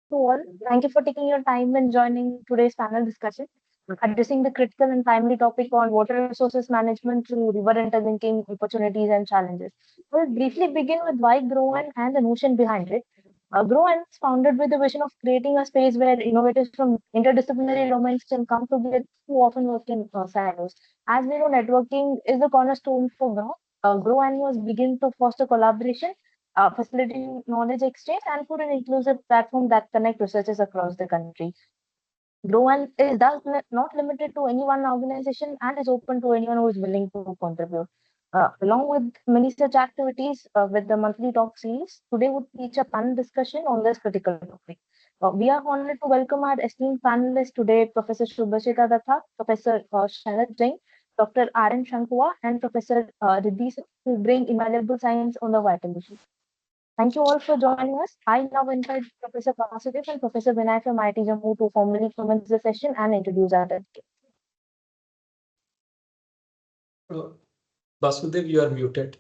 to all. Thank you for taking your time and joining today's panel discussion, addressing the critical and timely topic on water resources management through river interlinking opportunities and challenges. We'll briefly begin with why GROWN and the notion behind it. GROWN is founded with the vision of creating a space where innovators from interdisciplinary domains can come together who often work in silos. As we know, networking is the cornerstone for GROW. GROWN was begin to foster collaboration, facilitating knowledge exchange, and for an inclusive platform that connect researchers across the country. GROWN is thus not limited to any one organization and is open to anyone who is willing to contribute. Along with many such activities with the monthly talk series, today would feature panel discussion on this critical topic. We are honored to welcome our esteemed panelists today, Professor Shubhashita Datta, Professor Sharad Jain, Dr. R.N. Shankua, and Professor Riddhi, who bring invaluable science on the vital issue. Thank you all for joining us. I now invite Professor Vasudev and Professor Vinay from IIT Jammu to formally commence the session and introduce our delegate. Basudev, you are muted.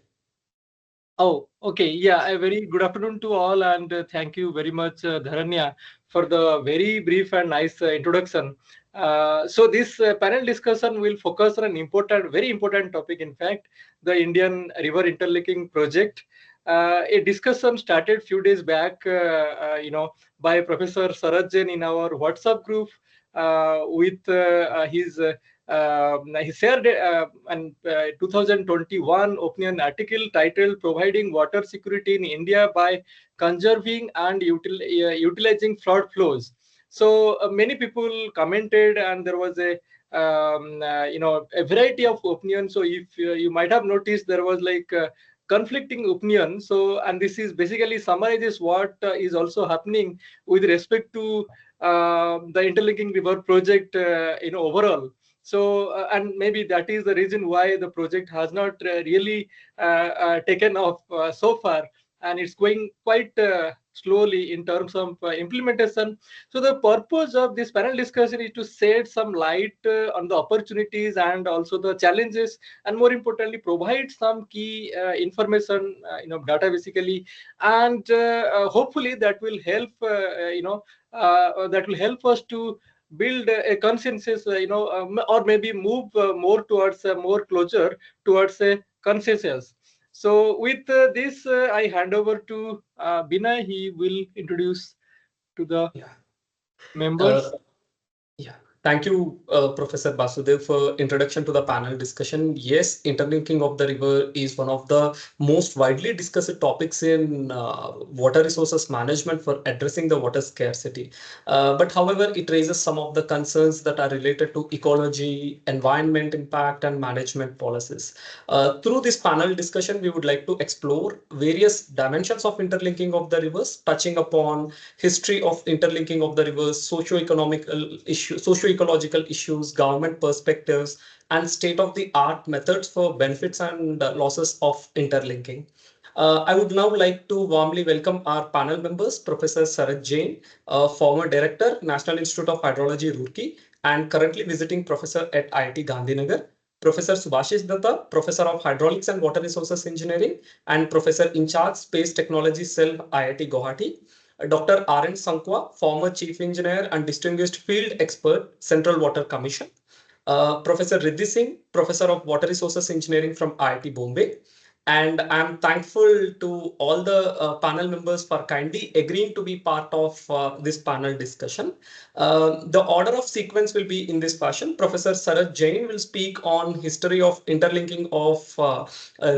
Oh, okay. Yeah, a very good afternoon to all, and thank you very much, Dharanya, for the very brief and nice introduction. So this panel discussion will focus on an important, very important topic. In fact, the Indian River Interlinking Project. A discussion started few days back, by Professor Sharad Jain in our WhatsApp group with his. He shared an 2021 opinion article titled "Providing Water Security in India by Conserving and Utilizing Flood Flows." So many people commented, and there was a variety of opinions. So if you might have noticed, there was like conflicting opinion. So, and this is basically summarizes what is also happening with respect to the interlinking river project overall. So and maybe that is the reason why the project has not really taken off so far, and it's going quite slowly in terms of implementation. So the purpose of this panel discussion is to shed some light on the opportunities and also the challenges, and more importantly provide some key information, data basically, and hopefully that will help that will help us to build a consensus, or maybe move more towards more closer towards a consensus. So with this, I hand over to Binay. He will introduce to the members. Yeah, thank you, Professor Basudev, for introduction to the panel discussion. Yes, interlinking of the river is one of the most widely discussed topics in water resources management for addressing the water scarcity. But however, it raises some of the concerns that are related to ecology, environment impact, and management policies. Through this panel discussion, we would like to explore various dimensions of interlinking of the rivers, touching upon history of interlinking of the rivers, socio-economical issues, socio-ecological issues, government perspectives, and state-of-the-art methods for benefits and losses of interlinking. I would now like to warmly welcome our panel members, Professor Sharad Jain, former director, National Institute of Hydrology, Roorkee, and currently visiting professor at IIT Gandhinagar. Professor Subhashish Datta, Professor of Hydraulics and Water Resources Engineering, and Professor in charge Space Technology Cell, IIT Guwahati. Dr. R.N. Sankwa, former Chief Engineer and Distinguished Field Expert, Central Water Commission. Professor Riddhi Singh, Professor of Water Resources Engineering from IIT Bombay. And I'm thankful to all the panel members for kindly agreeing to be part of this panel discussion. The order of sequence will be in this fashion. Professor Sharad Jain will speak on history of interlinking of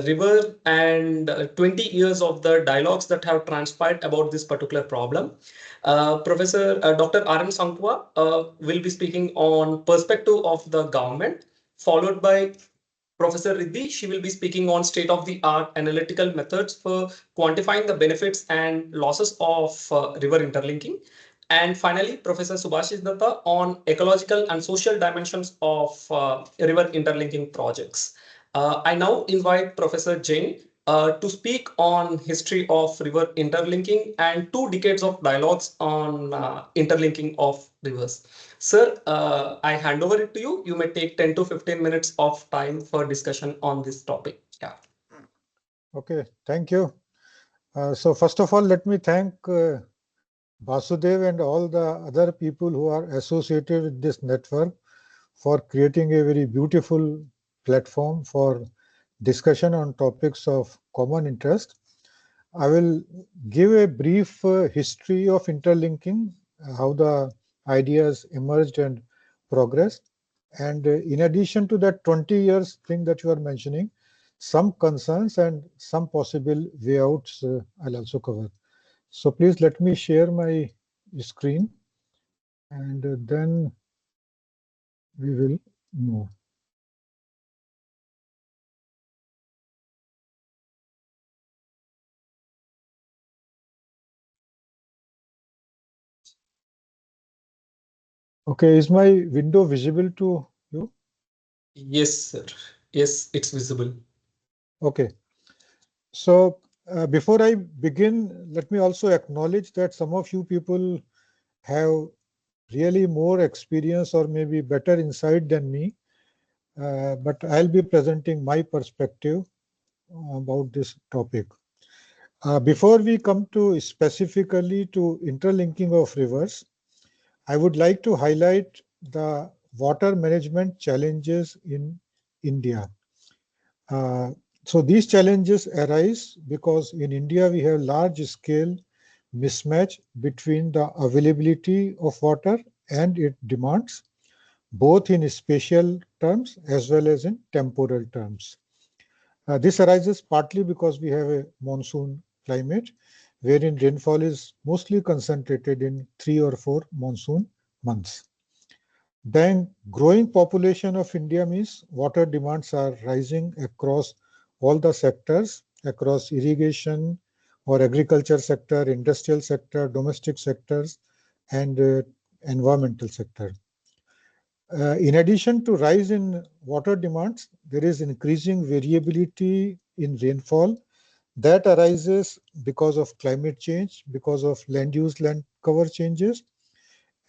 river and 20 years of the dialogues that have transpired about this particular problem. Professor Dr. R.M. Sankwa will be speaking on perspective of the government, followed by Professor Riddhi. She will be speaking on state-of-the-art analytical methods for quantifying the benefits and losses of river interlinking. And finally, Professor Subhashish Datta on ecological and social dimensions of river interlinking projects. I now invite Professor Jain to speak on history of river interlinking and 2 decades of dialogues on interlinking of rivers. Sir, I hand over it to you. You may take 10 to 15 minutes of time for discussion on this topic. Yeah. Okay, thank you. So first of all, let me thank Basudev and all the other people who are associated with this network for creating a very beautiful platform for discussion on topics of common interest. I will give a brief history of interlinking, how the ideas emerged and progressed. And in addition to that 20 years thing that you are mentioning, some concerns and some possible way outs I'll also cover. So please let me share my screen and then we will move. Okay, is my window visible to you? Yes, sir. Yes, it's visible. Okay. So before I begin, let me also acknowledge that some of you people have really more experience or maybe better insight than me, but I'll be presenting my perspective about this topic. Before we come to specifically to interlinking of rivers, I would like to highlight the water management challenges in India. Uh, so these challenges arise because in India we have large scale mismatch between the availability of water and its demands, both in spatial terms as well as in temporal terms. This arises partly because we have a monsoon climate wherein rainfall is mostly concentrated in 3 or 4 monsoon months. Then growing population of India means water demands are rising across all the sectors, across irrigation or agriculture sector, industrial sector, domestic sectors, and environmental sector. In addition to rise in water demands, there is increasing variability in rainfall that arises because of climate change, because of land use, land cover changes,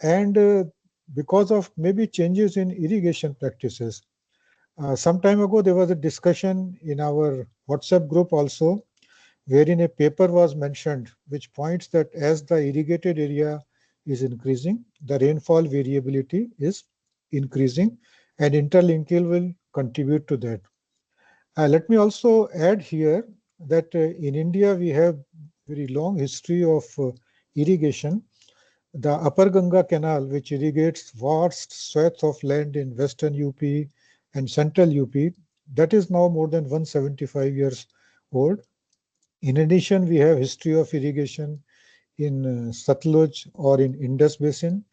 and because of maybe changes in irrigation practices. Some time ago, there was a discussion in our WhatsApp group also, wherein a paper was mentioned, which points that as the irrigated area is increasing, the rainfall variability is increasing, and interlinking will contribute to that. Let me also add here that in India, we have very long history of irrigation. The Upper Ganga Canal, which irrigates vast swaths of land in western UP and central UP, that is now more than 175 years old. In addition, we have history of irrigation in Satluj or in Indus Basin.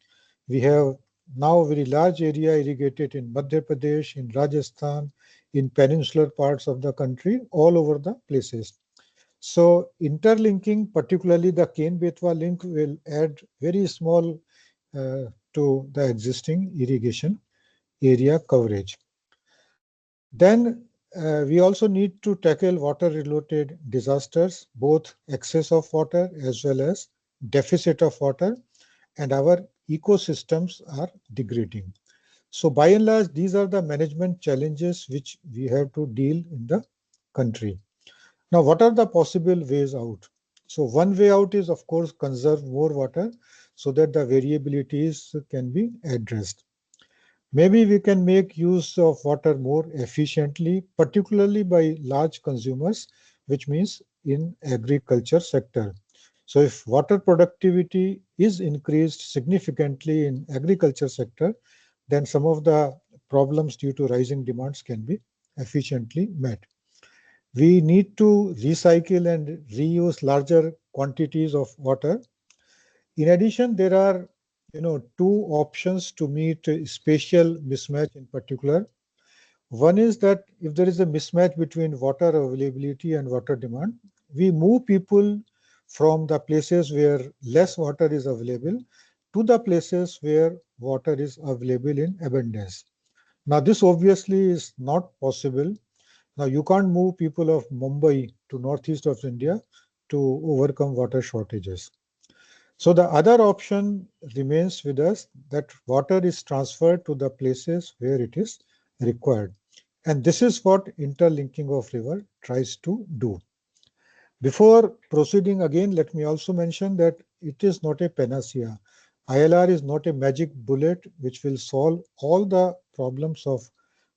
We have now a very large area irrigated in Madhya Pradesh, in Rajasthan, in peninsular parts of the country, all over the places. So interlinking, particularly the Ken-Betwa link, will add very small to the existing irrigation area coverage. Then we also need to tackle water-related disasters, both excess of water as well as deficit of water, and our ecosystems are degrading. So by and large, these are the management challenges which we have to deal in the country. Now, what are the possible ways out? So one way out is, of course, conserve more water so that the variabilities can be addressed. Maybe we can make use of water more efficiently, particularly by large consumers, which means in agriculture sector. So if water productivity is increased significantly in agriculture sector, then some of the problems due to rising demands can be efficiently met. We need to recycle and reuse larger quantities of water. In addition, there are two options to meet spatial mismatch in particular. One is that if there is a mismatch between water availability and water demand, we move people from the places where less water is available to the places where water is available in abundance. Now, this obviously is not possible. Now, you can't move people of Mumbai to northeast of India to overcome water shortages. So the other option remains with us, that water is transferred to the places where it is required. And this is what interlinking of river tries to do. Before proceeding again, let me also mention that it is not a panacea. ILR is not a magic bullet which will solve all the problems of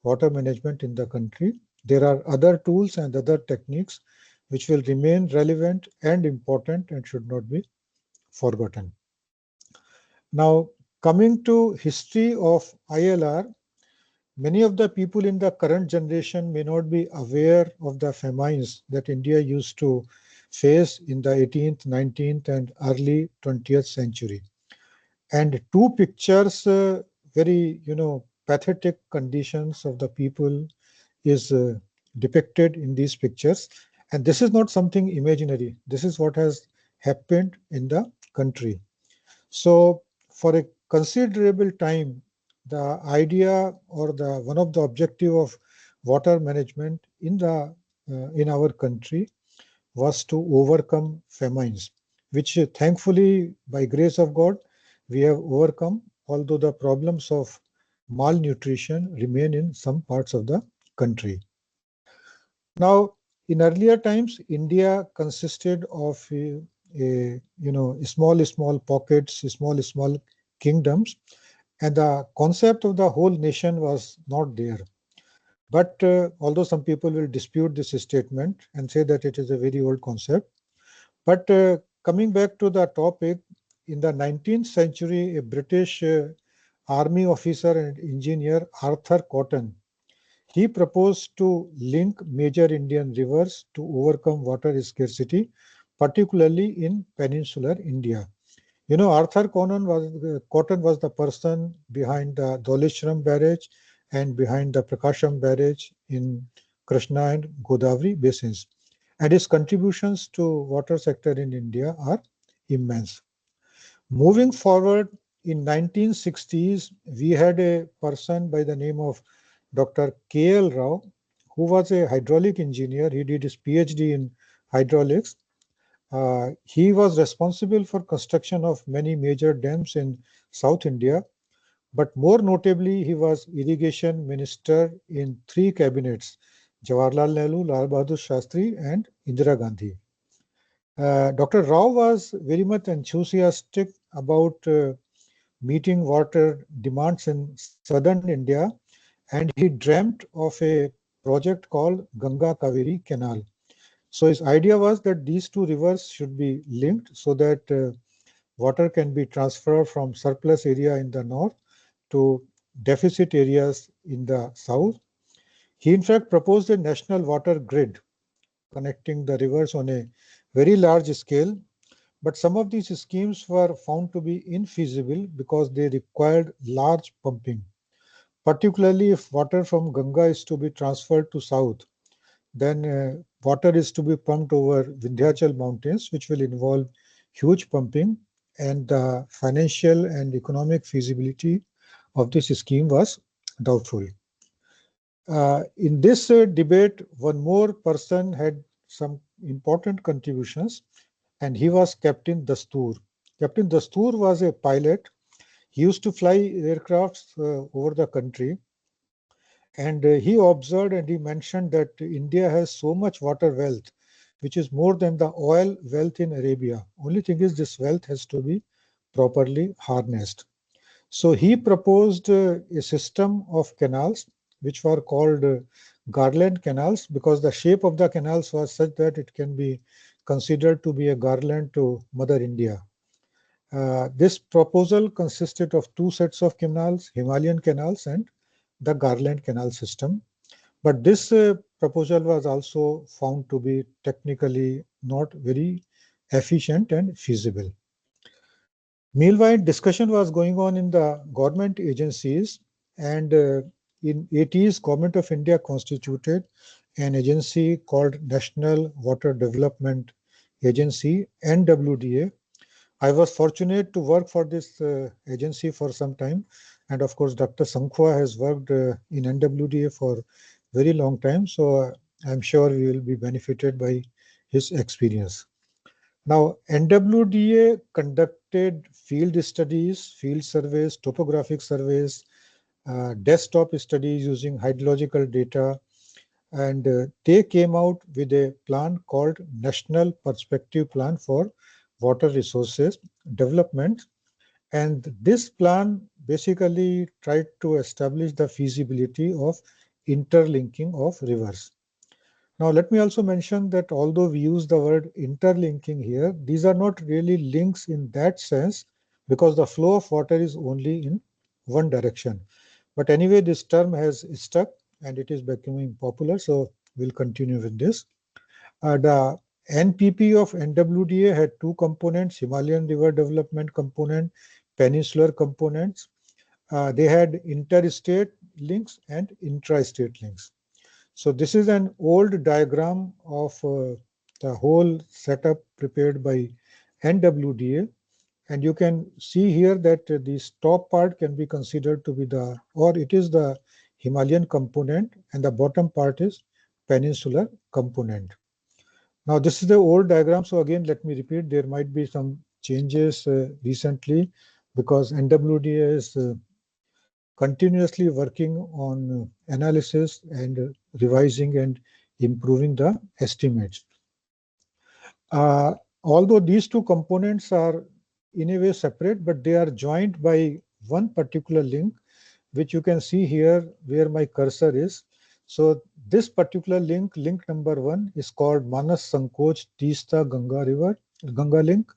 water management in the country. There are other tools and other techniques which will remain relevant and important and should not be forgotten. Now, coming to history of ILR, many of the people in the current generation may not be aware of the famines that India used to face in the 18th, 19th, and early 20th century. And two pictures, very, pathetic conditions of the people is depicted in these pictures. And this is not something imaginary. This is what has happened in the country. So for a considerable time, the idea or the one of the objective of water management in our country was to overcome famines, which thankfully, by grace of God, we have overcome, although the problems of malnutrition remain in some parts of the country. Now, in earlier times, India consisted of small pockets, small kingdoms, and the concept of the whole nation was not there. But although some people will dispute this statement and say that it is a very old concept, but coming back to the topic, in the 19th century, a British army officer and engineer, Arthur Cotton, he proposed to link major Indian rivers to overcome water scarcity, particularly in peninsular India. Arthur Cotton was the person behind the Dholeshram barrage and behind the Prakasham barrage in Krishna and Godavari basins. And his contributions to water sector in India are immense. Moving forward, in 1960s, we had a person by the name of Dr. K.L. Rao, who was a hydraulic engineer. He did his PhD in hydraulics. He was responsible for construction of many major dams in South India, but more notably, he was irrigation minister in three cabinets, Jawaharlal Nehru, Lal Bahadur Shastri, and Indira Gandhi. Dr. Rao was very much enthusiastic about meeting water demands in southern India, and he dreamt of a project called Ganga Kaveri Canal. So his idea was that these two rivers should be linked so that water can be transferred from surplus area in the north to deficit areas in the south. He in fact proposed a national water grid connecting the rivers on a very large scale, but some of these schemes were found to be infeasible because they required large pumping, particularly if water from Ganga is to be transferred to south. Then water is to be pumped over Vindhyachal mountains, which will involve huge pumping, and the financial and economic feasibility of this scheme was doubtful. In this debate, one more person had some important contributions, and he was Captain Dastoor. Captain Dastoor was a pilot. He used to fly aircrafts over the country, and he observed and he mentioned that India has so much water wealth, which is more than the oil wealth in Arabia. Only thing is this wealth has to be properly harnessed. So he proposed a system of canals which were called garland canals because the shape of the canals was such that it can be considered to be a garland to Mother India. This proposal consisted of two sets of canals, Himalayan canals and the garland canal system. But this proposal was also found to be technically not very efficient and feasible. Meanwhile, discussion was going on in the government agencies, and in 80s, Government of India constituted an agency called National Water Development Agency, NWDA. I was fortunate to work for this agency for some time, and of course, Dr. Sankhwa has worked in NWDA for very long time, so I'm sure we will be benefited by his experience. Now, NWDA conducted field studies, field surveys, topographic surveys, desktop studies using hydrological data, and they came out with a plan called National Perspective Plan for Water Resources, development. And this plan basically tried to establish the feasibility of interlinking of rivers. Now, let me also mention that although we use the word interlinking here, these are not really links in that sense because the flow of water is only in one direction. But anyway, this term has stuck and it is becoming popular. So we'll continue with this. The NPP of NWDA had two components, Himalayan River Development Component, Peninsular Components. They had interstate links and intra-state links. So this is an old diagram of the whole setup prepared by NWDA. And you can see here that this top part can be considered to be it is the Himalayan component, and the bottom part is peninsular component. Now, this is the old diagram. So again, let me repeat, there might be some changes recently because NWDA is continuously working on analysis and revising and improving the estimates. Although these two components are in a way separate, but they are joined by one particular link, which you can see here where my cursor is. So this particular link, link number 1, is called Manas Sankoch Teesta Ganga link.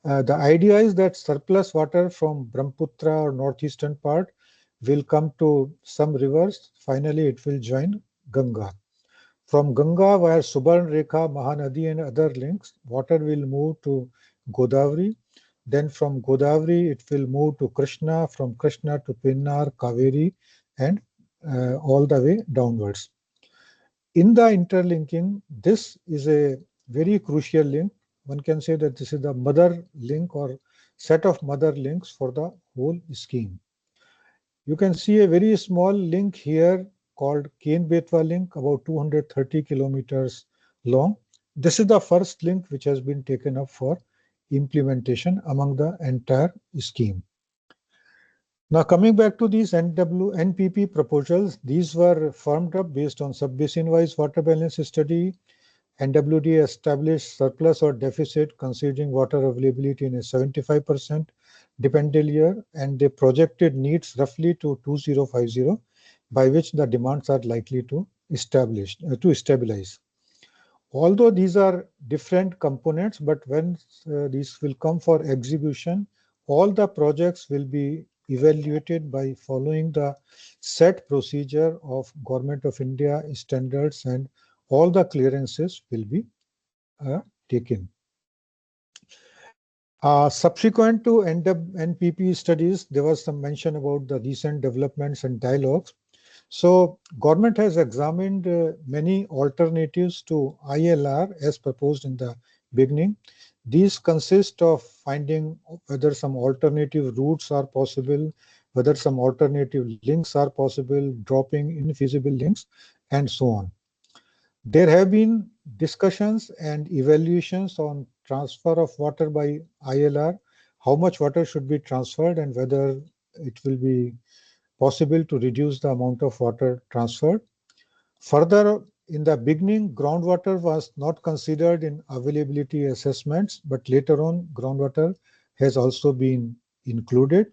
The idea is that surplus water from Brahmaputra or northeastern part will come to some rivers. Finally, it will join Ganga. From Ganga via Subarn Rekha, Mahanadi and other links, water will move to Godavari. Then from Godavari, it will move to Krishna, from Krishna to Pennar, Kaveri, and all the way downwards. In the interlinking, this is a very crucial link. One can say that this is the mother link or set of mother links for the whole scheme. You can see a very small link here called Ken-Betwa link, about 230 kilometers long. This is the first link which has been taken up for implementation among the entire scheme. Now, coming back to these NPP proposals, these were firmed up based on sub-basin-wise water balance study. NWD established surplus or deficit considering water availability in a 75% dependent year, and they projected needs roughly to 2050, by which the demands are likely to stabilize. Although these are different components, but when these will come for execution, all the projects will be evaluated by following the set procedure of Government of India standards, and all the clearances will be taken. Subsequent to NPP studies, there was some mention about the recent developments and dialogues. So government has examined many alternatives to ILR as proposed in the beginning. These consist of finding whether some alternative routes are possible, whether some alternative links are possible, dropping infeasible links, and so on. There have been discussions and evaluations on transfer of water by ILR, how much water should be transferred and whether it will be possible to reduce the amount of water transferred. Further, in the beginning, groundwater was not considered in availability assessments, but later on, groundwater has also been included.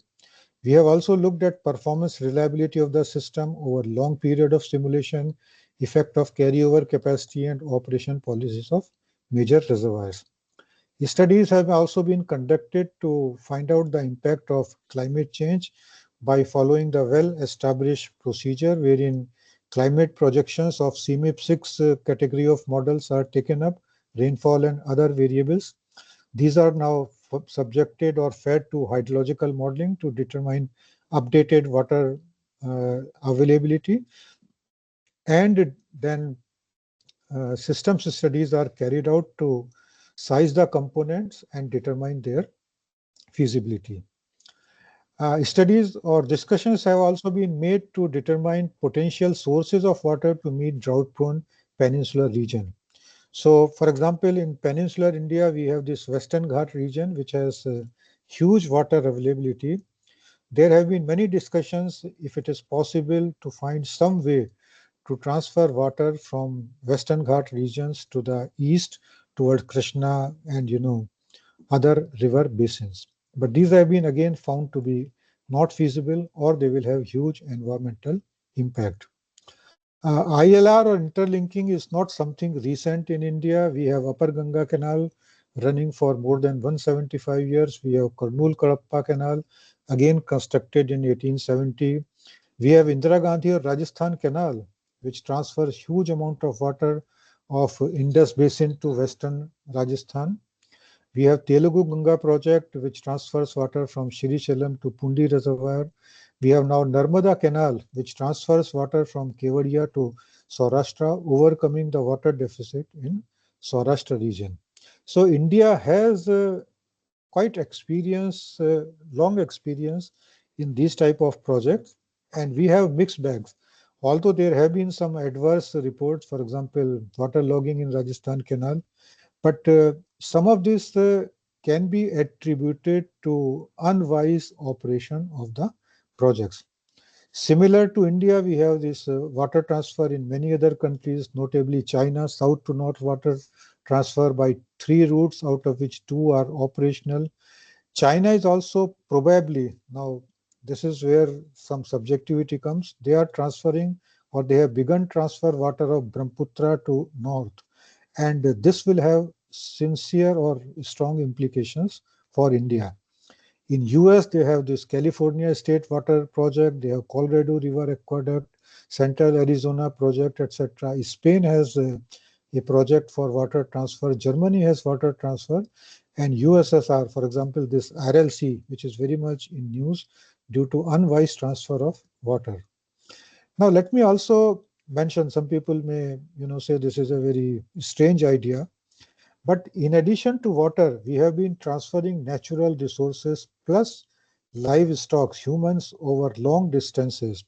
We have also looked at performance reliability of the system over long period of simulation, effect of carryover capacity, and operation policies of major reservoirs. Studies have also been conducted to find out the impact of climate change by following the well-established procedure wherein climate projections of CMIP 6 category of models are taken up, rainfall and other variables. These are now subjected or fed to hydrological modeling to determine updated water availability. And then systems studies are carried out to size the components and determine their feasibility. Studies or discussions have also been made to determine potential sources of water to meet drought-prone peninsular region. So, for example, in peninsular India, we have this Western Ghat region, which has huge water availability. There have been many discussions if it is possible to find some way to transfer water from Western Ghat regions to the east towards Krishna and, other river basins. But these have been again found to be not feasible, or they will have huge environmental impact. ILR or interlinking is not something recent in India. We have Upper Ganga Canal running for more than 175 years. We have Kurnool Kadapa Canal, again constructed in 1870. We have Indira Gandhi or Rajasthan Canal, which transfers huge amount of water of Indus Basin to western Rajasthan. We have Telugu Ganga project, which transfers water from Srisailam to Pundi Reservoir. We have now Narmada Canal, which transfers water from Kevadia to Saurashtra, overcoming the water deficit in Saurashtra region. So India has quite experience, long experience in these type of projects, and we have mixed bags. Although there have been some adverse reports, for example, water logging in Rajasthan Canal, but some of this can be attributed to unwise operation of the projects. Similar to India, we have this water transfer in many other countries, notably China, south to north water transfer by 3 routes, out of which 2 are operational. China is also probably, now this is where some subjectivity comes, they are transferring, or they have begun transfer water of Brahmaputra to north. And this will have sincere or strong implications for India. In US, they have this California State Water Project, they have Colorado River Aqueduct, Central Arizona Project, etc. Spain has a project for water transfer. Germany has water transfer. And USSR, for example, this RLC, which is very much in news due to unwise transfer of water. Now, let me also mention, some people may say this is a very strange idea. But in addition to water, we have been transferring natural resources plus livestock, humans, over long distances.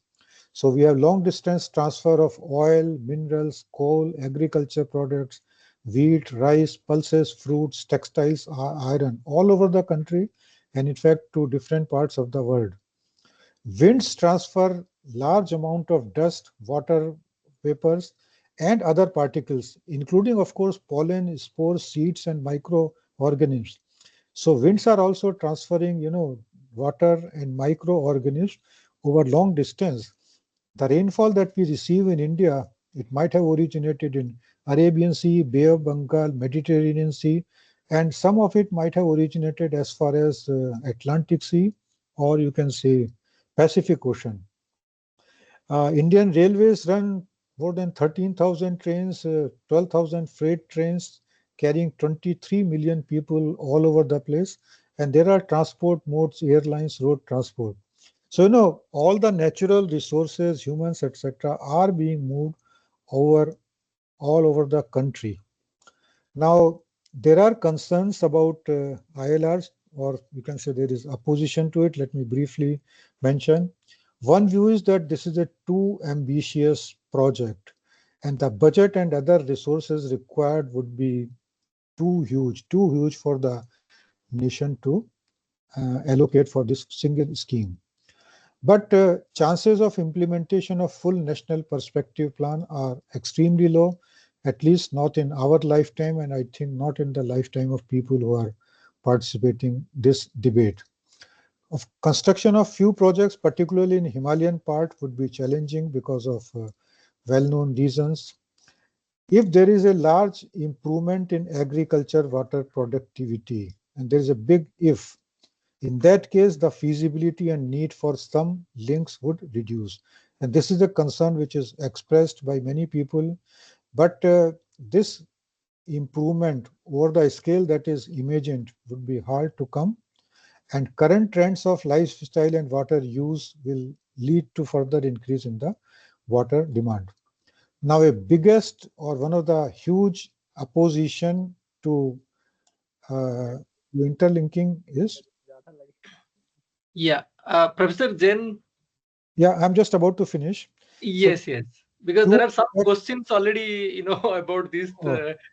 So we have long distance transfer of oil, minerals, coal, agriculture products, wheat, rice, pulses, fruits, textiles, iron, all over the country, and in fact to different parts of the world. Winds transfer large amount of dust, water vapors, and other particles, including, of course, pollen, spores, seeds, and microorganisms. So winds are also transferring, water and microorganisms over long distance. The rainfall that we receive in India, it might have originated in Arabian Sea, Bay of Bengal, Mediterranean Sea, and some of it might have originated as far as Atlantic Sea, or you can say Pacific Ocean. Indian Railways run more than 13,000 trains, 12,000 freight trains carrying 23 million people all over the place. And there are transport modes, airlines, road transport. So, all the natural resources, humans, etc., are being moved over all over the country. Now, there are concerns about ILRs, or you can say there is opposition to it. Let me briefly mention. One view is that this is a too ambitious project, and the budget and other resources required would be too huge for the nation to allocate for this single scheme. But chances of implementation of full national perspective plan are extremely low, at least not in our lifetime, and I think not in the lifetime of people who are participating this debate. Of construction of few projects, particularly in Himalayan part, would be challenging because of well-known reasons. If there is a large improvement in agriculture water productivity, and there is a big if, in that case, the feasibility and need for some links would reduce. And this is a concern which is expressed by many people. But this improvement over the scale that is imagined would be hard to come. And current trends of lifestyle and water use will lead to further increase in the water demand. Now, a biggest or one of the huge opposition to interlinking is. Yeah, Professor Jain. Yeah, I'm just about to finish. Yes, So, yes. Because two, there are some questions already, about these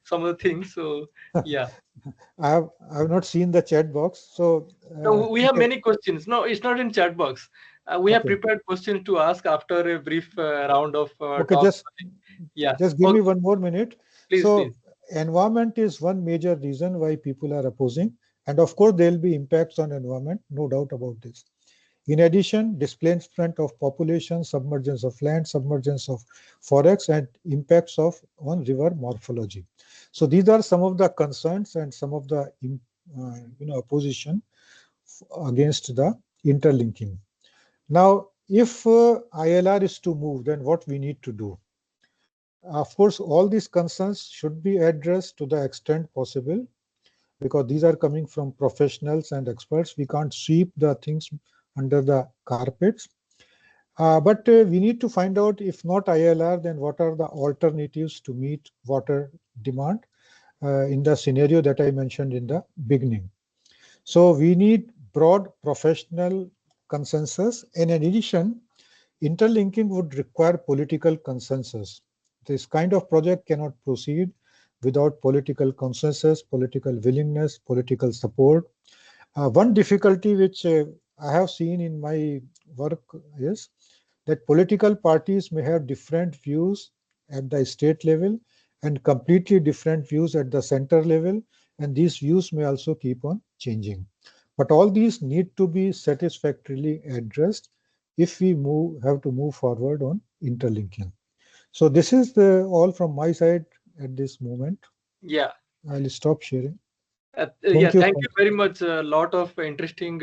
some of the things. So yeah. I have not seen the chat box. So We have many questions. No, it's not in chat box. We have okay. prepared questions to ask after a brief round of Okay, talk. just give Okay. me 1 more minute. Please, So please. environment is one major reason why people are opposing, And of course, there will be impacts on environment, no doubt about this. In addition, displacement of population, submergence of land, submergence of forests, and impacts on river morphology. So these are some of the concerns and some of the opposition against the interlinking. Now, if ILR is to move, then what we need to do? Of course, all these concerns should be addressed to the extent possible, because these are coming from professionals and experts. We can't sweep the things under the carpets. But we need to find out, if not ILR, then what are the alternatives to meet water demand in the scenario that I mentioned in the beginning. So we need broad professional consensus. And in addition, interlinking would require political consensus. This kind of project cannot proceed without political consensus, political willingness, political support. One difficulty which I have seen in my work is that political parties may have different views at the state level and completely different views at the center level, and these views may also keep on changing. But all these need to be satisfactorily addressed if we have to move forward on interlinking. So this is all from my side at this moment. Yeah. I'll stop sharing. Yeah, thank you very much. A lot of interesting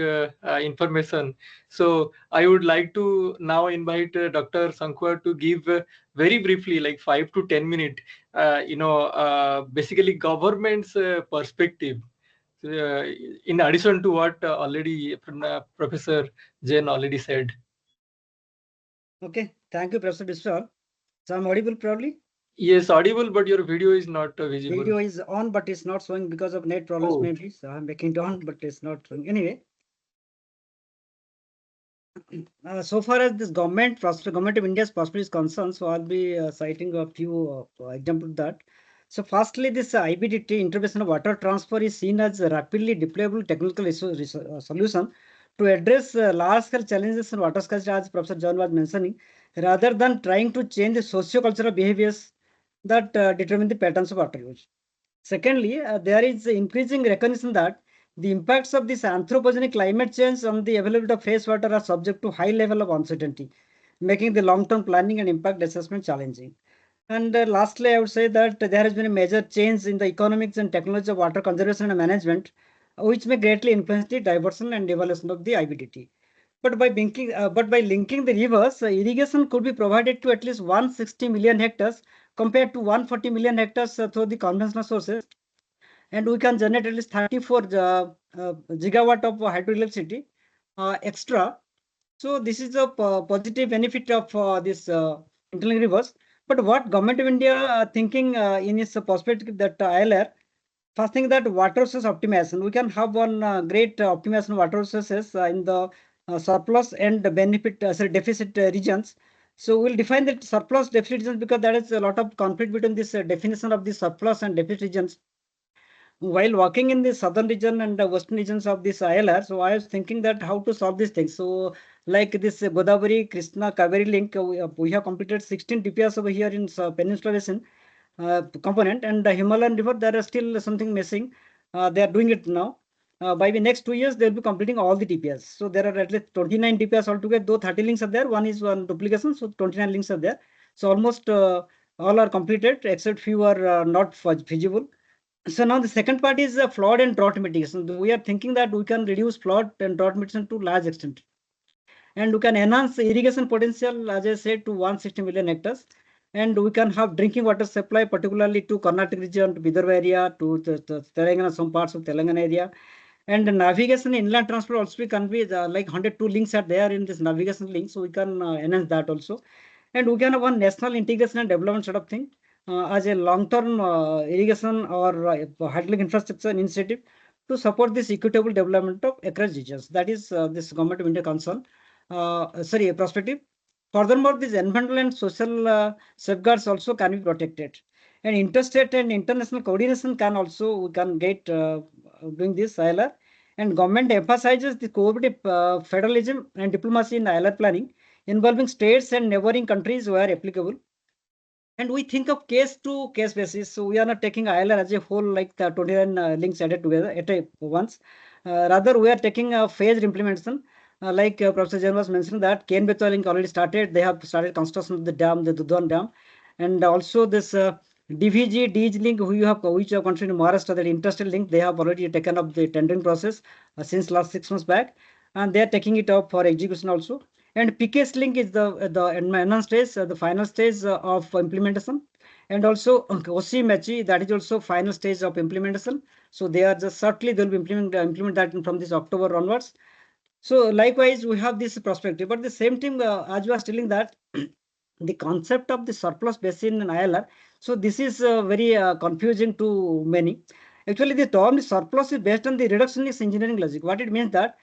information. So I would like to now invite Dr. Sankhwar to give very briefly, like 5 to 10 minutes, basically government's perspective. In addition to what already Professor Jain already said. Okay, thank you, Professor Biswal. So I'm audible probably? Yes, audible, but your video is not visible. Video is on, but it's not showing because of net problems maybe. So I'm making it on, but it's not showing. Anyway, so far as this government of India's prosperity is concerned, so I'll be citing a few examples of that. So firstly, this IBDT, intervention of water transfer, is seen as a rapidly deployable technical solution to address large-scale challenges in water scarcity, as Professor John was mentioning, rather than trying to change the socio-cultural behaviors that determine the patterns of water use. Secondly, there is increasing recognition that the impacts of this anthropogenic climate change on the availability of fresh water are subject to high level of uncertainty, making the long-term planning and impact assessment challenging. And lastly, I would say that there has been a major change in the economics and technology of water conservation and management, which may greatly influence the diversion and evolution of the IBDT. But by linking the rivers, irrigation could be provided to at least 160 million hectares compared to 140 million hectares through the conventional sources. And we can generate at least 34 gigawatt of hydroelectricity extra. So this is a positive benefit of this interlinking rivers. But what Government of India thinking in its perspective that ILR, first thing that water resource optimization, we can have one great optimization of water resources in the surplus and deficit regions. So we'll define that surplus deficit regions because there is a lot of conflict between this definition of the surplus and deficit regions. While working in the southern region and the western regions of this ILR, so I was thinking that how to solve these things. So like this Godavari, Krishna, Kaveri link, we have completed 16 DPRs over here in Peninsula Basin component, and the Himalayan river, there is still something missing. They are doing it now. By the next 2 years, they'll be completing all the DPRs. So there are at least 29 DPRs altogether, though 30 links are there. One is one duplication, so 29 links are there. So almost all are completed, except few are not feasible. So now the second part is flood and drought mitigation. We are thinking that we can reduce flood and drought mitigation to large extent. And we can enhance irrigation potential, as I said, to 160 million hectares. And we can have drinking water supply, particularly to Karnataka region, to Vidarbha area, to the Telangana, some parts of Telangana area. And navigation inland transport also can be like 102 links are there in this navigation link. So we can enhance that also. And we can have one national integration and development sort of thing as a long-term irrigation or hydroelectric infrastructure initiative to support this equitable development of across regions. That is this Government of India concern. Perspective. Furthermore, these environmental and social safeguards also can be protected. And interstate and international coordination can also, we can get doing this ILR. And government emphasizes the cooperative federalism and diplomacy in ILR planning, involving states and neighboring countries where applicable. And we think of case to case basis. So we are not taking ILR as a whole, like the 29 links added together at a once. Rather, we are taking a phased implementation. Like Professor Jain was mentioning that Ken-Betwa link already started. They have started construction of the dam, the Dudhan dam, and also this DVG DG link, which you have considered in Maharashtra, that interested link. They have already taken up the tendering process since last 6 months back, and they are taking it up for execution also. And PKS link is the enhanced stage, the final stage of implementation. And also OC Machi, that is also final stage of implementation. So they are just certainly they'll be implement that from this October onwards. So likewise, we have this perspective. But the same thing, as you are telling that the concept of the surplus basin in ILR. So this is very confusing to many. Actually, the term surplus is based on the reductionist engineering logic. What it means that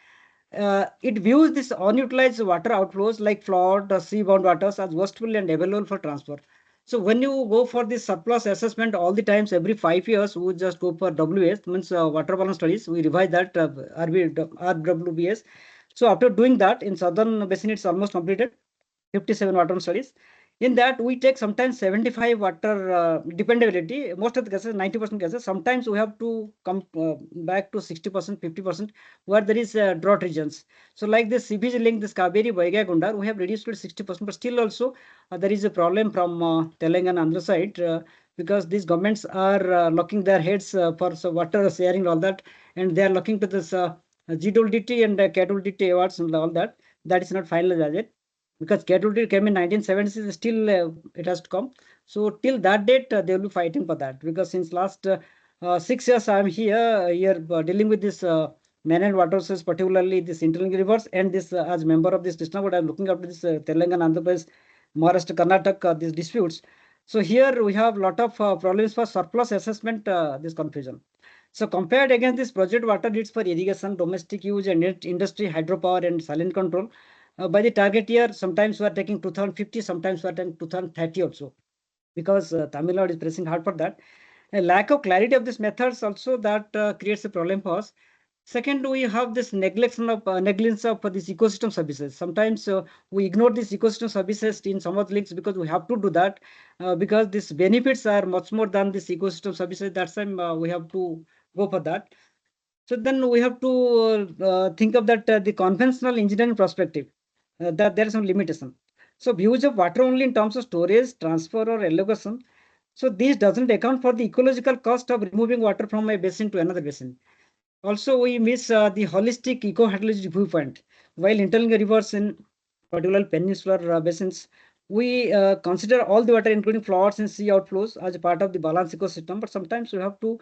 it views this unutilized water outflows like flood or seabound waters as wasteful and available for transfer. So when you go for this surplus assessment all the times, every 5 years, we just go for WS, means water balance studies. We revise that RWBS. So after doing that, in southern basin, it's almost completed. 57 water studies. In that, we take sometimes 75 water dependability. Most of the cases, 90% cases. Sometimes we have to come back to 60%, 50% where there is drought regions. So like this CBG link, this Kaveri, Vaigai, Gundar, we have reduced to 60%, but still also there is a problem from Telangana on the side because these governments are locking their heads for water sharing and all that, and they are looking to this GWDT and KWDT awards and all that. That is not finalized as yet because KWT came in 1970s, still it has to come. So till that date, they will be fighting for that because since last 6 years, I am here dealing with this man water sources, particularly this interlinking rivers, and this as member of this Krishna, but I am looking after this Telangana, Andhra Pradesh, Maharashtra, Karnataka, these disputes. So here we have lot of problems for surplus assessment, this confusion. So compared against this project water needs for irrigation, domestic use, and industry, hydropower, and silent control, by the target year, sometimes we are taking 2050, sometimes we are taking 2030 also, because Tamil Nadu is pressing hard for that. A lack of clarity of these methods also that creates a problem for us. Second, we have this negligence of these ecosystem services. Sometimes we ignore these ecosystem services in some of the links because we have to do that because these benefits are much more than this ecosystem services. That's why we have to go for that. So then we have to think of that the conventional engineering perspective, that there is some limitation. So views of water only in terms of storage, transfer, or allocation. So this doesn't account for the ecological cost of removing water from a basin to another basin. Also, we miss the holistic eco-hydrology viewpoint. While interlinking rivers in particular peninsular basins, we consider all the water, including floods and sea outflows, as a part of the balanced ecosystem. But sometimes we have to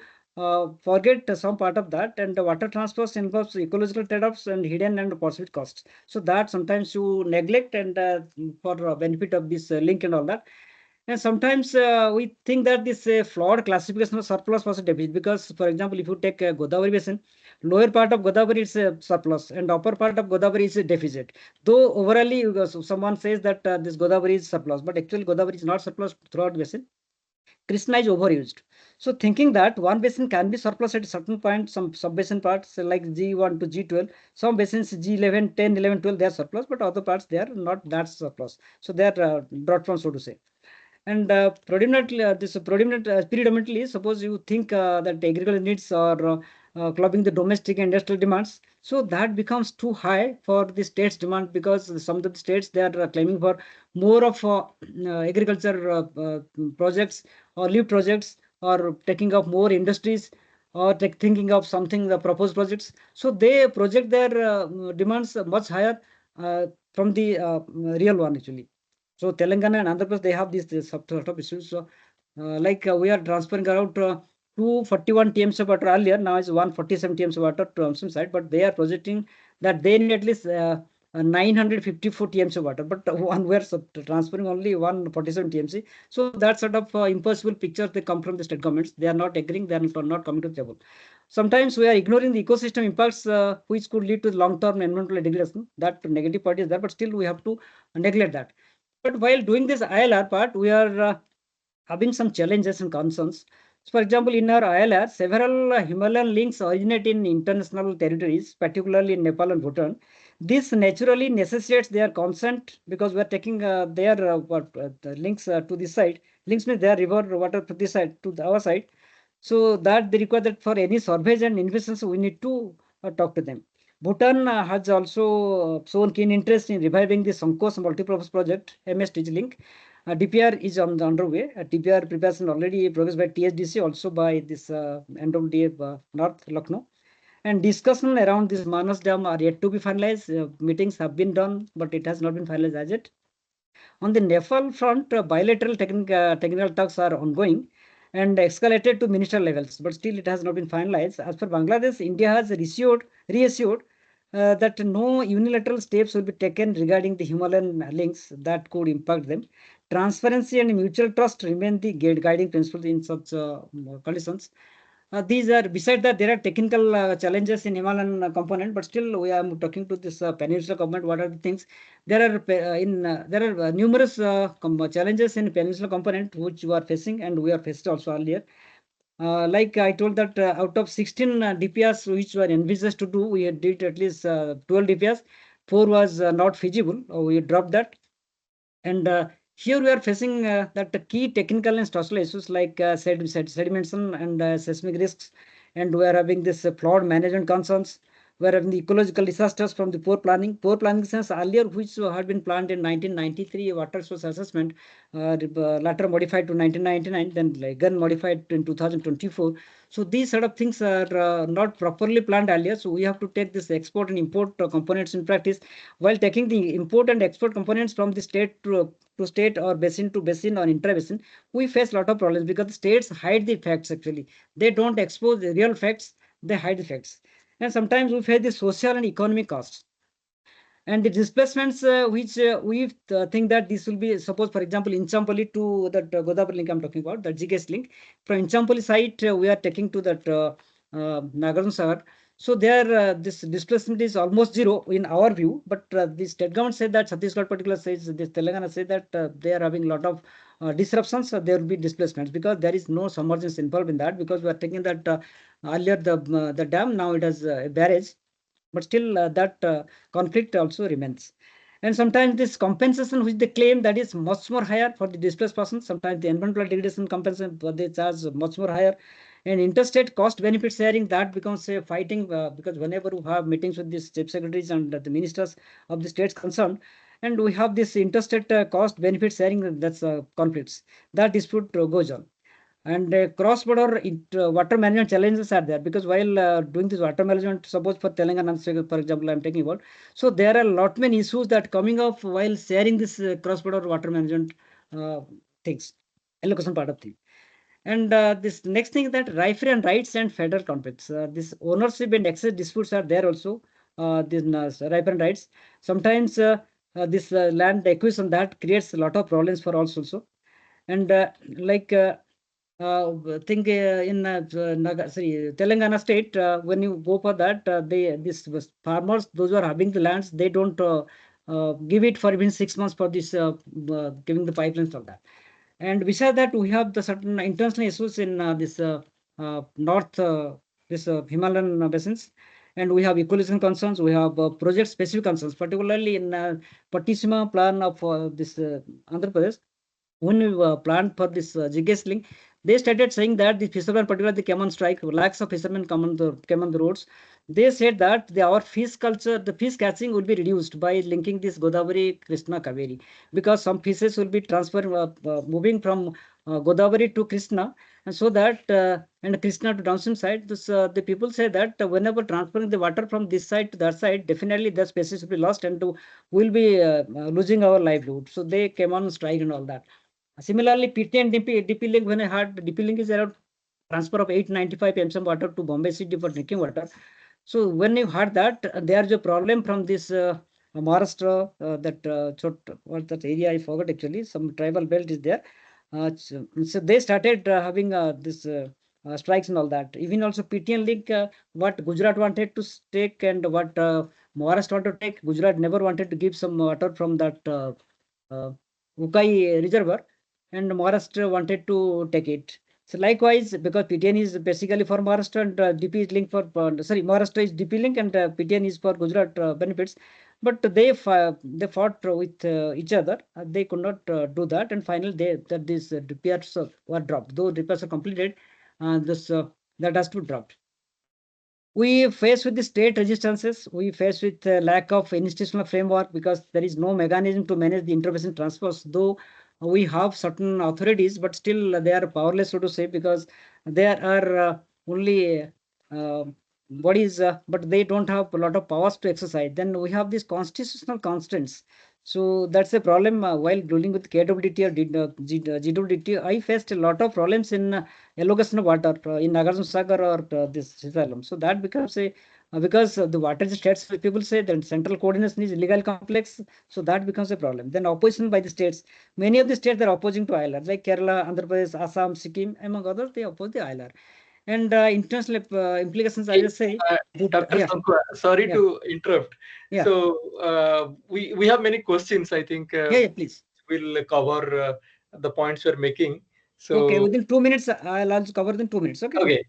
forget some part of that, and the water transfers involves ecological trade-offs and hidden and perceived costs. So that sometimes you neglect, and for benefit of this link and all that. And sometimes we think that this flawed classification of surplus was a deficit because, for example, if you take Godavari basin, lower part of Godavari is a surplus and upper part of Godavari is a deficit. Though overall, someone says that this Godavari is surplus, but actually Godavari is not surplus throughout basin. Krishna is overused. So thinking that one basin can be surplus at a certain point, some sub-basin parts like G1 to G12, some basins G11, 10, 11, 12, they are surplus, but other parts, they are not that surplus. So they are drought prone, so to say. And predominantly, suppose you think that agricultural needs are clubbing the domestic and industrial demands, so that becomes too high for the state's demand because some of the states they are claiming for more of agriculture projects or leaf projects or taking up more industries or thinking of something the proposed projects. So they project their demands much higher from the real one actually. So Telangana and Andhra Pradesh, they have this sort of issues. So, we are transferring around 241 TMs of water earlier. Now it's 147 TMs of water to some side, but they are projecting that they need at least 954 TMs of water. But one we are transferring only 147 TMC. So that sort of impossible pictures they come from the state governments. They are not agreeing. They are not coming to the table. Sometimes we are ignoring the ecosystem impacts, which could lead to long-term environmental degradation. That negative part is there, but still we have to neglect that. But while doing this ILR part, we are having some challenges and concerns. So for example, in our ILR, several Himalayan links originate in international territories, particularly in Nepal and Bhutan. This naturally necessitates their consent because we are taking their the links to this side. Links means their river water to this side, to our side. So that they require that for any surveys and investments, we need to talk to them. Bhutan has also shown keen interest in reviving the Sankos multipurpose project, MS Link. DPR is on the underway. DPR preparation already progressed by TSDC, also by this NWDA North Lucknow. And discussion around this Manas Dam are yet to be finalized. Meetings have been done, but it has not been finalized as yet. On the Nepal front, bilateral technical talks are ongoing and escalated to minister levels, but still it has not been finalized. As for Bangladesh, India has reassured that no unilateral steps will be taken regarding the Himalayan links that could impact them. Transparency and mutual trust remain the guiding principles in such conditions. These are beside that there are technical challenges in Himalayan component, but still we are talking to this peninsular component. What are the things? There are numerous challenges in peninsular component which we are facing, and we are faced also earlier. Like I told that out of 16 DPRs which were envisaged to do, we did at least 12 DPRs. 4 was not feasible. We dropped that. And here we are facing that the key technical and structural issues like sedimentation and seismic risks. And we are having this flood management concerns. We are having the ecological disasters from the poor planning. Poor planning sense earlier, which had been planned in 1993 water source assessment, later modified to 1999, then again modified in 2024. So these sort of things are not properly planned earlier. So we have to take this export and import components in practice. While taking the import and export components from the state to state or basin to basin or intra-basin, we face a lot of problems because the states hide the facts actually. They don't expose the real facts, they hide the facts. And sometimes we face the social and economic costs. And the displacements which we think that this will be, suppose for example, in Champali to that Godavari link I'm talking about, the GKS link. From Champali site, we are taking to that Nagarjuna Sagar. So there, this displacement is almost zero in our view, but the state government said that Chhattisgarh particular says, this Telangana said that they are having a lot of disruptions, there will be displacements because there is no submergence involved in that because we are taking that earlier the dam, now it has a barrage, but still that conflict also remains. And sometimes this compensation which they claim that is much more higher for the displaced persons. Sometimes the environmental degradation compensation they charge much more higher. And interstate cost benefit sharing that becomes a fighting because whenever we have meetings with these chief secretaries and the ministers of the states concerned, and we have this interstate cost benefit sharing, that's conflicts. That dispute goes on. And cross-border water management challenges are there because while doing this water management, suppose for Telangana, for example, I'm talking about, so there are a lot many issues that coming up while sharing this cross-border water management things, allocation part of thing. And this next thing is that referee and rights and federal conflicts. This ownership and access disputes are there also. This referee and rights. Sometimes this land acquisition that creates a lot of problems for us also. And like think in Telangana state, when you go for that, this farmers, those who are having the lands, they don't give it for even 6 months for this giving the pipelines for that. And besides that, we have the certain international issues in this north, this Himalayan basins. And we have ecological concerns, we have project-specific concerns, particularly in Pattisima plan of this Andhra Pradesh. When we planned for this GKS link, they started saying that the fishermen, particularly they came on strike, lakhs of fishermen came on the roads. They said that our fish culture, the fish catching will be reduced by linking this Godavari, Krishna, Kaveri, because some fishes will be transferred, moving from Godavari to Krishna, and so that and Krishna to downstream side. This the people say that whenever transferring the water from this side to that side, definitely the species will be lost and we'll be losing our livelihood. So they came on strike and all that. Similarly, PT and DP link, when I heard DP link is around transfer of 895 MSM water to Bombay City for drinking water. So when you heard that, there's a problem from this Maharashtra, what that area I forgot actually, some tribal belt is there. So they started having this strikes and all that. Even also PTN link, what Gujarat wanted to take and what Maharashtra wanted to take, Gujarat never wanted to give some water from that uh, Ukai reservoir, and Maharashtra wanted to take it. So likewise, because PTN is basically for Maharashtra and DP is linked for Maharashtra is DP link and PTN is for Gujarat benefits, but they fought with each other. They could not do that, and finally these DPRs were dropped. Though DPRs are completed, that has to be dropped. We face with the state resistances. We face with lack of institutional framework because there is no mechanism to manage the intervention transfers. Though we have certain authorities, but still they are powerless, so to say, because there are only bodies, but they don't have a lot of powers to exercise. Then we have these constitutional constraints. So that's a problem while dealing with KWDT or GWDT. I faced a lot of problems in allocation of water in Nagarjuna Sagar or this Sitalam. So that becomes a because the water is states, people say that central coordination is illegal complex, so that becomes a problem. Then opposition by the states, many of the states are opposing to ILR, like Kerala, Andhra Pradesh, Assam, Sikkim, among others, they oppose the ILR. And international implications, I will say. Dr. Yeah. Sankwa, sorry Yeah. to interrupt. Yeah. So we have many questions. I think please. we'll cover the points you're making. So okay, within 2 minutes, I'll also cover in 2 minutes. Okay.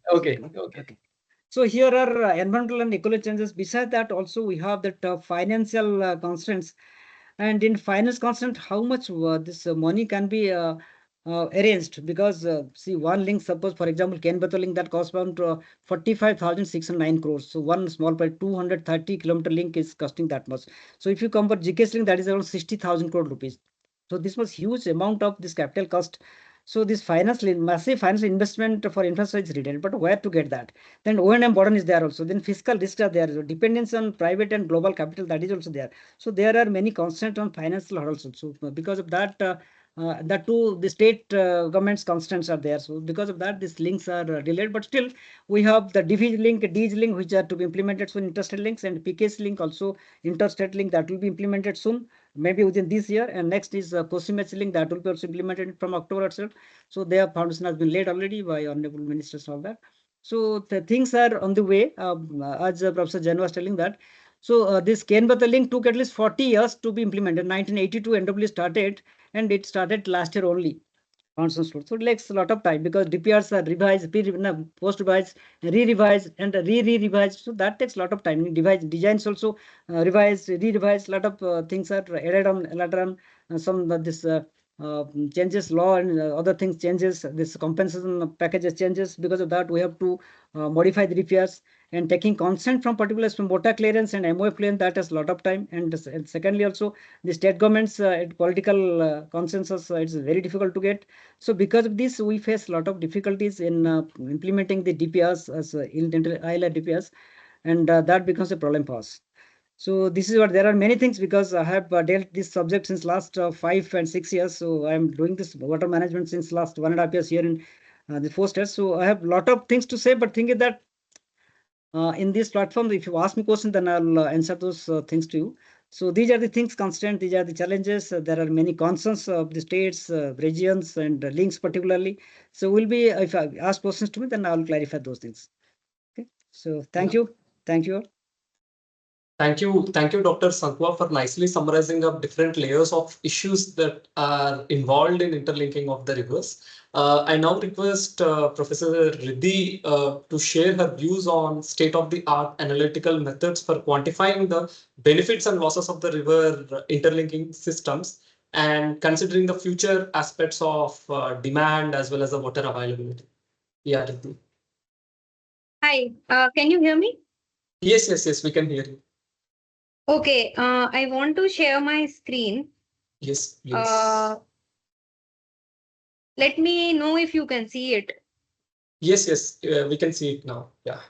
So here are environmental and ecological changes. Besides that, also we have that financial constraints. And in finance constant, how much this money can be arranged? Because see, one link, suppose for example, Kenbata link that costs around 45,609 crores. So one small part, 230-kilometer link is costing that much. So if you compare GKS link, that is around 60,000 crore rupees. So this was huge amount of this capital cost. So this massive financial investment for infrastructure is needed, but where to get that? Then O&M burden is there also. Then fiscal risks are there. So dependence on private and global capital, that is also there. So there are many constraints on financial hurdles also. So because of that, that too, the state government's constraints are there. So because of that, these links are delayed. But still, we have the DVG link, DG link, which are to be implemented soon, interstate links, and PKS link also, interstate link that will be implemented soon, maybe within this year. And next is Kosimach link that will be also implemented from October itself. So their foundation has been laid already by honorable ministers, all that. So the things are on the way, as Professor Jain was telling that. So this Kenbata link took at least 40 years to be implemented. 1982 NW started, and it started last year only. So it takes a lot of time because DPRs are revised, post-revised, re-revised, and re-revised. So that takes a lot of time. Designs also revised, re-revised. A lot of things are added on later on. Some this changes, law and other things changes. This compensation packages changes. Because of that, we have to modify the DPRs. And taking consent from particulars from water clearance and MOF clearance, that has a lot of time. And secondly, also the state government's political consensus, it's very difficult to get. So because of this, we face a lot of difficulties in implementing the DPRs as ILR DPRs, and that becomes a problem for us. So this is what there are many things because I have dealt this subject since last 5 and 6 years. So I am doing this water management since last 1.5 years here in the 4 states. So I have a lot of things to say, but thing is that in this platform, if you ask me questions, then I'll answer those things to you. So these are the things constant, these are the challenges. There are many concerns of the states, regions, and links particularly. So we'll be, if I ask questions to me, then I'll clarify those things. Okay. So thank you. Thank you all. Thank you, Dr. Sankwa, for nicely summarizing up different layers of issues that are involved in interlinking of the rivers. I now request Professor Riddhi to share her views on state-of-the-art analytical methods for quantifying the benefits and losses of the river interlinking systems and considering the future aspects of demand as well as the water availability. Yeah, Riddhi. Hi, can you hear me? Yes, we can hear you. Okay, I want to share my screen. Yes, please. Let me know if you can see it. Yes, we can see it now. Yeah.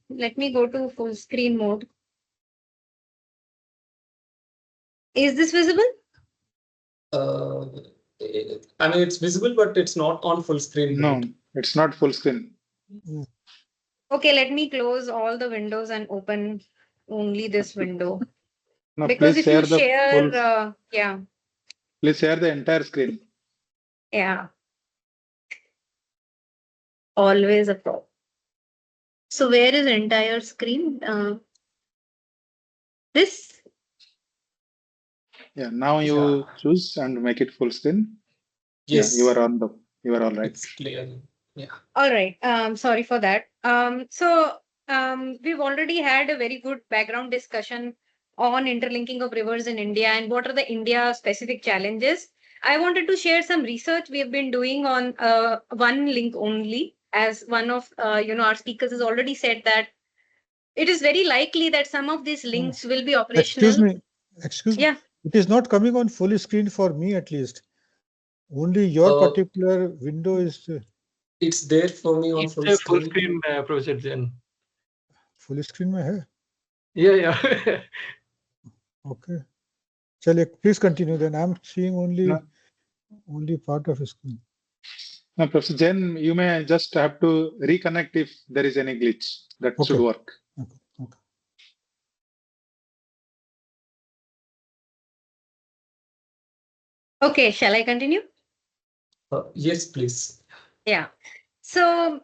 Let me go to full screen mode. Is this visible? I mean, it's visible, but it's not on full screen. No, Right? it's not full screen. Okay, let me close all the windows and open only this window. No, Because please if you share the share, full. yeah, Please share the entire screen. yeah, always a problem. So where is entire screen? This? Yeah, now you choose and make it full screen. Yes. Yeah, you are on the You are all right. It's clear. Yeah. All right. Sorry for that. We've already had a very good background discussion on interlinking of rivers in India and what are the India specific challenges. I wanted to share some research we have been doing on one link only, as one of our speakers has already said that it is very likely that some of these links will be Excuse operational. me. Excuse me. Yeah. It is not coming on full screen for me at least. Only your Uh, particular window is It's there for me on It's full a full screen. screen, Professor Jen. full screen में है. Yeah, yeah. Okay. चलिए, please continue. Then I'm seeing No, only part of screen. no, Professor Jain, you may just have to reconnect if there is any glitch. That should Okay. work. Okay. Okay. Okay. Shall I continue? Yes, please. Yeah. So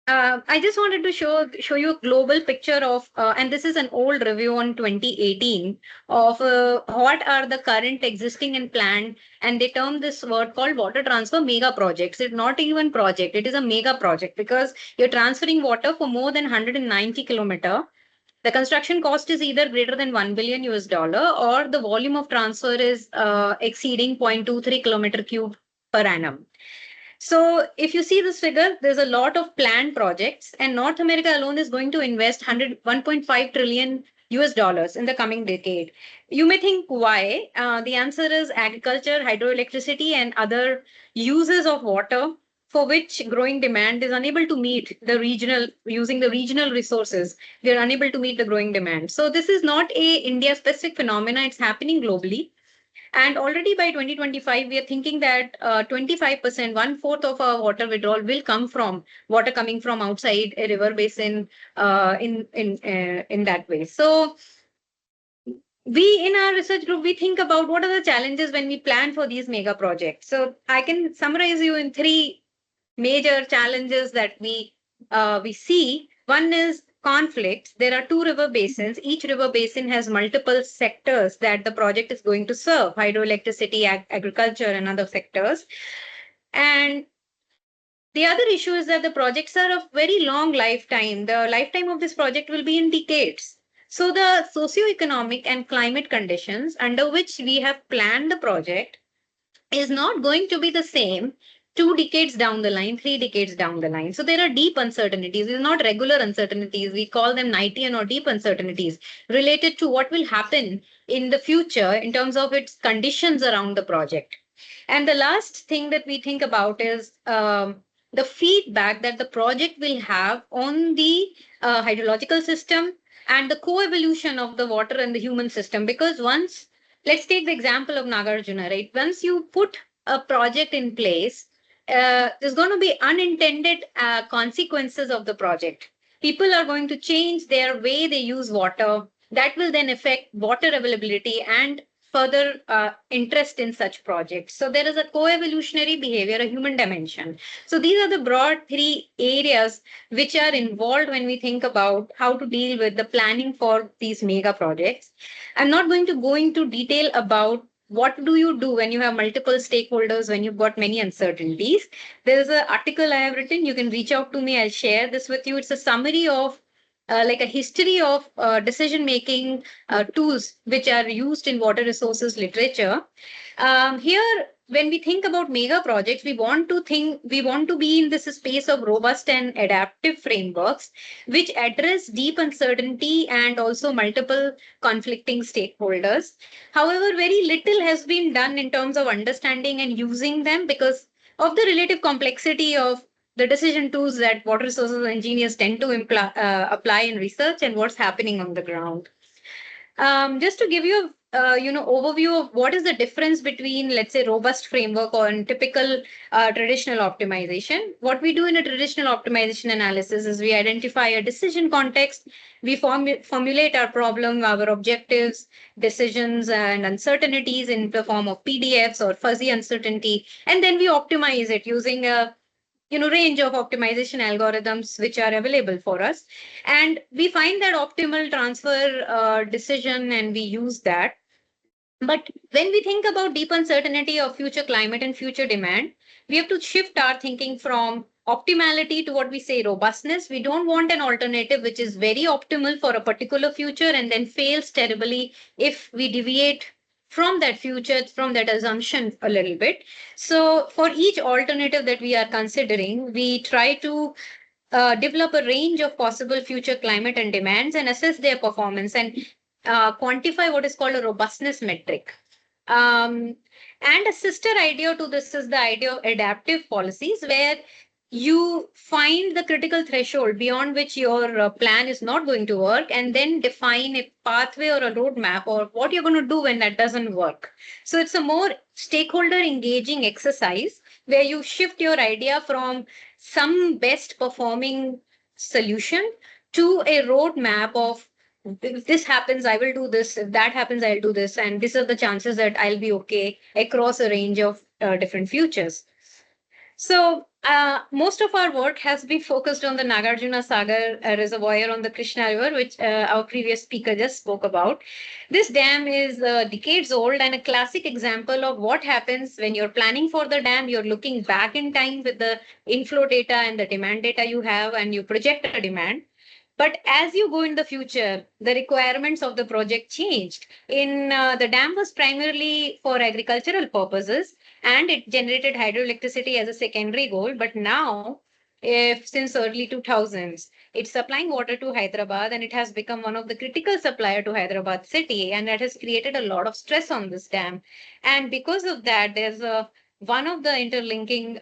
I just wanted to show you a global picture of, and this is an old review on 2018 of what are the current existing and planned, and they term this word called water transfer mega projects. It's not even project; it is a mega project because you're transferring water for more than 190 kilometer. The construction cost is either greater than 1 billion US dollar or the volume of transfer is exceeding 0.23 kilometer cube per annum. So if you see this figure, there's a lot of planned projects, and North America alone is going to invest 1.5 trillion US dollars in the coming decade. You may think why? The answer is agriculture, hydroelectricity, and other uses of water for which growing demand is unable to meet the regional using the regional resources. We are unable to meet the growing demand. So this is not a India specific phenomena. It's happening globally. And already by 2025, we are thinking that 25%, one fourth of our water withdrawal will come from water coming from outside a river basin in that way. So we in our research group, we think about what are the challenges when we plan for these mega projects. So I can summarize you in three major challenges that we see. One is conflicts. There are two river basins. Each river basin has multiple sectors that the project is going to serve: hydroelectricity, agriculture, and other sectors. And the other issue is that the projects are of very long lifetime. The lifetime of this project will be in decades. So the socioeconomic and climate conditions under which we have planned the project is not going to be the same 2 decades down the line, 3 decades down the line. So there are deep uncertainties. These are not regular uncertainties. We call them Knightian or deep uncertainties related to what will happen in the future in terms of its conditions around the project. And the last thing that we think about is the feedback that the project will have on the hydrological system and the co-evolution of the water and the human system. Because once, let's take the example of Nagarjuna, right? Once you put a project in place, there's going to be unintended consequences of the project. People are going to change their way they use water. That will then affect water availability and further interest in such projects. So there is a co-evolutionary behavior, a human dimension. So these are the broad three areas which are involved when we think about how to deal with the planning for these mega projects. I'm not going to go into detail about what do you do when you have multiple stakeholders, when you've got many uncertainties. There's an article I have written. You can reach out to me. I'll share this with you. It's a summary of like a history of decision making tools which are used in water resources literature. Here, when we think about mega projects, we want to be in this space of robust and adaptive frameworks which address deep uncertainty and also multiple conflicting stakeholders. However, very little has been done in terms of understanding and using them because of the relative complexity of the decision tools that water resources engineers tend to apply in research and what's happening on the ground. Just to give you a overview of what is the difference between, let's say, robust framework or typical traditional optimization. What we do in a traditional optimization analysis is we identify a decision context, we formulate our problem, our objectives, decisions, and uncertainties in the form of PDFs or fuzzy uncertainty, and then we optimize it using a range of optimization algorithms which are available for us, and we find that optimal transfer decision and we use that. But when we think about deep uncertainty of future climate and future demand, we have to shift our thinking from optimality to what we say robustness. We don't want an alternative which is very optimal for a particular future and then fails terribly if we deviate from that future, from that assumption a little bit. So, for each alternative that we are considering, we try to develop a range of possible future climate and demands and assess their performance and quantify what is called a robustness metric. Um, and a sister idea to this is the idea of adaptive policies, where you find the critical threshold beyond which your plan is not going to work, and then define a pathway or a roadmap or what you're going to do when that doesn't work. So it's a more stakeholder engaging exercise where you shift your idea from some best performing solution to a roadmap of if this happens, I will do this. If that happens, I'll do this. And these are the chances that I'll be okay across a range of different futures. So, most of our work has been focused on the Nagarjuna Sagar reservoir on the Krishna River, which our previous speaker just spoke about. This dam is decades old and a classic example of what happens when you're planning for the dam. You're looking back in time with the inflow data and the demand data you have, and you project a demand. But as you go in the future, the requirements of the project changed. In the dam was primarily for agricultural purposes, and it generated hydroelectricity as a secondary goal. But now, if since early 2000s, it's supplying water to Hyderabad, and it has become one of the critical supplier to Hyderabad city, and that has created a lot of stress on this dam. And because of that, there's a one of the interlinking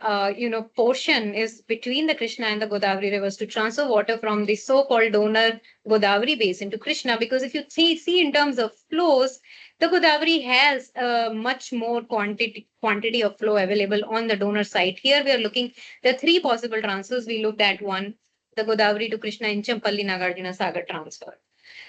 portion is between the Krishna and the Godavari rivers to transfer water from the so-called donor Godavari basin to Krishna. Because if you see in terms of flows, the Godavari has much more quantity of flow available on the donor side. Here we are looking the three possible transfers. We looked at one, the Godavari to Krishna Inchampalli Nagarjuna Sagar transfer.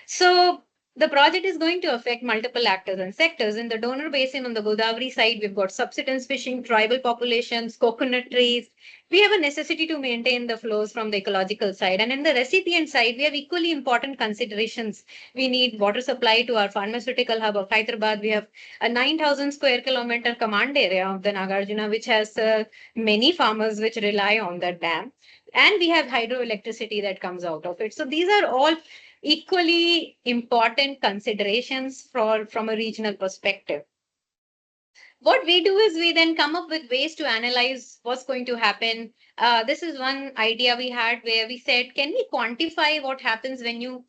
So the project is going to affect multiple actors and sectors. In the donor basin on the Godavari side, we've got subsistence fishing, tribal populations, coconut trees. We have a necessity to maintain the flows from the ecological side. And in the recipient side, we have equally important considerations. We need water supply to our pharmaceutical hub of Hyderabad. We have a 9,000 square kilometer command area of the Nagarjuna, which has many farmers which rely on that dam. And we have hydroelectricity that comes out of it. So these are all equally important considerations from a regional perspective. What we do is we then come up with ways to analyze what's going to happen. This is one idea we had where we said, can we quantify what happens when you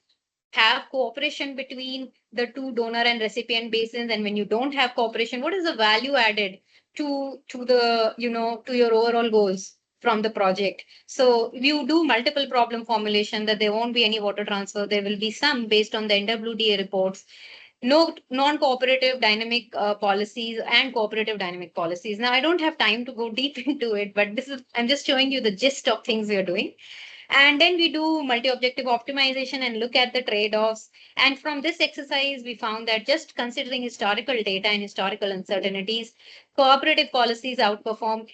have cooperation between the two donor and recipient basins, and when you don't have cooperation, what is the value added to the to your overall goals from the project? So you do multiple problem formulation that there won't be any water transfer. There will be some based on the NWDA reports. No non-cooperative dynamic policies and cooperative dynamic policies. Now I don't have time to go deep into it, but this is I'm just showing you the gist of things we are doing. And then we do multi-objective optimization and look at the trade-offs. And from this exercise, we found that just considering historical data and historical uncertainties, cooperative policies outperform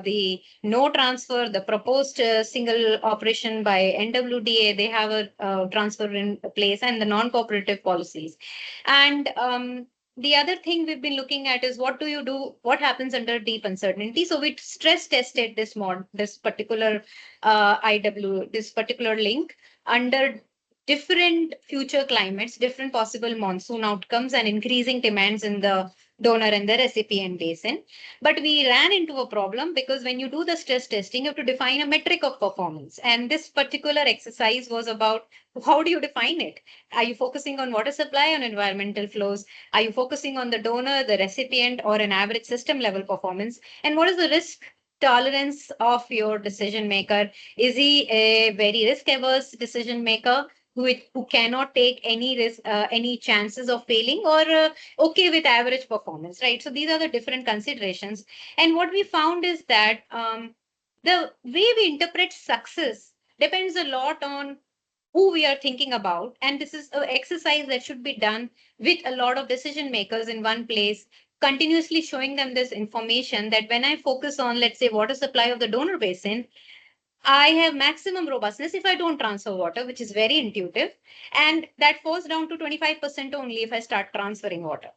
the no transfer, the proposed single operation by NWDA. They have a transfer in place, and the non-cooperative policies. And the other thing we've been looking at is what do you do? What happens under deep uncertainty? So we stress tested this particular this particular link under different future climates, different possible monsoon outcomes, and increasing demands in the donor and the recipient basin. But we ran into a problem because when you do the stress testing, you have to define a metric of performance. And this particular exercise was about how do you define it? Are you focusing on water supply, on environmental flows? Are you focusing on the donor, the recipient, or an average system level performance? And what is the risk tolerance of your decision maker? Is he a very risk averse decision maker who cannot take any risk, any chances of failing, or okay with average performance, right? So these are the different considerations. And what we found is that the way we interpret success depends a lot on who we are thinking about. And this is an exercise that should be done with a lot of decision makers in one place, continuously showing them this information that when I focus on, let's say, water supply of the donor basin, I have maximum robustness if I don't transfer water, which is very intuitive. And that falls down to 25% only if I start transferring water.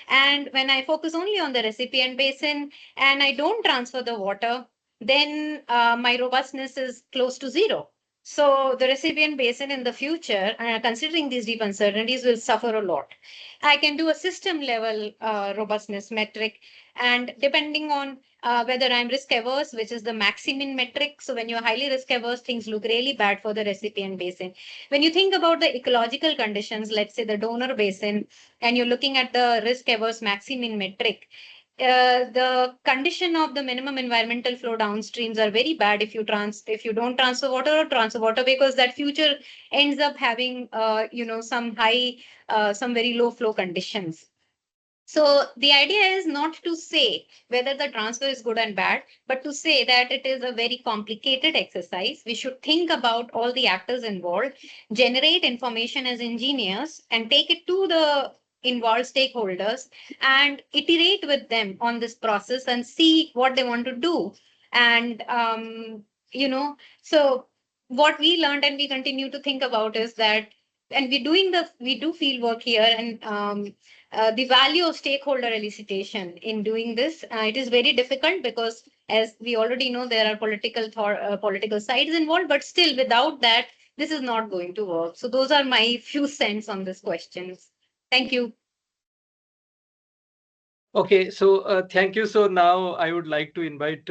And when I focus only on the recipient basin and I don't transfer the water, then my robustness is close to zero. So the recipient basin in the future, considering these deep uncertainties, will suffer a lot. I can do a system level robustness metric, and depending on whether I'm risk averse, which is the maximum metric. So when you're highly risk averse, things look really bad for the recipient basin. When you think about the ecological conditions, let's say the donor basin, and you're looking at the risk averse maximum metric, the condition of the minimum environmental flow downstreams are very bad if you don't transfer water or transfer water, because that future ends up having some high some very low flow conditions. So the idea is not to say whether the transfer is good and bad, but to say that it is a very complicated exercise. We should think about all the actors involved, generate information as engineers, and take it to the involved stakeholders and iterate with them on this process and see what they want to do. And, so what we learned and we continue to think about is that, and we do field work here, and the value of stakeholder elicitation in doing this. It is very difficult because, as we already know, there are political sides involved, but still, without that, this is not going to work. So those are my few cents on this questions. Thank you. Okay, so thank you. So now I would like to invite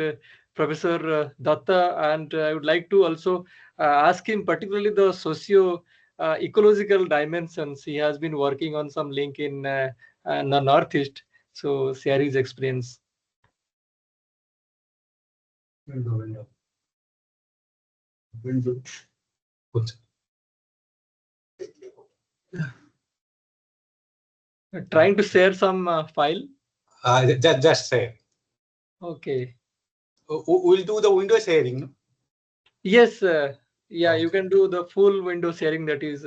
Professor Datta, and I would like to also ask him particularly the socio ecological dimensions. He has been working on some link in the Northeast. So share his experience. Window. Good. Trying to share some file. Just say. Okay. We'll do the window sharing. No? Yes. Yeah, Okay. you can do the full window sharing. That is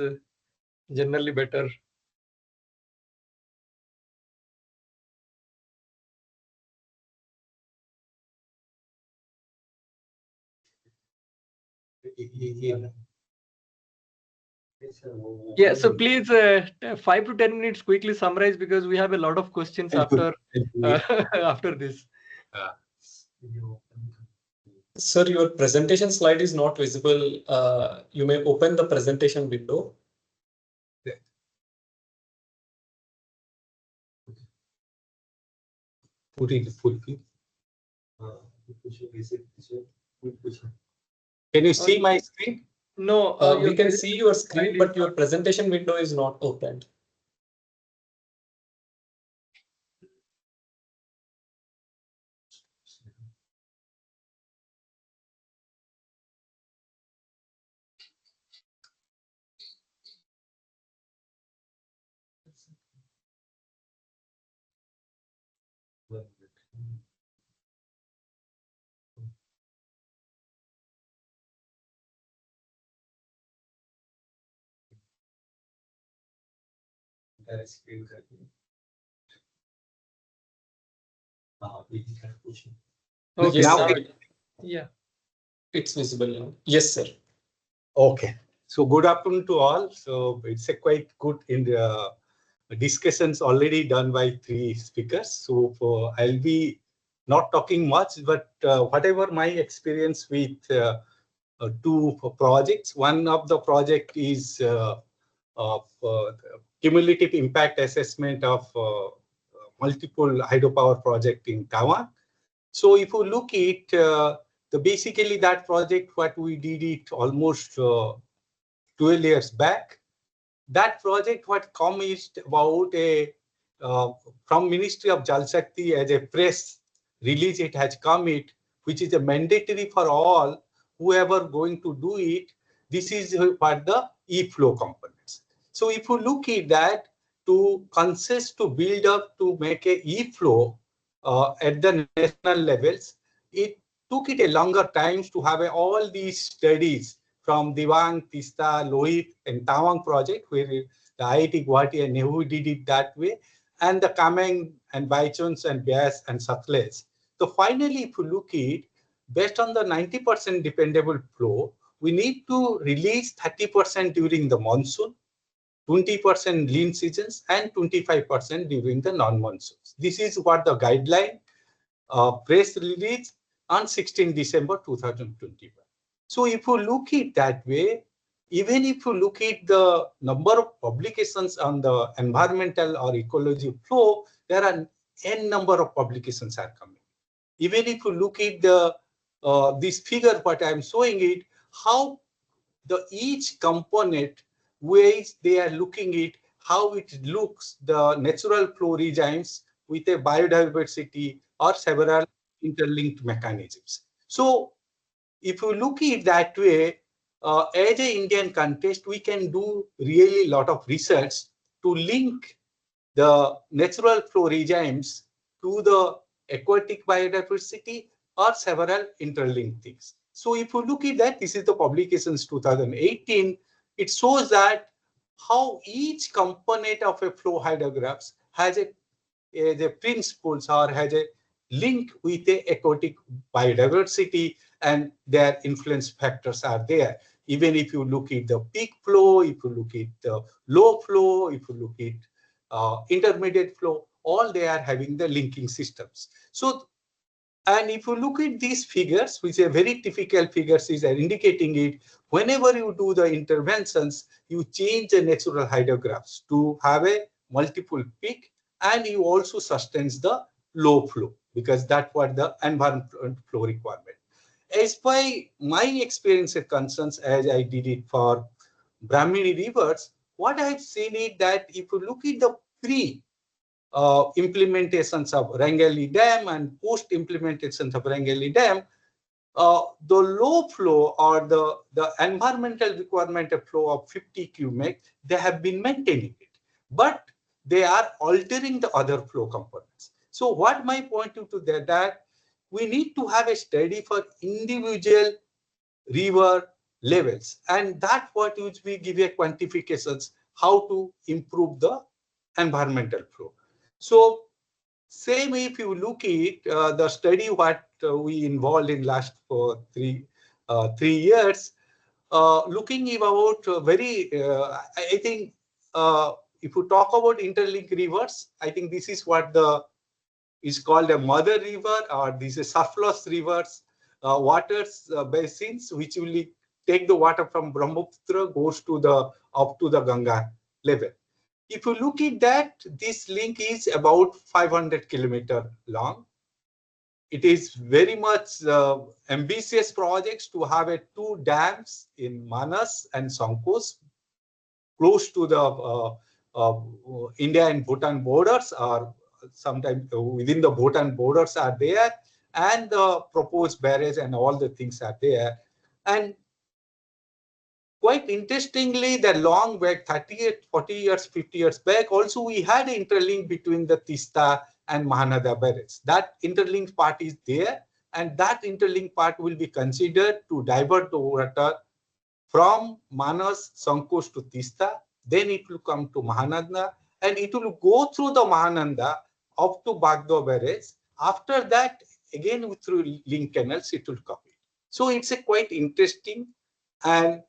generally better. Yeah, so please 5 to 10 minutes quickly summarize, because we have a lot of questions after after this. Sir, your presentation slide is not visible. You may open the presentation window. Put it full view. Can you see my screen? No, we can see your screen, but your presentation window is not opened. Okay, Yes, now sir. yeah. It's visible now. Yes, sir. Okay. So good afternoon to all. So it's a quite good in the discussions already done by 3 speakers. So I'll be not talking much, but whatever my experience with 2 projects. One of the project is cumulative impact assessment of multiple hydropower project in Taiwan. So if you look at basically that project, what we did it almost 12 years back. That project, what come is about a from Ministry of Jal Shakti as a press release, it has come it, which is a mandatory for all whoever going to do it. This is what the e-flow components. So if you look at that, to consist to build up to make a e-flow at the national levels, it took it a longer times to have all these studies from Diwang, Tista, Lohit, and Tawang project, where the IIT Guwahati and Nehu did it that way, and the Kameng and Baichuns and Bias and Satluj. So finally, if you look at it, based on the 90% dependable flow, we need to release 30% during the monsoon, 20% lean seasons, and 25% during the non-monsoons. This is what the guideline press release on 16 December 2021. So if you look at that way, even if you look at the number of publications on the environmental or ecology flow, there are n number of publications are coming. Even if you look at the this figure, what I am showing it, how the each component ways they are looking at how it looks, the natural flow regimes with a biodiversity or several interlinked mechanisms. So if you look at it that way, as an Indian context, we can do really lot of research to link the natural flow regimes to the aquatic biodiversity or several interlinked things. So if you look at that, this is the publications 2018, it shows that how each component of a flow hydrographs has a principles or has a link with the aquatic biodiversity, and their influence factors are there. Even if you look at the peak flow, if you look at the low flow, if you look at intermediate flow, all they are having the linking systems. So, and if you look at these figures, which are very typical figures, is indicating it, whenever you do the interventions, you change the natural hydrographs to have a multiple peak, and you also sustains the low flow, because that's what the environment flow requirement. As by my experience and concerns, as I did it for Brahmini rivers, what I've seen is that if you look at the pre implementations of Rangali Dam and post implementations of Rangali Dam, the low flow or the environmental requirement of flow of 50 cubic, they have been maintaining it, but they are altering the other flow components. So what my point to that we need to have a study for individual river levels, and that what which we give a quantifications how to improve the environmental flow. So same if you look at the study what we involved in last for 3 years, looking about very I think if you talk about interlink rivers, I think this is what the is called a mother river, or these are surplus rivers, waters basins which will take the water from Brahmaputra goes to the up to the Ganga level. If you look at that, this link is about 500 kilometers long. It is very much ambitious projects to have a 2 dams in Manas and Sankos close to the India and Bhutan borders, or sometimes within the Bhutan borders are there, and the proposed barrage and all the things are there. And quite interestingly, the long back, 30, 40 years, 50 years back, also we had an interlink between the Tista and Mahanada barrage. That interlink part is there, and that interlink part will be considered to divert the water from Manas, Sankos to Tista. Then it will come to Mahananda, and it will go through the Mahananda up to Bagdo barrage. After that, again through link canals, it will come. So it's a quite interesting, and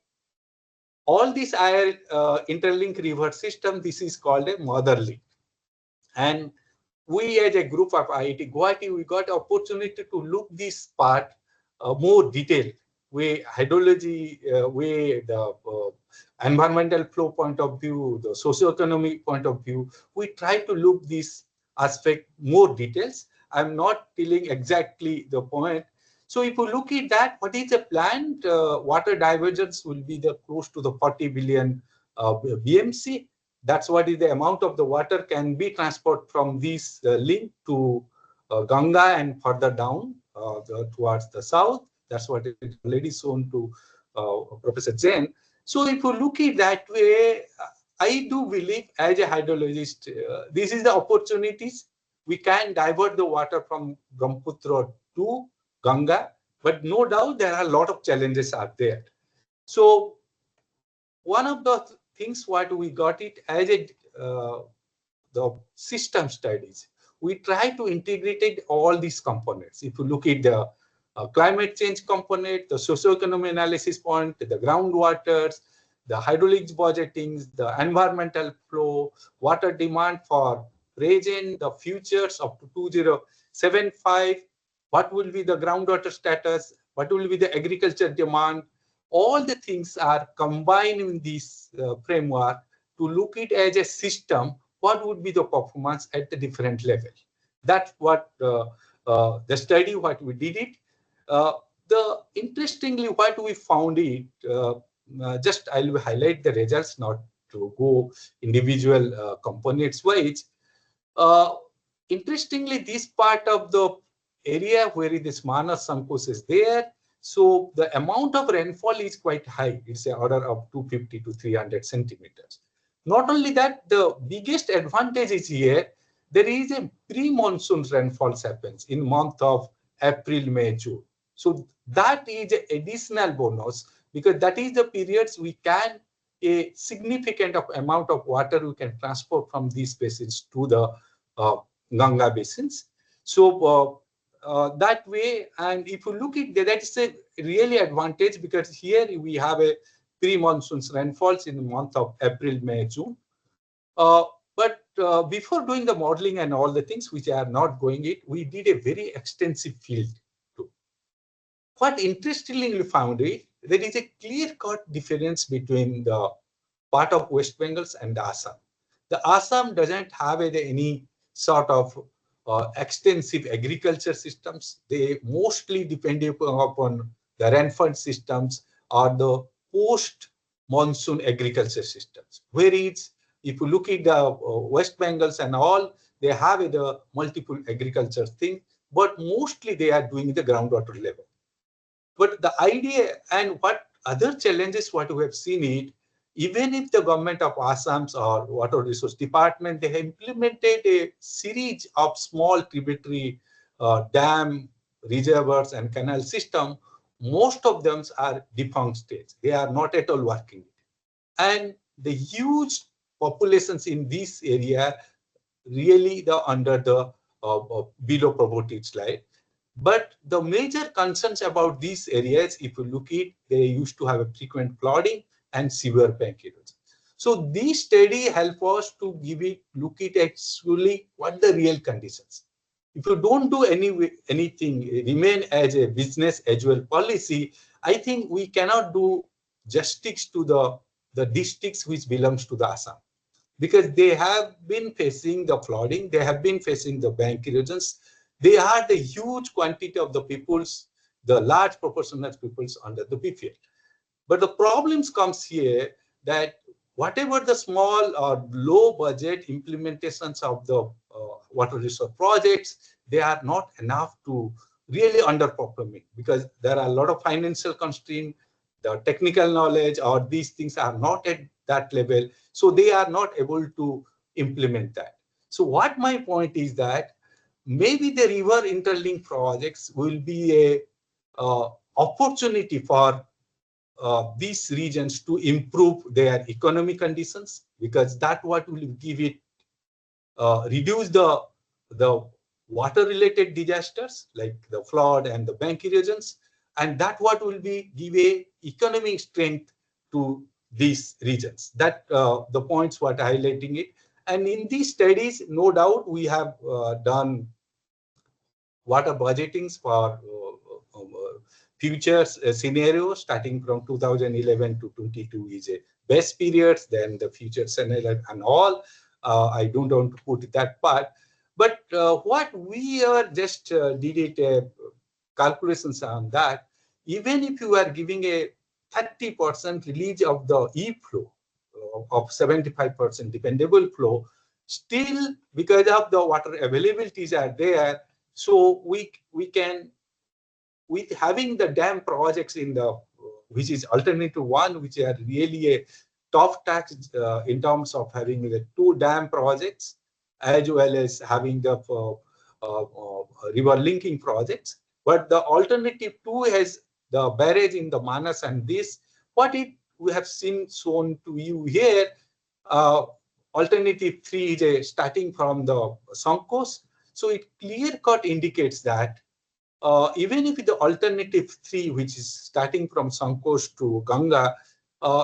all these interlink river system, this is called a mother link. And we as a group of IIT Guwahati, we got opportunity to look this part more detailed, way hydrology, way the environmental flow point of view, the socio-economic point of view. We try to look this aspect more details. I'm not telling exactly the point. So if you look at that, what is the planned water divergence will be the close to the 40 billion BMC. That's what is the amount of the water can be transported from this link to Ganga and further down towards the south. That's what is already shown to Professor Jain. So if you look at that way, I do believe as a hydrologist, this is the opportunities. We can divert the water from Brahmaputra to Ganga, but no doubt there are a lot of challenges out there. So one of the things what we got it as a the system studies, we try to integrate all these components. If you look at the climate change component, the socio-economic analysis point, the groundwaters, the hydraulics budgetings, the environmental flow, water demand for present, the futures up to 2075, what will be the groundwater status, what will be the agriculture demand. All the things are combined in this framework to look it as a system, what would be the performance at the different level. That's what the study, what we did it. Interestingly, what we found it, just I'll highlight the results, not to go individual components wise. Interestingly, this part of the area where this Manas Sankos is there, so the amount of rainfall is quite high. It's an order of 250 to 300 centimeters. Not only that, the biggest advantage is here, there is a pre-monsoon rainfalls happens in month of April, May, June. So that is an additional bonus, because that is the periods we can a significant amount of water we can transport from these basins to the Ganga basins. So that way, and if you look at that, is a really advantage, because here we have a pre-monsoon rainfalls in the month of April, May, June. But before doing the modeling and all the things which are not going it, we did a very extensive field too. What interestingly we found is there is a clear-cut difference between the part of West Bengal and Assam. The Assam doesn't have any sort of extensive agriculture systems. They mostly depend upon the rainfall systems or the post-monsoon agriculture systems. Whereas if you look at the West Bengals and all, they have the multiple agriculture thing, but mostly they are doing the groundwater level. But the idea and what other challenges what we have seen it, even if the government of Assam's or Water Resource Department, they have implemented a series of small tributary dam, reservoirs and canal system, most of them are defunct stage. They are not at all working. And the huge populations in this area really under the below poverty line. But the major concerns about these areas, if you look at, they used to have a frequent flooding and severe bank erosion. So these study help us to look at actually what the real conditions. If you don't do anything, remain as a business as usual policy, I think we cannot do justice to the districts which belongs to the Assam, because they have been facing the flooding, they have been facing the bank erosions. They are the huge quantity of the peoples, the large proportion of peoples under the BPL. But the problems comes here that whatever the small or low budget implementations of the water resource projects, they are not enough to really underperforming, because there are a lot of financial constraints, the technical knowledge or these things are not at that level. So they are not able to implement that. So what my point is that maybe the river interlink projects will be a opportunity for these regions to improve their economic conditions, because that what will give it reduce the water related disasters like the flood and the bank erosions, and that what will be give a economic strength to these regions. That the points what highlighting it. And in these studies, no doubt we have done water budgetings for future scenarios starting from 2011 to 22 is a best periods, then the future scenario and all. I don't want to put that part, but what we are just did it calculations on that. Even if you are giving a 30% release of the e-flow of 75% dependable flow, still because of the water availabilities are there, so we can, with having the dam projects in the, which is alternative one, which are really a tough tax in terms of having the 2 dam projects, as well as having the river linking projects. But the alternative 2 has the barrage in the Manas and this. What we have seen shown to you here, alternative 3 is starting from the Sankos. So it clear-cut indicates that even if the alternative 3, which is starting from Sankos to Ganga,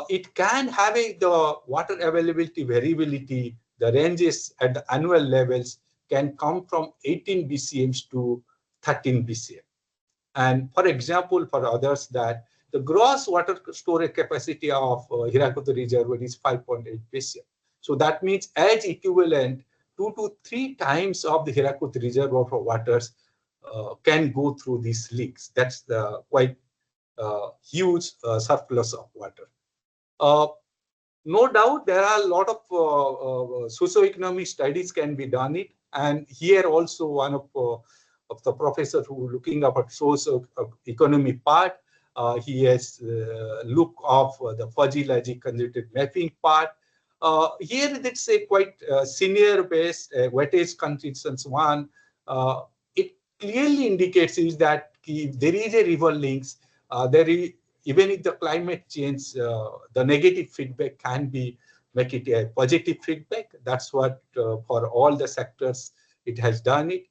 it can have the water availability variability, the ranges at the annual levels can come from 18 BCMs to 13 BCM. And for example, for others, that the gross water storage capacity of Hirakudu Reservoir is 5.8 BCM. So that means as equivalent 2 to 3 times of the Hirakudu Reservoir for waters can go through these leaks. That's the quite huge surplus of water. No doubt there are a lot of socioeconomic studies can be done it, and here also one of the professors who looking up at socio-economy part, he has look of the fuzzy logic conjugated mapping part. Here it's a quite senior based wattage conditions one. It clearly indicates is that if there is a river links, there is, even if the climate change, the negative feedback can be make it a positive feedback. That's what for all the sectors it has done it.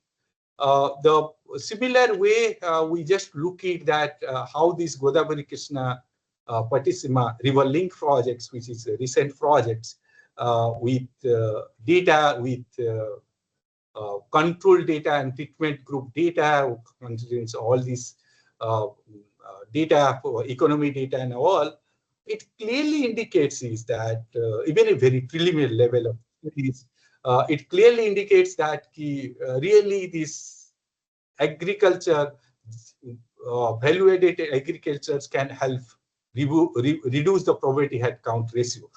The similar way we just look at that how these Godavari Krishna Patisima river link projects, which is recent projects with data with control data and treatment group data, considers all these data, for economy data and all, it clearly indicates is that even a very preliminary level of studies, it clearly indicates that really this agriculture, value-added agricultures can help reduce the poverty head count ratio.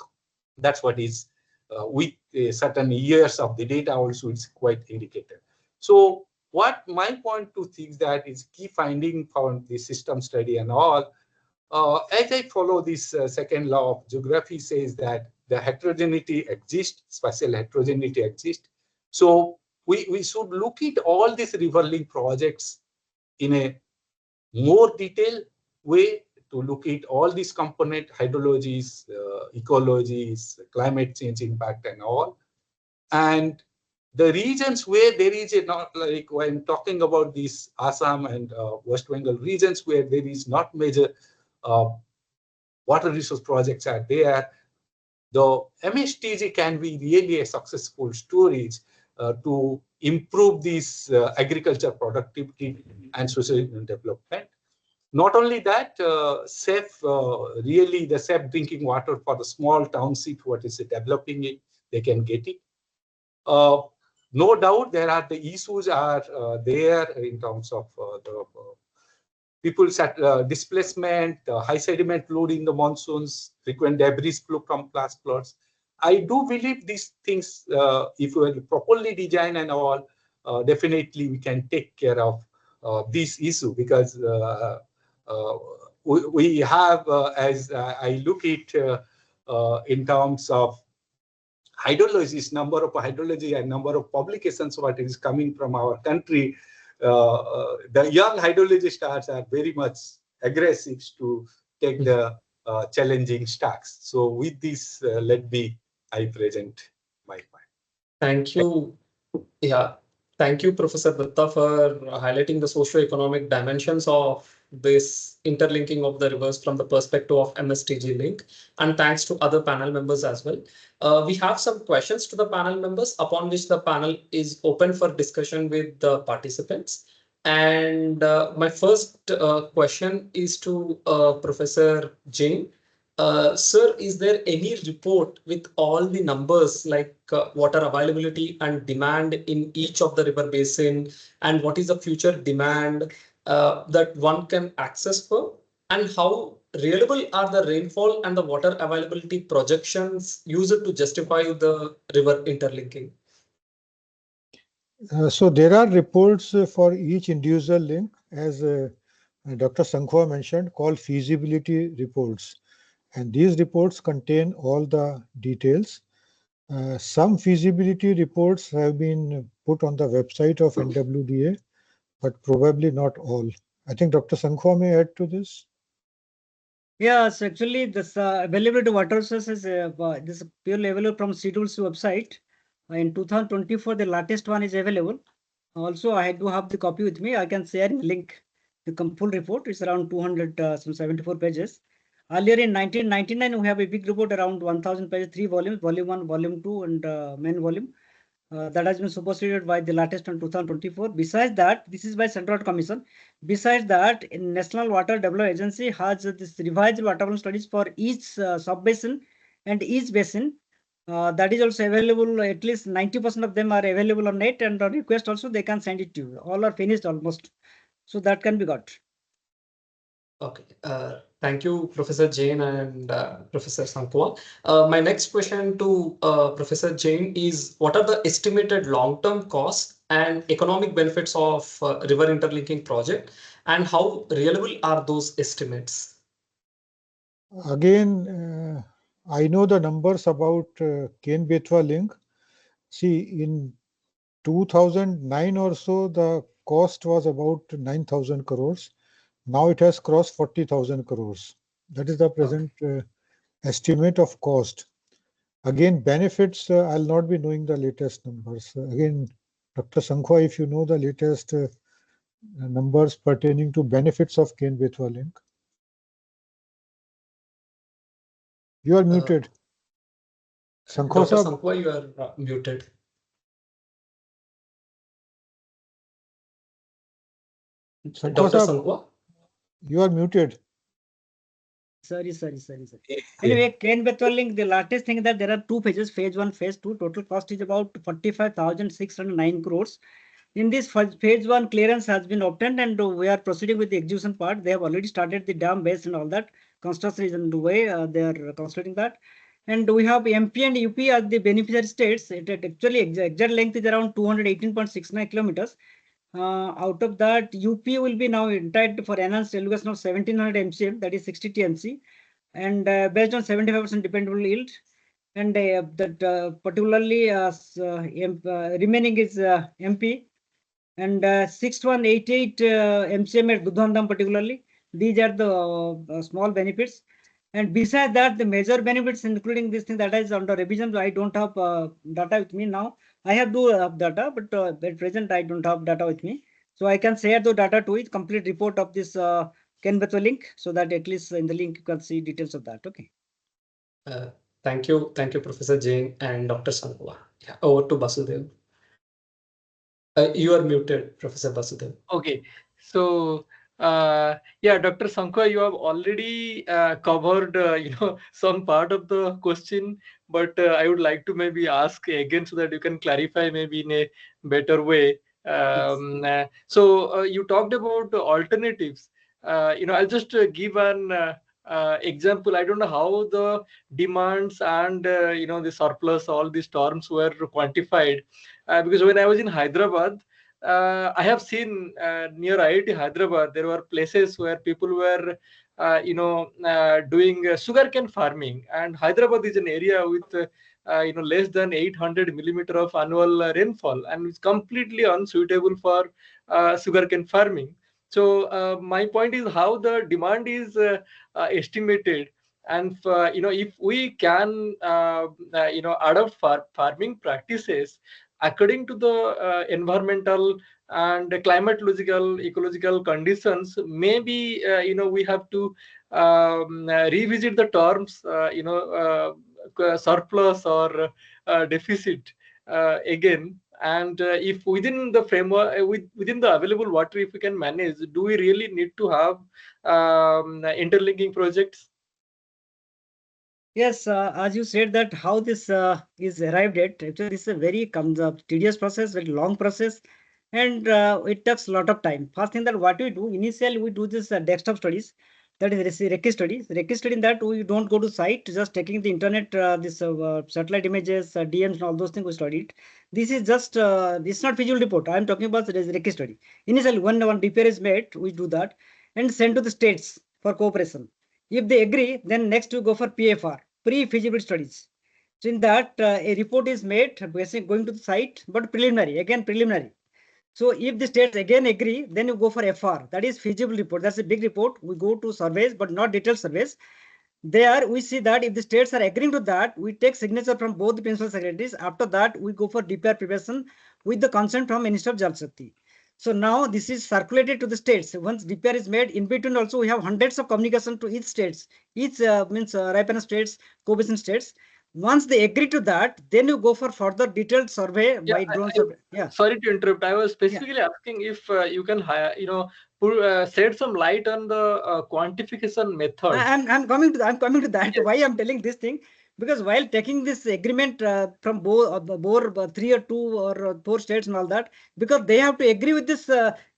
That's what is with certain years of the data also it's quite indicated. So what my point to think that is key finding from the system study and all, as I follow this second law of geography says that the heterogeneity exists, spatial heterogeneity exists. So we should look at all these river link projects in a more detailed way to look at all these component hydrologies, ecologies, climate change impact and all. And the regions where there is a not like when talking about these Assam and West Bengal regions where there is not major water resource projects are there, the MSTG can be really a successful storage to improve this agriculture productivity and social development. Not only that, safe, really the safe drinking water for the small township, what is developing it, they can get it. No doubt there are the issues are there in terms of the people's displacement, high sediment load in the monsoons, frequent debris flow from flash floods. I do believe these things, if we properly design and all, definitely we can take care of this issue because we have, as I look at in terms of hydrologists, number of hydrology and number of publications what is coming from our country, the young hydrologists are very much aggressive to take the challenging tasks. So with this, let me I present my point. Thank you. Yeah, thank you, Professor Datta, for highlighting the socio-economic dimensions of this interlinking of the rivers from the perspective of MSTG link. And thanks to other panel members as well. We have some questions to the panel members upon which the panel is open for discussion with the participants. And my first question is to Professor Jain. Sir, is there any report with all the numbers like water availability and demand in each of the river basin, and what is the future demand that one can access for, and how reliable are the rainfall and the water availability projections used to justify the river interlinking? So there are reports for each individual link, as Dr. Sankhwa mentioned, called feasibility reports. And these reports contain all the details. Some feasibility reports have been put on the website of NWDA, but probably not all. I think Dr. Sankhwa may add to this. Yes, actually, this availability water sources this is purely available from CEDUL's website. In 2024, the latest one is available. Also, I do have the copy with me. I can share the link. The full report is around 274 pages. Earlier in 1999, we have a big report around 1,000 pages, 3 volumes, volume 1, volume 2, and main volume. That has been superseded by the latest on 2024. Besides that, this is by Central Commission. Besides that, in National Water Development Agency has this revised water studies for each sub-basin and each basin. That is also available, at least 90% of them are available on net, and on request also they can send it to you. All are finished almost. So that can be got. Okay. Thank you, Professor Jain and Professor Sankwa. My next question to Professor Jain is, what are the estimated long-term costs and economic benefits of river interlinking project, and how reliable are those estimates? Again, I know the numbers about Ken-Betwa link. See, in 2009 or so, the cost was about 9,000 crores. Now it has crossed 40,000 crores. That is the present estimate of cost. Again, benefits, I'll not be knowing the latest numbers. Again, Dr. Sankhwa, if you know the latest numbers pertaining to benefits of Ken-Betwa link. You are muted. Sankhwa Dr. sahab, Sankwa, you are muted. Sankhwa Dr. sahab, Sankwa? you are muted. Sorry. Anyway, Ken-Betwa link, the latest thing that there are 2 phases, phase 1, phase 2. Total cost is about 45,609 crores. In this phase 1, clearance has been obtained, and we are proceeding with the execution part. They have already started the dam base and all that. Construction is underway. They are constructing that. And we have MP and UP as the beneficiary states. It actually exact length is around 218.69 kilometers. Out of that, UP will be now entitled for enhanced allocation of 1700 MCM, that is 60 TMC, and based on 75% dependable yield. And that particularly remaining is MP, and 6188 MCM at Dudhandam particularly. These are the small benefits. And besides that, the major benefits, including this thing that is under revision, I don't have data with me now. I do have data, but at present I don't have data with me. So I can share the data to it, complete report of this Ken-Betwa link, so that at least in the link you can see details of that. Okay. Thank you, Professor Jain and Dr. Sankwa. Yeah, over to Basudev. You are muted, Professor Basudev. Okay, so yeah, Dr. Sankwa, you have already covered some part of the question, but I would like to maybe ask again so that you can clarify maybe in a better way. So you talked about alternatives. I'll just give an example. I don't know how the demands and the surplus, all these terms were quantified, because when I was in Hyderabad, I have seen near IIT Hyderabad, there were places where people were, doing sugarcane farming, and Hyderabad is an area with, less than 800 millimeter of annual rainfall, and it's completely unsuitable for sugarcane farming. So my point is how the demand is estimated, and if we can, adopt farming practices according to the environmental and climatological ecological conditions, maybe we have to revisit the terms, surplus or deficit again. And if within the framework, within the available water, if we can manage, do we really need to have interlinking projects? Yes, as you said that how this is arrived at, actually this is a very tedious process, very long process, and it takes a lot of time. First thing that what we do, initially we do this desktop studies, that is Recce studies. Recce study in that we don't go to site, just taking the internet, this satellite images, DMs and all those things we studied. This is just, this is not visual report. I am talking about the Recce study. Initially when one DPR is made, we do that and send to the states for cooperation. If they agree, then next we go for PFR, pre-feasibility studies. So in that, a report is made, basically going to the site, but preliminary, again preliminary. So if the states again agree, then you go for FR, that is feasible report. That's a big report. We go to surveys, but not detailed surveys. There we see that if the states are agreeing to that, we take signature from both the principal secretaries. After that, we go for DPR preparation with the consent from Minister of Jal Shakti. So now this is circulated to the states. Once DPR is made, in between also we have hundreds of communication to each states. Each means ripened states, co-basin states. Once they agree to that, then you go for further detailed survey by drone survey. Yeah. Sorry to interrupt. I was specifically asking if you can, shed some light on the quantification method. I'm coming to that. Yes. Why I'm telling this thing? Because while taking this agreement from both 3 or 2 or 4 states and all that, because they have to agree with this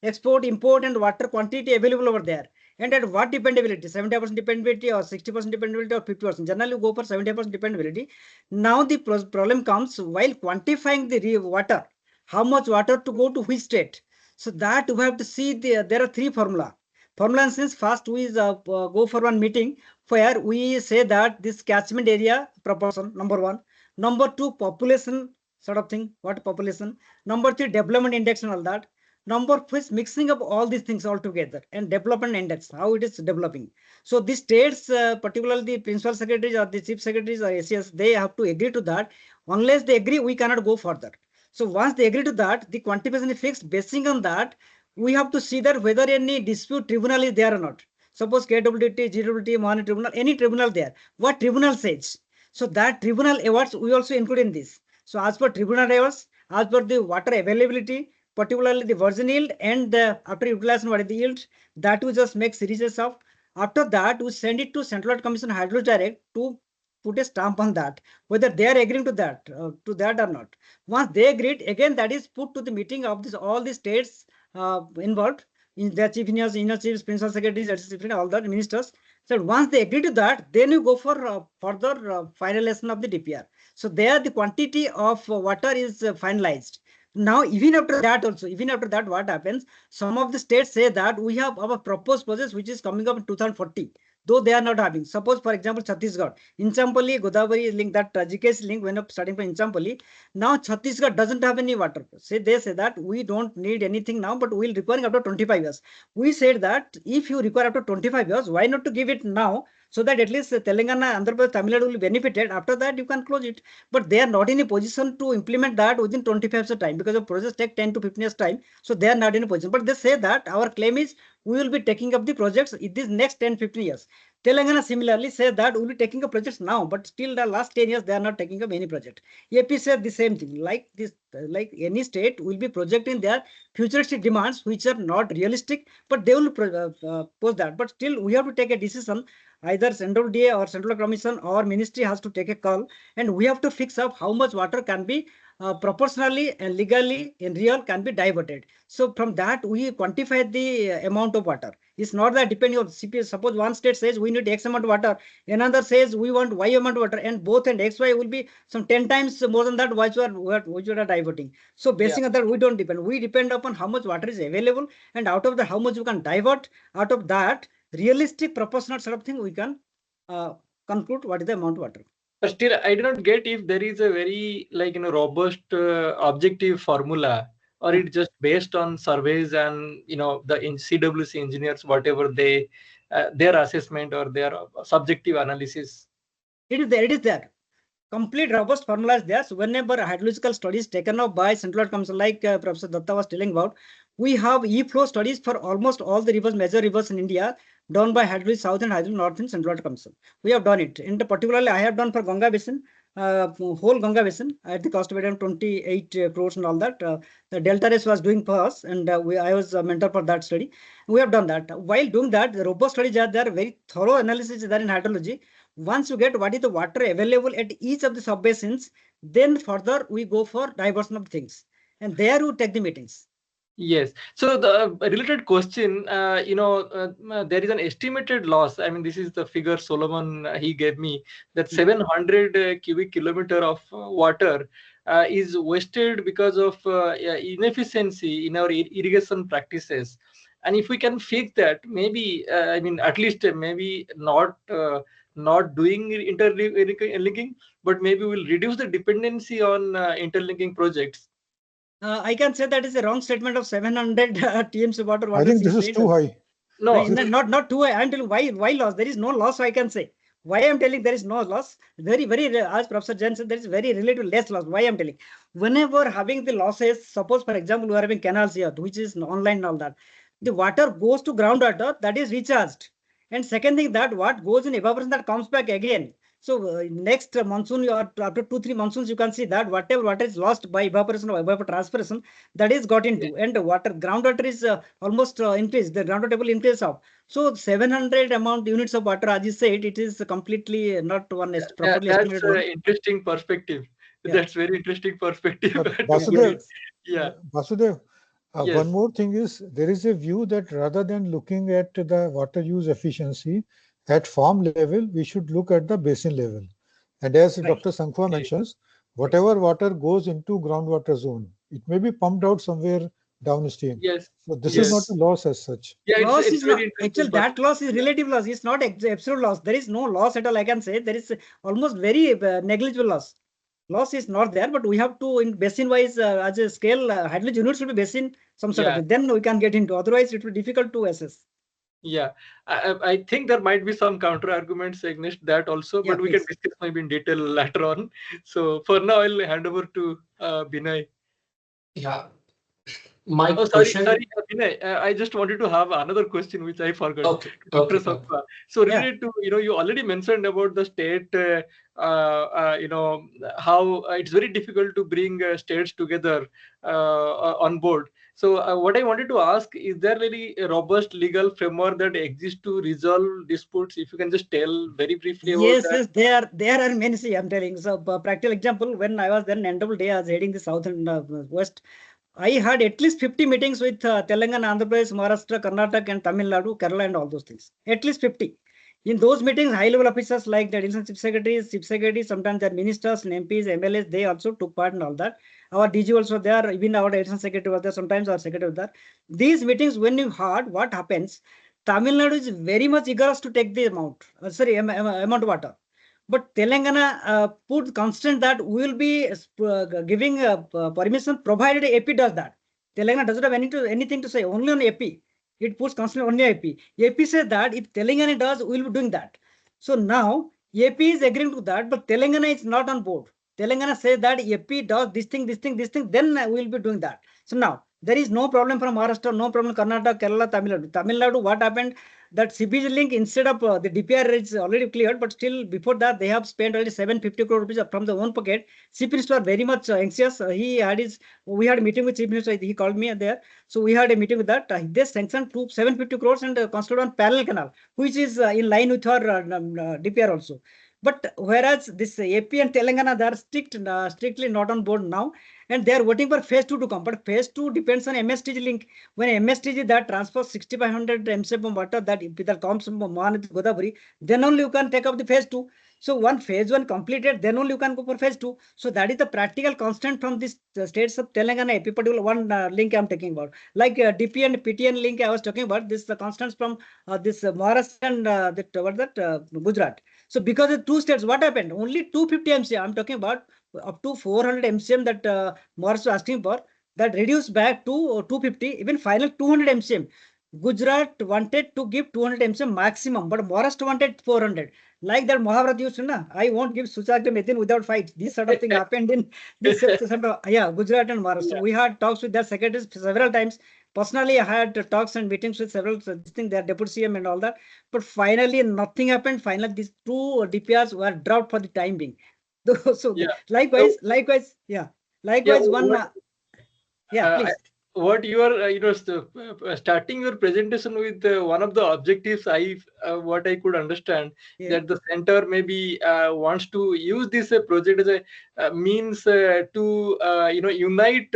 export, import, and water quantity available over there. And at what dependability? 70% dependability or 60% dependability or 50%? Generally, you go for 70% dependability. Now the problem comes while quantifying the water. How much water to go to which state? So that we have to see there are 3 formula. Formula since first we go for one meeting where we say that this catchment area proportion, number 1. Number 2, population sort of thing, what population. Number 3, development index and all that. Number 4 is mixing up all these things all together, and development index, how it is developing. So the states, particularly the principal secretaries or the chief secretaries or ACS, they have to agree to that. Unless they agree, we cannot go further. So once they agree to that, the quantification is fixed. Basing on that, we have to see that whether any dispute tribunal is there or not. Suppose KWT, GWT, Money Tribunal, any tribunal there. What tribunal says? So that tribunal awards we also include in this. So as per tribunal awards, as per the water availability, particularly the virgin yield and after utilization what is the yield, that we just make series of. After that, we send it to Central Commission Hydro Direct to put a stamp on that, whether they are agreeing to that or not. Once they agreed, again that is put to the meeting of this all the states involved in their chief engineers, inner chiefs, principal secretaries, etc., all the ministers. So once they agree to that, then you go for further finalization of the DPR. So there the quantity of water is finalized. Now, even after that also, what happens? Some of the states say that we have our proposed process which is coming up in 2040. Though they are not having. Suppose, for example, Chhattisgarh, Inchampalli, Godavari link, that GKS link went up starting from Inchampalli. Now Chhattisgarh doesn't have any water. They say that we don't need anything now, but we'll require after 25 years. We said that if you require after 25 years, why not to give it now? So that at least Telangana, Andhra Pradesh, Tamil Nadu will be benefited. After that, you can close it. But they are not in a position to implement that within 25 years of time because the process take 10 to 15 years time. So they are not in a position. But they say that our claim is we will be taking up the projects in this next 10, 15 years. Telangana similarly says that we will be taking up projects now, but still the last 10 years, they are not taking up any project. AP said the same thing, like any state will be projecting their futuristic demands, which are not realistic, but they will post that. But still we have to take a decision, either Central DA or Central Commission or Ministry has to take a call, and we have to fix up how much water can be proportionally and legally in real can be diverted. So from that, we quantify the amount of water. It's not that depending on CPS. Suppose one state says we need X amount of water, another says we want Y amount of water, and both and X, Y will be some 10 times more than that which we are diverting. So basing on that, we don't depend. We depend upon how much water is available, and out of that, how much we can divert. Out of that, realistic proportional sort of thing, we can conclude what is the amount of water. But still, I do not get if there is a very robust objective formula, or it's just based on surveys and the CWC engineers, whatever they their assessment or their subjective analysis. It is there. It is there. Complete robust formula is there. So whenever hydrological studies taken up by Central Commission, like Professor Datta was telling about, we have e-flow studies for almost all the rivers, major rivers in India, done by Hydrology South and Hydrology North in Central Commission. We have done it. And particularly, I have done for Ganga Basin, whole Ganga Basin at the cost of around 28 crores and all that. The Delta Race was doing for us, and I was a mentor for that study. We have done that. While doing that, the robust studies are there, very thorough analysis is there in hydrology. Once you get what is the water available at each of the sub-basins, then further we go for diversion of things. And there you take the meetings. Yes. So the related question, there is an estimated loss. I mean, this is the figure Solomon he gave me, that 700 cubic kilometer of water is wasted because of inefficiency in our irrigation practices. And if we can fix that, maybe at least maybe not doing interlinking, but maybe we'll reduce the dependency on interlinking projects. I can say that is a wrong statement of 700 TMC water. I think this is too high. No, not too high. I'm telling why loss. There is no loss, I can say. Why I'm telling there is no loss? Very, as Professor Jain said, there is very relative less loss. Why I'm telling? Whenever having the losses, suppose for example, we are having canals here, which is online and all that. The water goes to groundwater, that is recharged. And second thing, that what goes in evaporation, that comes back again. So next monsoon or after 2-3 monsoons, you can see that whatever water is lost by evaporation or evapotranspiration, that is got into. And water groundwater is almost increased. The groundwater table increase of. So 700 amount units of water, as you said, it is completely not one properly That's estimated one. interesting perspective. Yeah. That's very interesting perspective. But to Vasudev, put it. Yeah. Vasudev, Yes. one more thing is there is a view that rather than looking at the water use efficiency at farm level, we should look at the basin level. And as Right. Dr. Sankhwa mentions, whatever water goes into groundwater zone, it may be pumped out somewhere downstream. Yes. So this Yes. is not a loss as such. Yeah, Loss it's is very not interesting. actually that loss is relative loss. It's not absolute loss. There is no loss at all. I can say there is almost very negligible loss. Loss is not there, but we have to in basin wise as a scale hydrology unit should be basin some sort of it. Then we can get into. Otherwise, it will be difficult to assess. Yeah, I think there might be some counter arguments against that also, Yeah, but we can please. discuss maybe in detail later on. So for now, I'll hand over to Binay. Yeah. My Oh, question. sorry, Binay. I just wanted to have another question which I forgot. Okay. Dr. Okay. Sakwa. So Yeah. related to, you already mentioned about the state, how it's very difficult to bring states together on board. So what I wanted to ask, is there really a robust legal framework that exists to resolve disputes? If you can just tell very briefly about Yes, that. yes, there are many. See, I'm telling. So, practical example, when I was then NWD, I was heading the south and west. I had at least 50 meetings with Telangana, Andhra Pradesh, Maharashtra, Karnataka, and Tamil Nadu, Kerala, and all those things. At least 50. In those meetings, high-level officers like the additional chief secretaries, sometimes their ministers and MPs, MLAs, they also took part in all that. Our DG also there, even our additional secretary was there, sometimes our secretary was there. These meetings, when you heard what happens, Tamil Nadu is very much eager to take the amount, amount of water. But Telangana put constant that we will be giving permission provided AP does that. Telangana doesn't have anything to say, only on AP. It puts constant only AP. AP says that if Telangana does, we will be doing that. So now AP is agreeing to that, but Telangana is not on board. Telangana says that AP does this thing, then we will be doing that. So now there is no problem from Maharashtra, no problem Karnataka, Kerala, Tamil Nadu. Tamil Nadu, what happened? That CBG link, instead of the DPR is already cleared, but still before that they have spent already 750 crore rupees from the own pocket. Chief Minister are very much anxious. We had a meeting with Chief Minister. He called me there, so we had a meeting with that. They sanctioned 750 crores and constructed one parallel canal, which is in line with our DPR also. But whereas this AP and Telangana, they are strictly not on board now, and they are waiting for phase 2 to come. But phase 2 depends on MSTG link. When MSTG that transfers 6,500 MCF of water that comes from Mahanadi Godavari, then only you can take up the phase 2. So one phase 1 completed, then only you can go for phase 2. So that is the practical constant from this states of Telangana, AP, particular one link I'm talking about. Like DP and PTN link I was talking about, this the constants from this Maharashtra and Gujarat. So because of two states, what happened? Only 250 MCM. I'm talking about up to 400 MCM that Maharashtra asking for. That reduced back to 250. Even final 200 MCM. Gujarat wanted to give 200 MCM maximum, but Maharashtra wanted 400. Like that Mahabharat used to, na, I won't give Suchakta Metin without fight. This sort of thing happened in this Gujarat and Maharashtra. Yeah. We had talks with their secretaries several times. Personally, I had talks and meetings with several their deputy CM and all that. But finally, nothing happened. Finally, these two DPRs were dropped for the time being. So Yeah. likewise, Yeah, one. Please. What you are starting your presentation with one of the objectives, what I could understand, Yeah. that the center maybe wants to use this project as a means to unite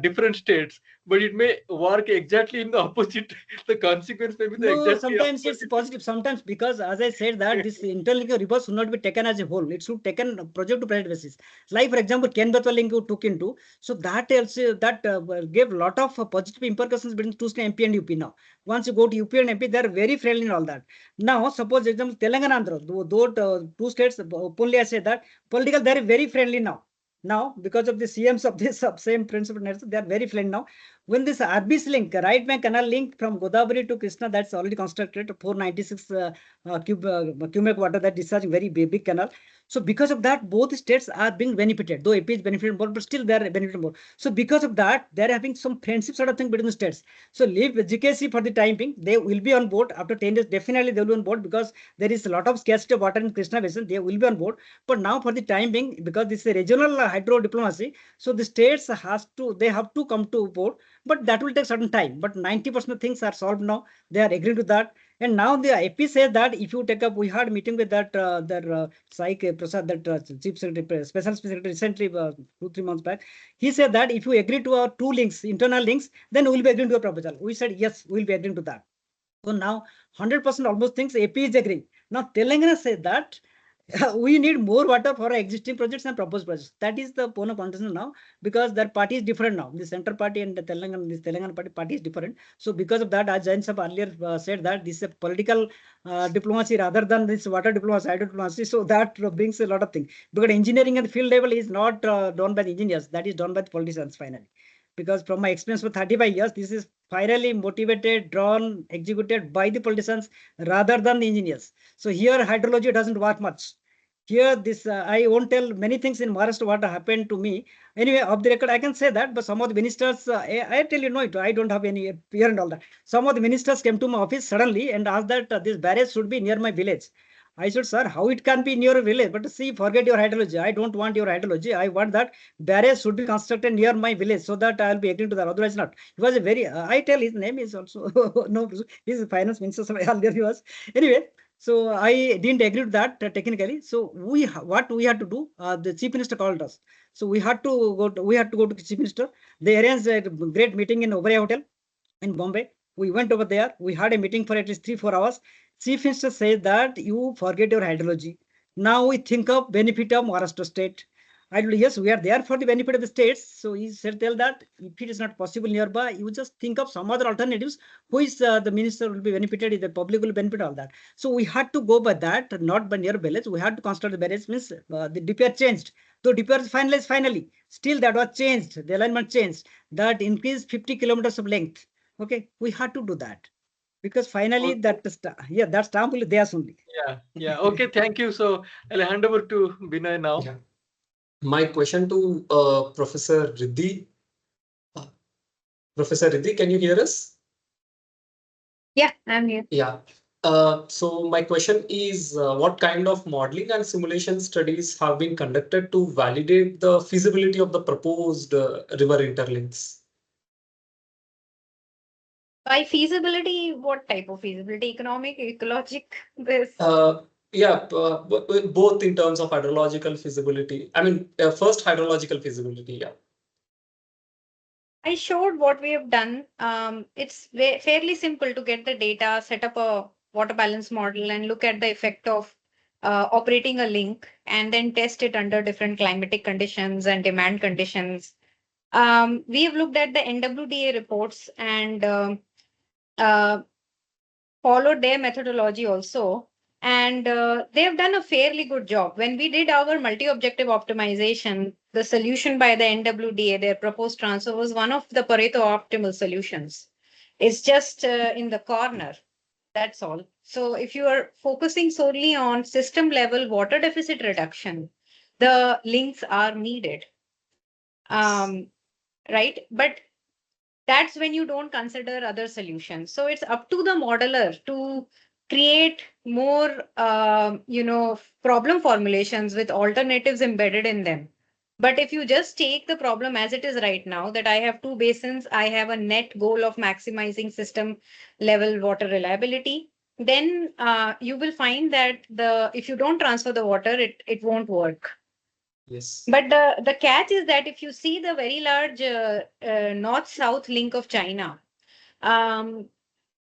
different states, but it may work exactly in the opposite. The consequence may be the No, exactly sometimes opposite. it's positive. Sometimes, because as I said that this interlinking reverse should not be taken as a whole. It should taken project to project basis. Like for example, Ken Betwa link you took into. So that also that gave a lot of positive implications between two state MP and UP now. Once you go to UP and MP, they are very friendly in all that. Now, suppose example Telangana Andhra, though two states openly I say that political they are very friendly now. Now, because of the CMs of this same principal network, they are very fluent now. When this RBC link, right bank canal link from Godavari to Krishna, that's already constructed, 496 cubic water that discharging very big canal. So because of that, both states are being benefited, though AP is benefited more, but still they are benefited more. So because of that, they are having some friendship sort of thing between the states. So leave GKC for the time being. They will be on board after 10 years. Definitely they will be on board because there is a lot of scarcity of water in Krishna basin. They will be on board. But now for the time being, because this is a regional hydro diplomacy, so the states they have to come to board, but that will take certain time. But 90% of things are solved now. They are agreeing to that. And now the AP says that if you take up, we had meeting with that Sai Prasad, that Chief Secretary, Special Secretary recently, 2-3 months back. He said that if you agree to our 2 links, internal links, then we will be agreeing to a proposal. We said yes, we will be agreeing to that. So now 100% almost things AP is agreeing. Now Telangana said that we need more water for our existing projects and proposed projects. That is the point of contention now, because their party is different now. The center party and the Telangana party is different. So because of that, as Jain Sab earlier said that this is a political diplomacy rather than this water diplomacy, hydro diplomacy. So that brings a lot of things. Because engineering at the field level is not done by the engineers. That is done by the politicians finally. Because from my experience for 35 years, this is finally motivated, drawn, executed by the politicians rather than the engineers. So here hydrology doesn't work much. Here this I won't tell many things in Maharashtra what happened to me. Anyway, off the record, I can say that, but some of the ministers, I tell you, no, I don't have any fear and all that. Some of the ministers came to my office suddenly and asked that this barrage should be near my village. I said, sir, how it can be near a village? But see, forget your hydrology. I don't want your hydrology. I want that barrage should be constructed near my village so that I'll be agreeing to that. Otherwise, not. He was a very, I tell his name is also, no, he's a finance minister, so earlier he was. Anyway, so I didn't agree to that technically. So what we had to do, the chief minister called us. So we had to go to chief minister. They arranged a great meeting in Oberoi Hotel in Bombay. We went over there. We had a meeting for at least 3-4 hours. Chief Minister said that you forget your hydrology. Now we think of benefit of Maharashtra state. I told, yes, we are there for the benefit of the states. So he said, tell that if it is not possible nearby, you just think of some other alternatives. Who is the minister will be benefited, the public will benefit, all that. So we had to go by that, not by near village. We had to construct the barrage, means the DPR changed. So DPR is finalized finally. Still that was changed. The alignment changed. That increased 50 kilometers of length. Okay, we had to do that because finally Okay. that stamp will be there only. Yeah. Okay, thank you. So I'll hand over to Binay now. Yeah. My question to Professor Riddhi. Professor Riddhi, can you hear us? Yeah, I'm here. Yeah. So my question is, what kind of modeling and simulation studies have been conducted to validate the feasibility of the proposed river interlinks? By feasibility, what type of feasibility? Economic, ecologic, this? Yeah, both in terms of hydrological feasibility. I mean, first hydrological feasibility, yeah. I showed what we have done. It's fairly simple to get the data, set up a water balance model, and look at the effect of operating a link, and then test it under different climatic conditions and demand conditions. We have looked at the NWDA reports and uh, followed their methodology also. And they have done a fairly good job. When we did our multi-objective optimization, the solution by the NWDA, their proposed transfer, was one of the Pareto optimal solutions. It's just in the corner. That's all. So if you are focusing solely on system level water deficit reduction, the links are needed. Right? But that's when you don't consider other solutions. So it's up to the modeler to create more, problem formulations with alternatives embedded in them. But if you just take the problem as it is right now, that I have 2 basins, I have a net goal of maximizing system level water reliability, then you will find that if you don't transfer the water, it won't work. Yes. But the catch is that if you see the very large north-south link of China,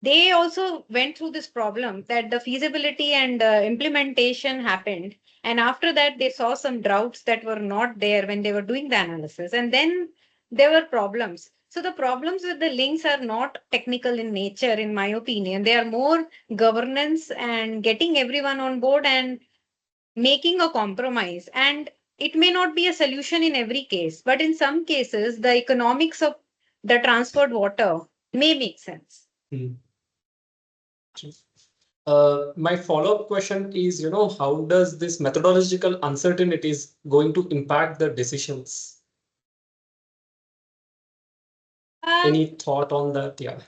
they also went through this problem that the feasibility and implementation happened. And after that, they saw some droughts that were not there when they were doing the analysis. And then there were problems. So the problems with the links are not technical in nature, in my opinion. They are more governance and getting everyone on board and making a compromise. And it may not be a solution in every case, but in some cases, the economics of the transferred water may make sense. My follow-up question is, how does this methodological uncertainties going to impact the decisions? Any thought on that? Yeah.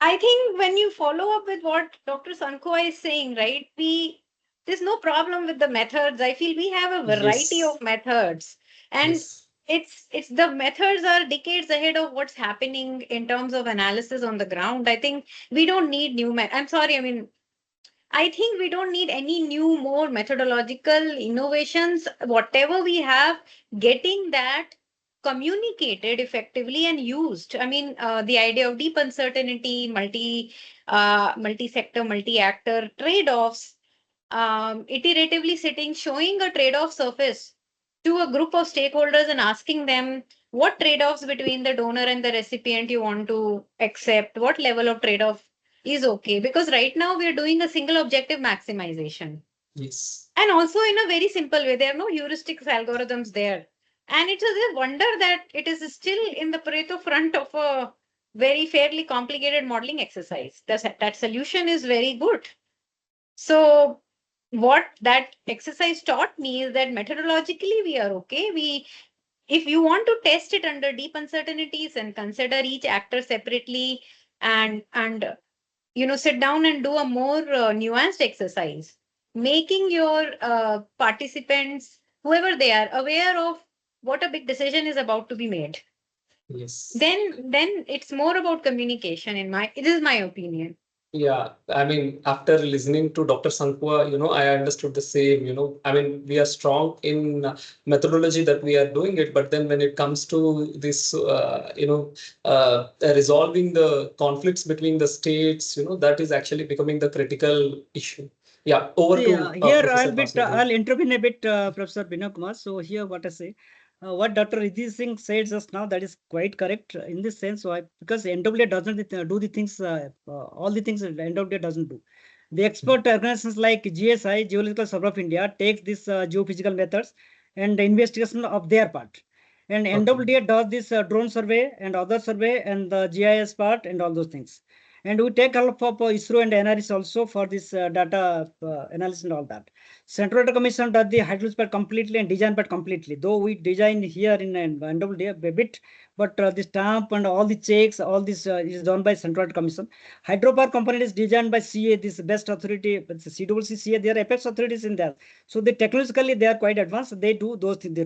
I think when you follow up with what Dr. Sankua is saying, right, there's no problem with the methods. I feel we have a variety Yes. of methods, and Yes. it's the methods are decades ahead of what's happening in terms of analysis on the ground. I think we don't need new I'm sorry, I mean, I think we don't need any new, more methodological innovations. Whatever we have, getting that communicated effectively and used. I mean, the idea of deep uncertainty, multi-sector, multi-actor trade-offs, iteratively sitting, showing a trade-off surface to a group of stakeholders and asking them what trade-offs between the donor and the recipient you want to accept, what level of trade-off is okay. Because right now we are doing a single objective maximization. Yes. And also in a very simple way, there are no heuristics algorithms there. And it's a wonder that it is still in the Pareto front of a very fairly complicated modeling exercise. That solution is very good. So what that exercise taught me is that methodologically we are okay. If you want to test it under deep uncertainties and consider each actor separately and sit down and do a more nuanced exercise, making your participants, whoever they are, aware of what a big decision is about to be made. Yes. Then it's more about communication. It is my opinion. Yeah, I mean, after listening to Dr. Sankwa, I understood the same, I mean, we are strong in methodology that we are doing it, but then when it comes to this, resolving the conflicts between the states, that is actually becoming the critical issue. Yeah, over to here Professor I'll intervene a bit, Professor Binoy Kumar. So here what I say, what Dr. Riddhi Singh said just now, that is quite correct in this sense. Why? Because NWA doesn't do the things, all the things that NWA doesn't do. The expert organizations like GSI, Geological Survey of India, takes these geophysical methods and the investigation of their part. And NWA does this drone survey and other survey and the GIS part and all those things. And we take help of ISRO and NRS also for this data analysis and all that. Central Data Commission does the hydrology part completely and design part completely. Though we design here in NWA a bit, but the stamp and all the checks, all this is done by Central Data Commission. Hydropower component is designed by CA, this best authority, but the CWC, CA, there are apex authorities in there. So they technologically they are quite advanced. They do those things,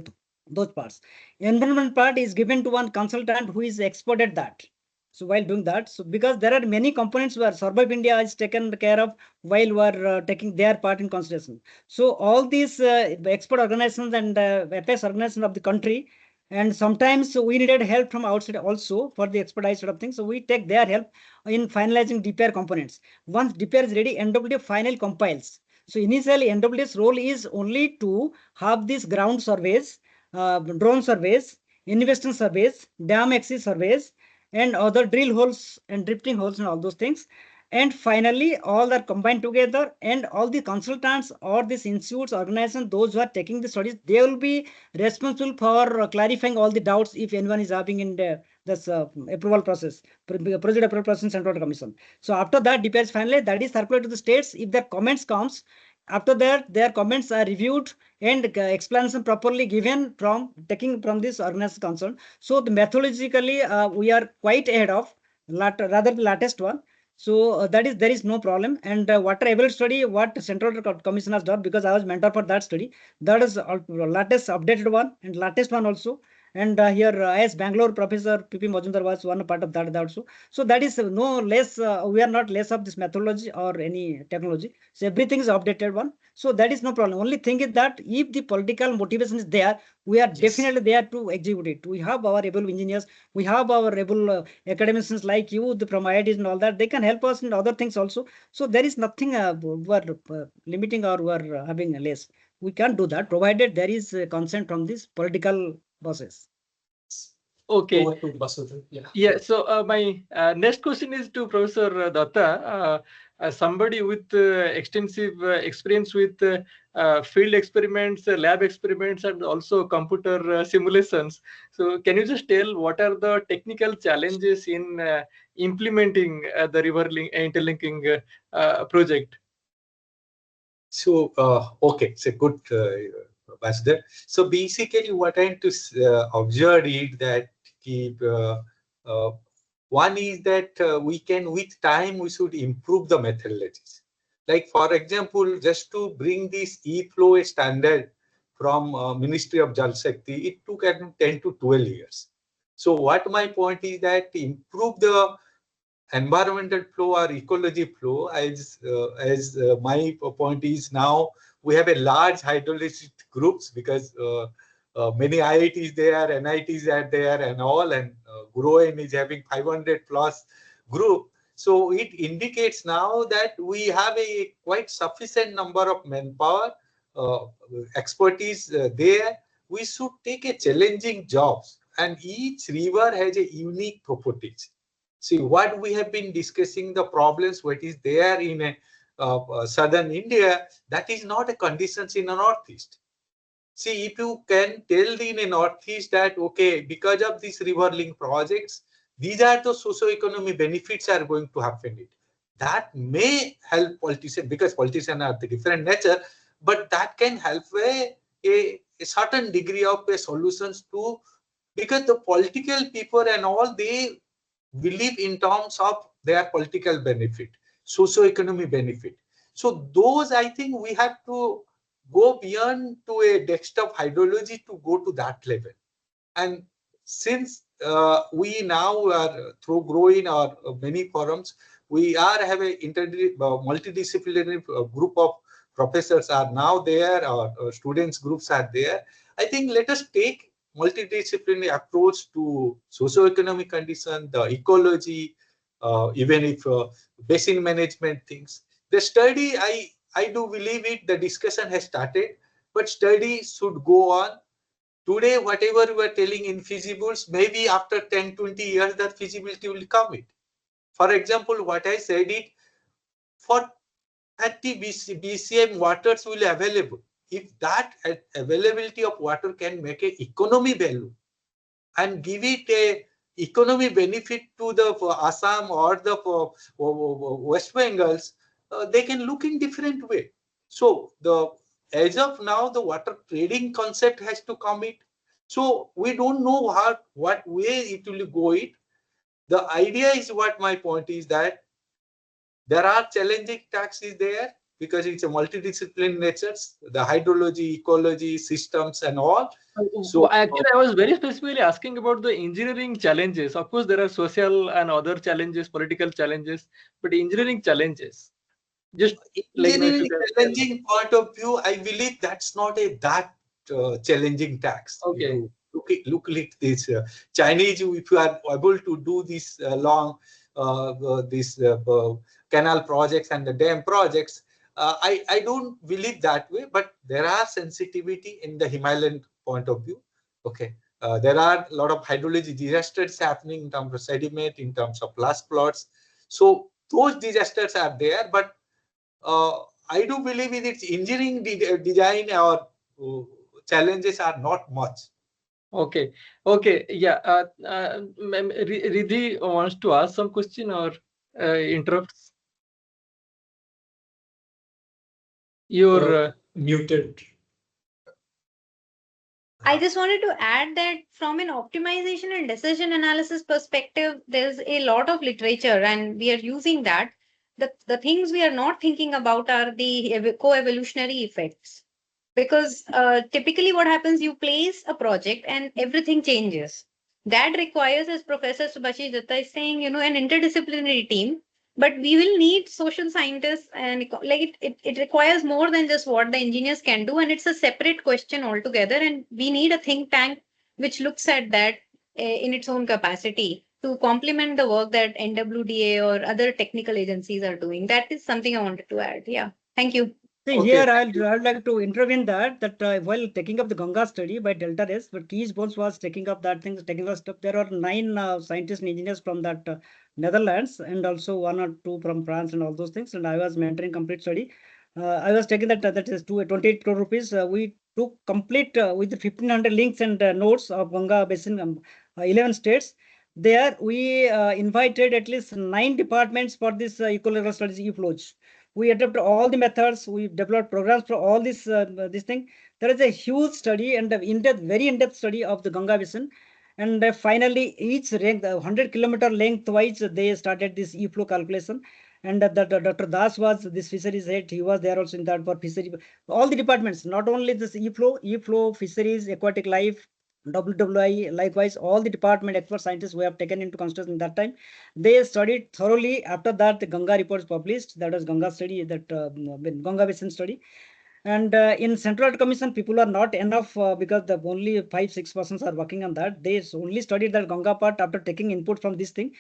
those parts. Environment part is given to one consultant who is expert at that. So while doing that, so because there are many components where Survey of India is taken care of while we are taking their part in consideration. So all these expert organizations and apex organizations of the country, and sometimes we needed help from outside also for the expertise sort of things. So we take their help in finalizing DPR components. Once DPR is ready, NWA final compiles. So initially NWA's role is only to have these ground surveys, drone surveys, investigation surveys, dam axis surveys, and other drill holes and drifting holes and all those things. And finally, all are combined together, and all the consultants or these institutes, organizations, those who are taking the studies, they will be responsible for clarifying all the doubts if anyone is having in this approval process, project approval process in Central Commission. So after that, depends finally, that is circulated to the states. If their comments comes, after that, their comments are reviewed and explanation properly given from taking from this organization concern. So the methodologically, we are quite ahead of rather the latest one. So that is there is no problem. And water availability study, what Central Commission has done, because I was mentor for that study, that is latest updated one and latest one also. And here as Bangalore Professor P.P. Majumdar was one part of that also. So that is no less, we are not less of this methodology or any technology. So everything is updated one. So that is no problem. Only thing is that if the political motivation is there, we are definitely there to execute it. We have our able engineers, we have our able academicians like you from IITs and all that. They can help us in other things also. So there is nothing we are limiting or we are having less. We can do that provided there is consent from this political bosses. Okay. Over to Basudev. Yeah. Yeah. So my next question is to Professor Datta. Somebody with extensive experience with field experiments, lab experiments, and also computer simulations. So, can you just tell what are the technical challenges in implementing the interlinking project? So, okay, it's a good Basudev. So basically what I'm to observe is that uh, one is that we can, with time, we should improve the methodologies. Like, for example, just to bring this e-flow standard from Ministry of Jal Shakti, it took around 10 to 12 years. So what my point is that to improve the environmental flow or ecology flow, as my point is now we have a large hydrology groups because many IITs there, NITs are there and all, and GROEN is having 500 plus group. So it indicates now that we have a quite sufficient number of manpower, uh, expertise there. We should take a challenging jobs, and each river has a unique properties. See, what we have been discussing, the problems what is there in southern India, that is not a conditions in the northeast. See, if you can tell in a northeast that, okay, because of these river link projects, these are the socio-economic benefits are going to happen. That may help politicians, because politicians are the different nature, but that can help a certain degree of solutions to, because the political people and all, they believe in terms of their political benefit, socio-economic benefit. So those, I think we have to go beyond to a desktop hydrology to go to that level. And since we now are through growing our many forums, we are have a multidisciplinary group of professors are now there, or students groups are there. I think let us take multidisciplinary approach to socio-economic condition, the ecology, even if basin management things. The study, I do believe it, the discussion has started, but study should go on. Today, whatever we are telling infeasibles, maybe after 10, 20 years, that feasibility will come it. For example, what I said it, for 30 BCM waters will available. If that availability of water can make a economy value and give it a economy benefit to the Assam or the West Bengals, they can look in different way. So as of now, the water trading concept has to come in. So we don't know what way it will go it. The idea is, what my point is, that there are challenging taxes there because it's a multidisciplinary nature, the hydrology, ecology, systems and all. So Actually, I was very specifically asking about the engineering challenges. Of course, there are social and other challenges, political challenges, but engineering challenges. Just like, engineering challenging point of view, I believe that's not a that challenging tax. Okay. If you look at this Chinese, if you are able to do this long this canal projects and the dam projects, I don't believe that way. But there are sensitivity in the Himalayan point of view. Okay. There are a lot of hydrology disasters happening in terms of sediment, in terms of flash floods. So those disasters are there, but I do believe in its engineering design or challenges are not much. Okay. Okay. Yeah. Riddhi wants to ask some question or interrupts. You're Muted. I just wanted to add that from an optimization and decision analysis perspective, there's a lot of literature and we are using that. The things we are not thinking about are the co-evolutionary effects. Because typically what happens, you place a project and everything changes. That requires, as Professor Subhashish Datta is saying, an interdisciplinary team. But we will need social scientists, and like it requires more than just what the engineers can do, and it's a separate question altogether. And we need a think tank which looks at that in its own capacity to complement the work that NWDA or other technical agencies are doing. That is something I wanted to add. Yeah, thank you. See, Okay. here I'd like to intervene that while taking up the Ganga study by Delta Race, but Kees Bones was taking up that thing, taking up stuff. There are 9 scientists and engineers from that Netherlands, and also 1 or 2 from France and all those things. And I was mentoring complete study. I was taking that is 28 crore rupees. We took complete with 1500 links and notes of Ganga Basin, 11 states. There we invited at least 9 departments for this ecological studies e-flows. We adopted all the methods. We developed programs for all this thing. There is a huge study and in-depth, very in-depth study of the Ganga Basin. And finally, each rank, 100-kilometer lengthwise, they started this e-flow calculation. And Dr. Das was this fisheries head. He was there also in that for fishery. All the departments, not only this e-flow, fisheries, aquatic life, WWI, likewise, all the department expert scientists we have taken into consideration that time. They studied thoroughly. After that, the Ganga report is published. That was Ganga study, that Ganga Basin study. And in Central Audit Commission, people are not enough because the only 5-6 persons are working on that. They only studied that Ganga part after taking input from this thing.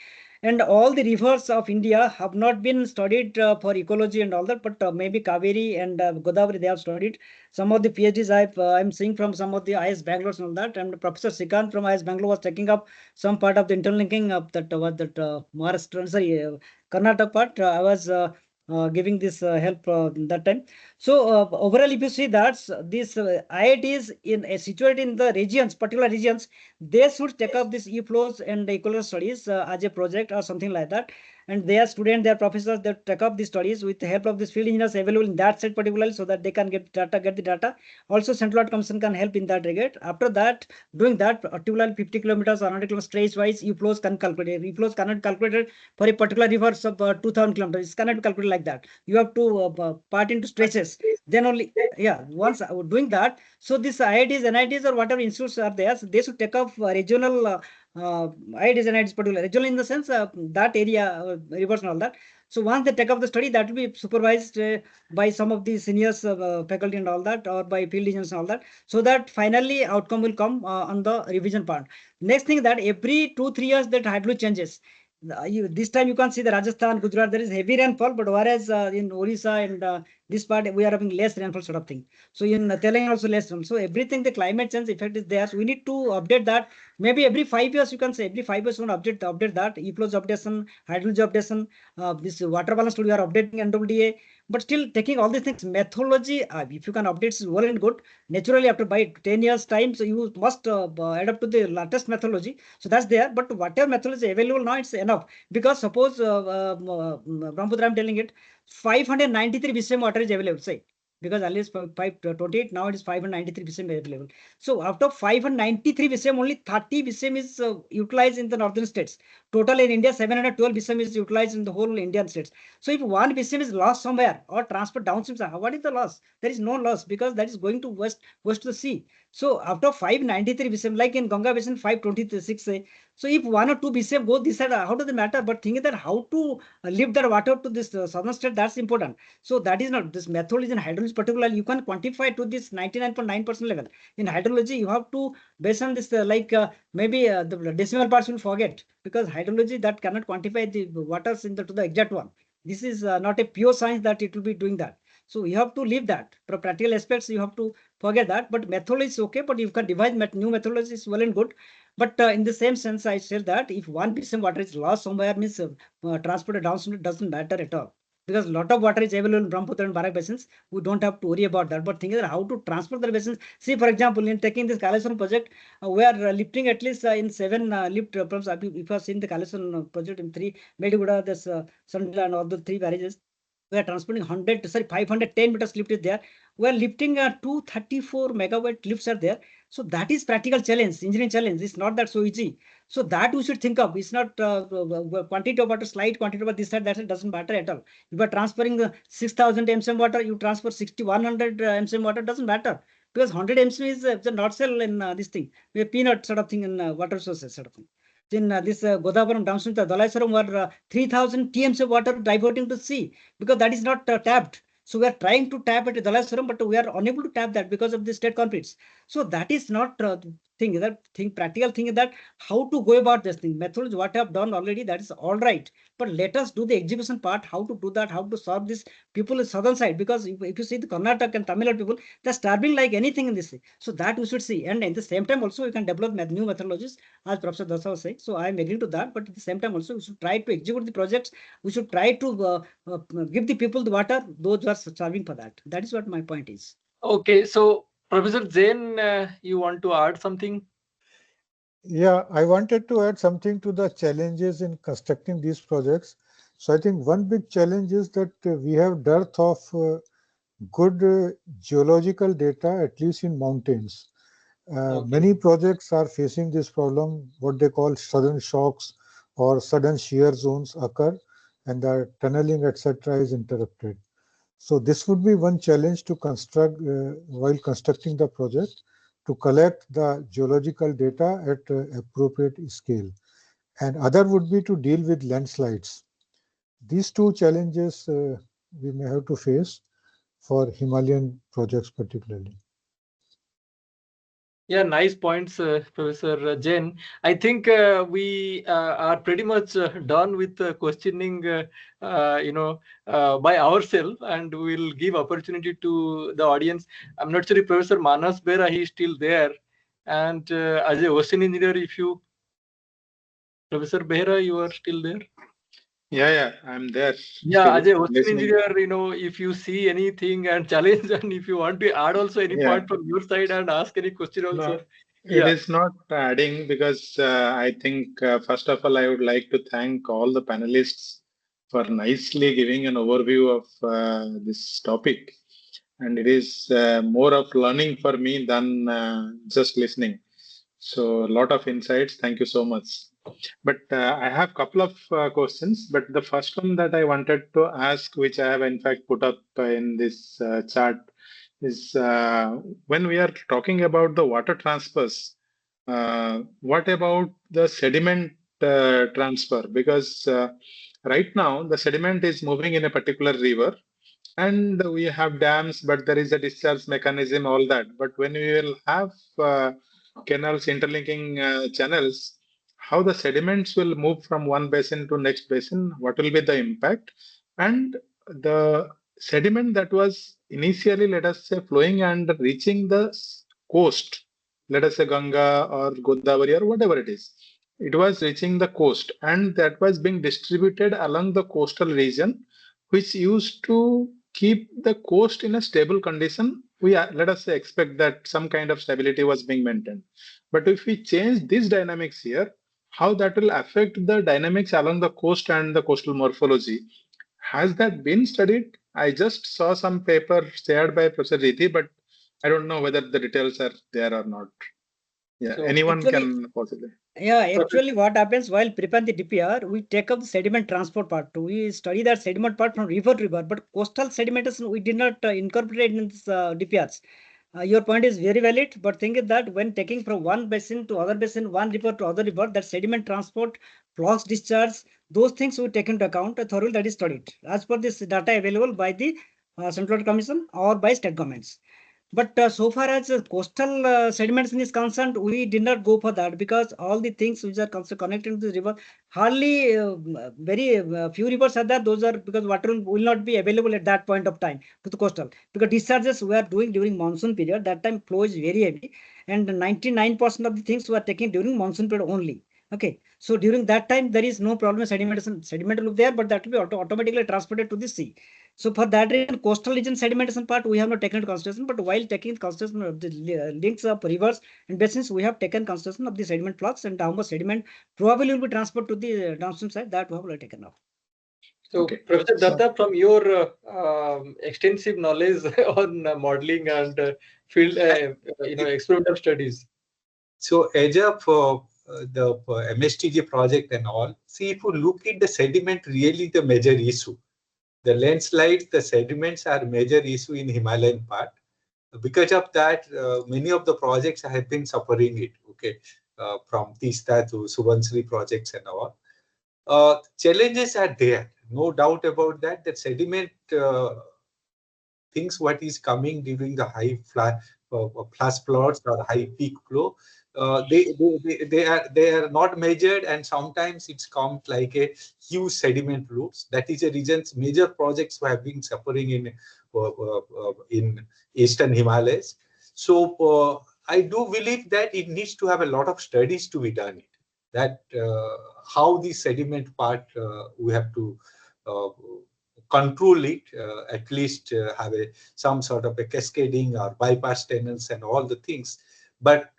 And all the rivers of India have not been studied for ecology and all that, but maybe Kaveri and Godavari, they have studied. Some of the PhDs I'm seeing from some of the IS Bangalore and all that. And Professor Sikant from IS Bangalore was taking up some part of the interlinking of that Maharashtra, Karnataka part. I was giving this help that time. So overall, if you see that these IITs situated in the regions, particular regions, they should take up these e-flows and ecological studies as a project or something like that. And their students, their professors, they take up these studies with the help of these field engineers available in that set particularly, so that they can get the data. Also, Central Audit Commission can help in that regard. After that, doing that, particularly 50 kilometers or 100 kilometers trace-wise, e-flows can calculate. E-flows cannot calculate for a particular river of 2000 kilometers. It cannot be calculated like that. You have to part into stretches. Then only, yeah, once doing that, so these IITs, NITs or whatever institutes are there, so they should take up regional IITs, NITs particular, regional in the sense that area, rivers and all that. So once they take up the study, that will be supervised by some of the seniors faculty and all that, or by field engineers and all that, so that finally outcome will come on the revision part. Next thing, that every 2-3 years that hydro changes. This time you can see the Rajasthan, Gujarat, there is heavy rainfall, but whereas in Orissa and this part we are having less rainfall sort of thing. So in Telangana also less rainfall. So everything, the climate change effect is there. So we need to update that. Maybe every 5 years, you can say every 5 years we want to update that. E-flows updation, hydrology updation, this water balance study we are updating NWDA. But still taking all these things, methodology, if you can update, is well and good. Naturally, after by 10 years time, so you must adapt to the latest methodology. So that's there. But whatever methodology is available now, it's enough. Because suppose, Brahmaputra, I'm telling it, 593 BCM water is available, say. Because earlier is 528, now it is 593 BCM available. So after 593 BCM, only 30 BCM is utilized in the northern states. Total in India, 712 BCM is utilized in the whole Indian states. So if 1 BCM is lost somewhere or transferred downstream, what is the loss? There is no loss, because that is going to west to the sea. So after 593 BCM, like in Ganga Basin 526, so if 1 or 2 BCM go this side, how does it matter? But think that how to lift that water to this southern state, that's important. So that is not, this methodology in hydrology particularly, you can quantify to this 99.9% level. In hydrology, you have to, based on this, maybe the decimal parts will forget, because hydrology that cannot quantify the waters to the exact one. This is not a pure science that it will be doing that. So you have to leave that. For practical aspects, you have to forget that. But methodology is okay, but you can devise new methodology is well and good. But in the same sense, I said that if 1 BCM water is lost somewhere, means transported downstream, doesn't matter at all. Because a lot of water is available in Brahmaputra and Barak basins, we don't have to worry about that. But think is how to transport the basins. See, for example, in taking this Kaleswaram project, we are lifting at least in 7 lift pumps. If you have seen the Kaleswaram project in 3, Mediguda, this Sandila and all the 3 barrages, we are transporting 510 meters lift is there. We are lifting 234 megawatt lifts are there. So that is practical challenge, engineering challenge. It's not that so easy. So that we should think of. It's not quantity of water, slight quantity of water, this side, that side, doesn't matter at all. If you are transferring 6,000 MCM water, you transfer 6,100 MCM water, doesn't matter. Because 100 MCM is the not cell in this thing. We have peanut sort of thing in water sources sort of thing. In this Godavaram downstream, the Dhalaisaram were 3,000 TMC of water diverting to sea, because that is not tapped. So we are trying to tap at Dhalaisaram, but we are unable to tap that because of the state conflicts. So that is not thing. Practical thing is that how to go about this thing. Methods, what I have done already, that is all right. But let us do the execution part, how to do that, how to solve this people in southern side. Because if you see the Karnataka and Tamil Nadu people, they're starving like anything in this thing. So that we should see. And at the same time also, we can develop new methodologies, as Professor Dasa was saying. So I am agreeing to that. But at the same time also, we should try to execute the projects. We should try to give the people the water, those who are starving for that. That is what my point is. Okay, so Professor Jain, you want to add something? Yeah, I wanted to add something to the challenges in constructing these projects. So I think one big challenge is that we have dearth of good geological data, at least in mountains. Okay. Many projects are facing this problem, what they call sudden shocks or sudden shear zones occur, and the tunneling, etc., is interrupted. So this would be one challenge to construct while constructing the project, to collect the geological data at appropriate scale. And other would be to deal with landslides. These two challenges we may have to face for Himalayan projects particularly. Yeah, nice points, Professor Jain. I think we are pretty much done with questioning, by ourselves, and we'll give opportunity to the audience. I'm not sure if Professor Manas Bera, he is still there. And as a ocean engineer, Professor Behra, you are still there? Yeah, I'm there. Yeah, as Still a ocean listening. engineer, if you see anything and challenge, and if you want to add also any Yeah. point from your side and ask any question also. No, it is not adding because I think first of all, I would like to thank all the panelists for nicely giving an overview of this topic. And it is more of learning for me than just listening. So a lot of insights. Thank you so much. But I have a couple of questions. But the first one that I wanted to ask, which I have in fact put up in this chat, is when we are talking about the water transfers, what about the sediment transfer? Because right now the sediment is moving in a particular river and we have dams, but there is a discharge mechanism, all that. But when we will have canals interlinking channels, how the sediments will move from one basin to next basin, what will be the impact? And the sediment that was initially, let us say, flowing and reaching the coast, let us say Ganga or Godavari or whatever it is, it was reaching the coast and that was being distributed along the coastal region, which used to keep the coast in a stable condition. We let us say expect that some kind of stability was being maintained. But if we change these dynamics here, how that will affect the dynamics along the coast and the coastal morphology? Has that been studied? I just saw some paper shared by Professor Riti, but I don't know whether the details are there or not. Yeah, So anyone actually, can possibly. Yeah, actually what happens while preparing the DPR, we take up the sediment transport part too. We study that sediment part from river to river, but coastal sedimentation we did not incorporate in this DPRs. Your point is very valid, but thing is that when taking from one basin to other basin, one river to other river, that sediment transport, flux discharge, those things we take into account, thoroughly that is studied as per this data available by the Central Commission or by state governments. But so far as coastal sedimentation is concerned, we did not go for that because all the things which are connected to the river, hardly very few rivers are there. Those are because water will not be available at that point of time to the coastal. Because discharges we are doing during monsoon period, that time flow is very heavy, and 99% of the things we are taking during monsoon period only. Okay, so during that time there is no problem sedimentation. Sediment will be there, but that will be automatically transported to the sea. So for that reason, coastal region sedimentation part we have not taken into consideration, but while taking consideration of the links of rivers and basins, we have taken consideration of the sediment flux and how much sediment probably will be transferred to the downstream side. That we have taken off. So, Okay. Professor Datta, from your extensive knowledge on modeling and field, experimental studies. So edge up the MSTG project and all, see if you look at the sediment, really the major issue. The landslides, the sediments are major issue in Himalayan part. Because of that, many of the projects have been suffering it, okay, from Tista to Subansiri projects and all. Challenges are there, no doubt about that. That sediment things what is coming during the high flash floods or high peak flow. They are not measured, and sometimes it's come like a huge sediment roots. That is a reason major projects have been suffering in eastern Himalayas. So I do believe that it needs to have a lot of studies to be done. That how the sediment part we have to control it, at least have some sort of a cascading or bypass tunnels and all the things. But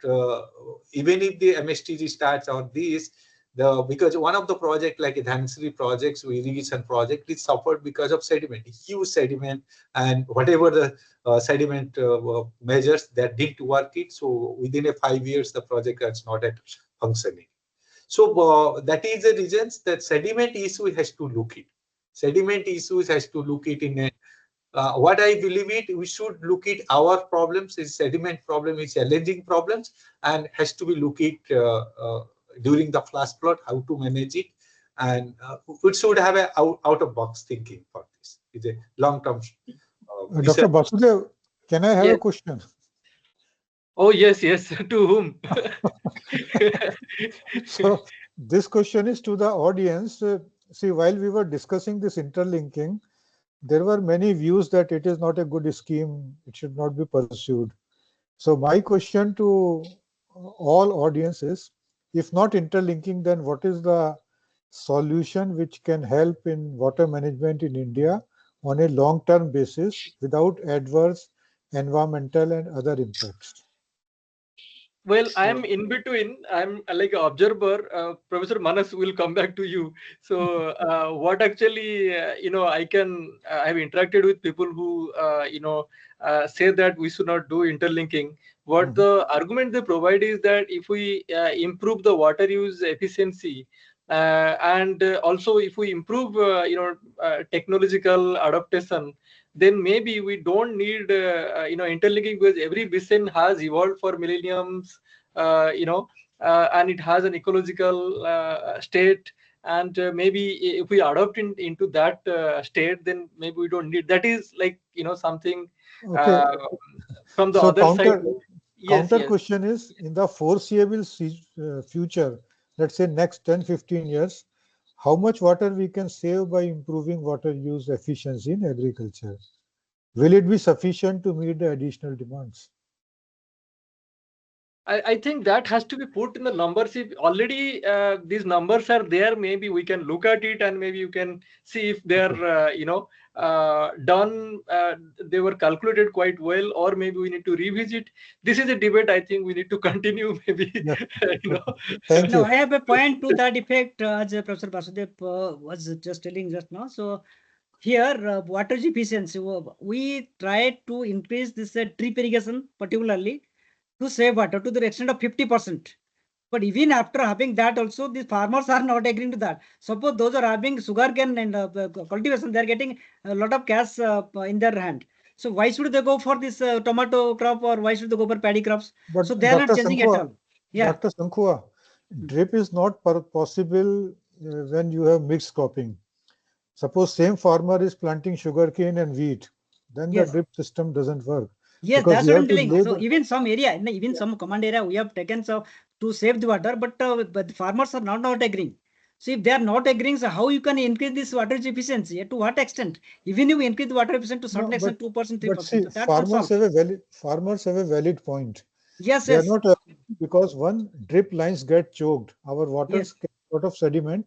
even if the MSTG starts on these, because one of the project like Dhansri projects, irrigation project, is suffered because of sediment, huge sediment, and whatever the sediment measures that didn't work it. So within 5 years, the project is not at functioning. So that is the reasons that sediment issue has to look it. Sediment issues has to look it in a what I believe it, we should look at our problems. Is sediment problem is challenging problems and has to be looked at during the flash flood, how to manage it, and we should have a out of box thinking for this. It's a long term. Dr. Basudev, can I have a question? Oh yes, to whom? So this question is to the audience. See, while we were discussing this interlinking, there were many views that it is not a good scheme, it should not be pursued. So my question to all audiences, if not interlinking, then what is the solution which can help in water management in India on a long-term basis without adverse environmental and other impacts? Well, I'm in between. I'm like an observer. Professor Manas will come back to you. So, what actually, I have interacted with people who, say that we should not do interlinking. What the argument they provide is that if we improve the water use efficiency, and also if we improve, technological adaptation, then maybe we don't need interlinking, because every basin has evolved for millenniums, and it has an ecological state, and maybe if we adopt into that state, then maybe we don't need. That is like something from the So other side. counter question is, in the foreseeable future, let's say next 10-15 years, how much water we can save by improving water use efficiency in agriculture? Will it be sufficient to meet the additional demands? I think that has to be put in the numbers. If already these numbers are there, maybe we can look at it and maybe you can see if they're done. They were calculated quite well, or maybe we need to revisit. This is a debate I think we need to continue. Maybe Thank you. No, I have a point to that effect, as Professor Basudev was just telling just now. So here, water efficiency, we try to increase this drip irrigation, particularly to save water to the extent of 50%. But even after having that also, the farmers are not agreeing to that. Suppose those are having sugarcane and cultivation, they are getting a lot of cash in their hand. So why should they go for this tomato crop, or why should they go for paddy crops? But So they are not changing at all. Yeah. Dr. Sankhua, drip is not possible when you have mixed cropping. Suppose same farmer is planting sugarcane and wheat, then the drip system doesn't work. Yes, because that's you what have I'm to telling. lay So the- even some area, even some command area, we have taken so to save the water, but the farmers are not agreeing. So if they are not agreeing, so how you can increase this water efficiency? To what extent? Even if you increase the water efficiency to certain No, extent, 2%, but 3%, see, so that's not farmers solved. have a valid point. Yes, They are yes, not because one, drip lines get choked. Our waters yes. get a lot of sediment,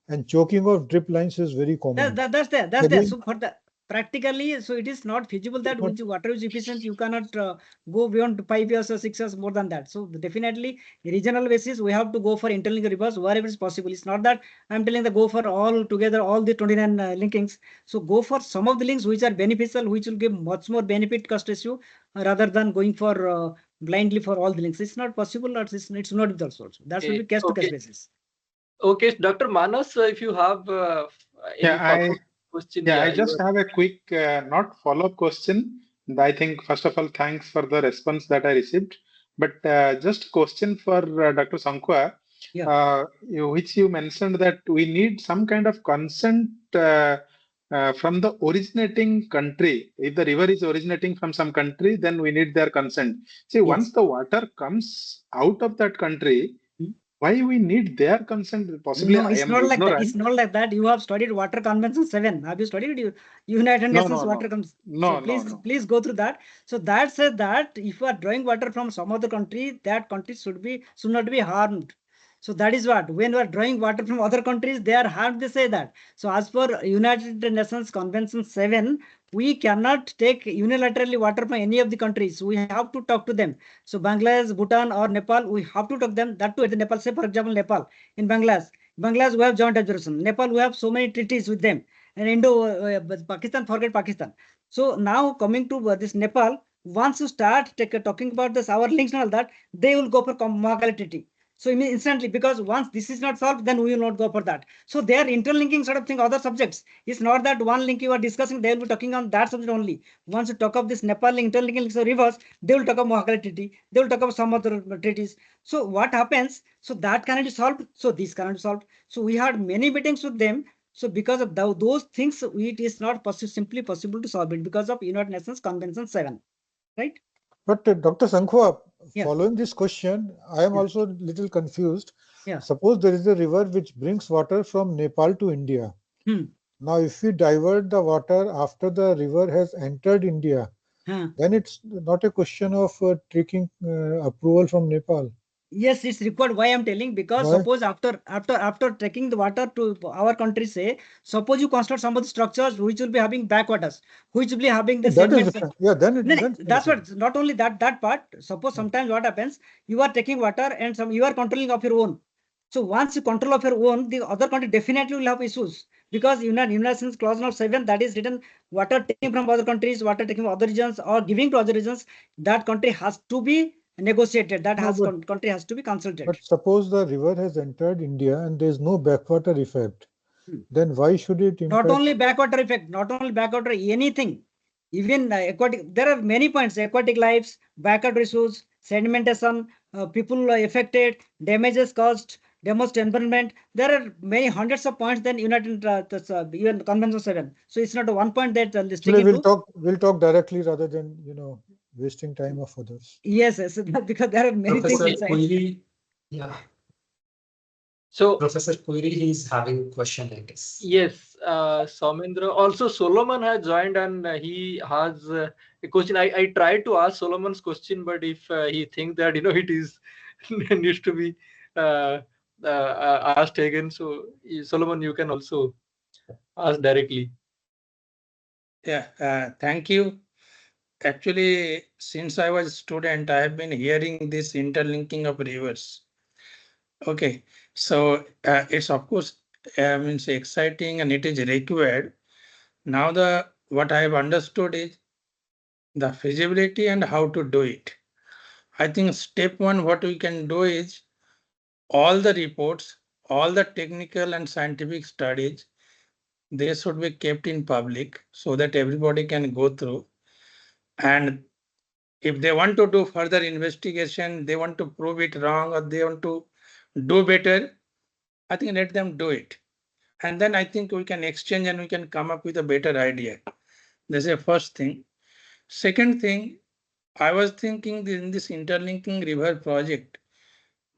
and choking of drip lines is very common. That's there. That's there. Again, So for the practically, so it is not feasible that but- with water is efficient, you cannot go beyond 5 years or 6 years more than that. So definitely, regional basis, we have to go for interlink rivers wherever it's possible. It's not that I'm telling the go for all together, all the 29 linkings. So go for some of the links which are beneficial, which will give much more benefit cost ratio rather than going for blindly for all the links. It's not possible, or it's not with also. That will be case to case basis. Okay, Dr. Manas, if you have any follow-up question. I just have a quick, not follow-up question. I think, first of all, thanks for the response that I received. But just question for Dr. Sankhua, which you mentioned that we need some kind of consent from the originating country. If the river is originating from some country, then we need their consent. See, Yes. once the water comes out of that country, Hmm. why we need their consent? Possibly No, I it's am not like that. ignorant. It's not like that. You have studied Water Convention 7. Have you studied United No, Nations no, Water no. Convention? No, So no, please, no. please go through that. So that said that if you are drawing water from some other country, that country should not be harmed. So that is what, when we are drawing water from other countries, they are harmed, they say that. So as per United Nations Convention 7, we cannot take unilaterally water from any of the countries. We have to talk to them. So Bangladesh, Bhutan or Nepal, we have to talk to them. That too at the Nepal, say for example, Nepal. In Bangladesh, we have joint observation. Nepal, we have so many treaties with them. And Pakistan, forget Pakistan. So now coming to this Nepal, once you start talking about this, our links and all that, they will go for Mahakali treaty. So instantly, because once this is not solved, then we will not go for that. So they are interlinking sort of thing, other subjects. It's not that one link you are discussing, they will be talking on that subject only. Once you talk of this Nepal interlinking links of rivers, they will talk of Mahakali treaty, they will talk of some other treaties. So what happens? So that cannot be solved. So this cannot be solved. So we had many meetings with them. So because of those things, it is not simply possible to solve it because of United Nations Convention 7, right? But Dr. Sankhwa, Yeah. following this question, I am Yeah. also a little confused. Yeah. Suppose there is a river which brings water from Nepal to India. Hmm. Now, if we divert the water after the river has entered India, then it's not a question of taking approval from Nepal. Yes, it's required. Why I'm telling? Because Why? suppose after taking the water to our country, say, suppose you construct some of the structures which will be having backwaters, which will be having the That is sediments. different. Yeah, then No, then that's what. Not only that part. Suppose sometimes what happens, you are taking water and you are controlling of your own. So once you control of your own, the other country definitely will have issues because United Nations Clause Number 7, that is written, water taken from other countries, water taken from other regions or giving to other regions, that country has to be negotiated. That country has to be consulted. But suppose the river has entered India and there is no backwater effect, then why should it impact? Not only backwater effect, not only backwater, anything. Even aquatic, there are many points: aquatic lives, backwater issues, sedimentation, people affected, damages caused, damaged environment. There are many hundreds of points than United even Convention 7. So it's not a one point that listing Actually, into. we'll talk directly rather than wasting time of others. Yes, because there are many things Professor inside. Puiri, yeah. So Professor Puiri, he's having a question, I guess. yes, Soumendra. Also, Solomon has joined and he has a question. I tried to ask Solomon's question, but if he thinks that it is needs to be asked again, so Solomon, you can also ask directly. Yeah, thank you. Actually, since I was a student, I have been hearing this interlinking of rivers. Okay, so it's of course means exciting and it is required. Now what I have understood is the feasibility and how to do it. I think step one, what we can do is all the reports, all the technical and scientific studies, they should be kept in public so that everybody can go through. And if they want to do further investigation, they want to prove it wrong or they want to do better, I think let them do it. And then I think we can exchange and we can come up with a better idea. That's the first thing. Second thing, I was thinking in this interlinking river project,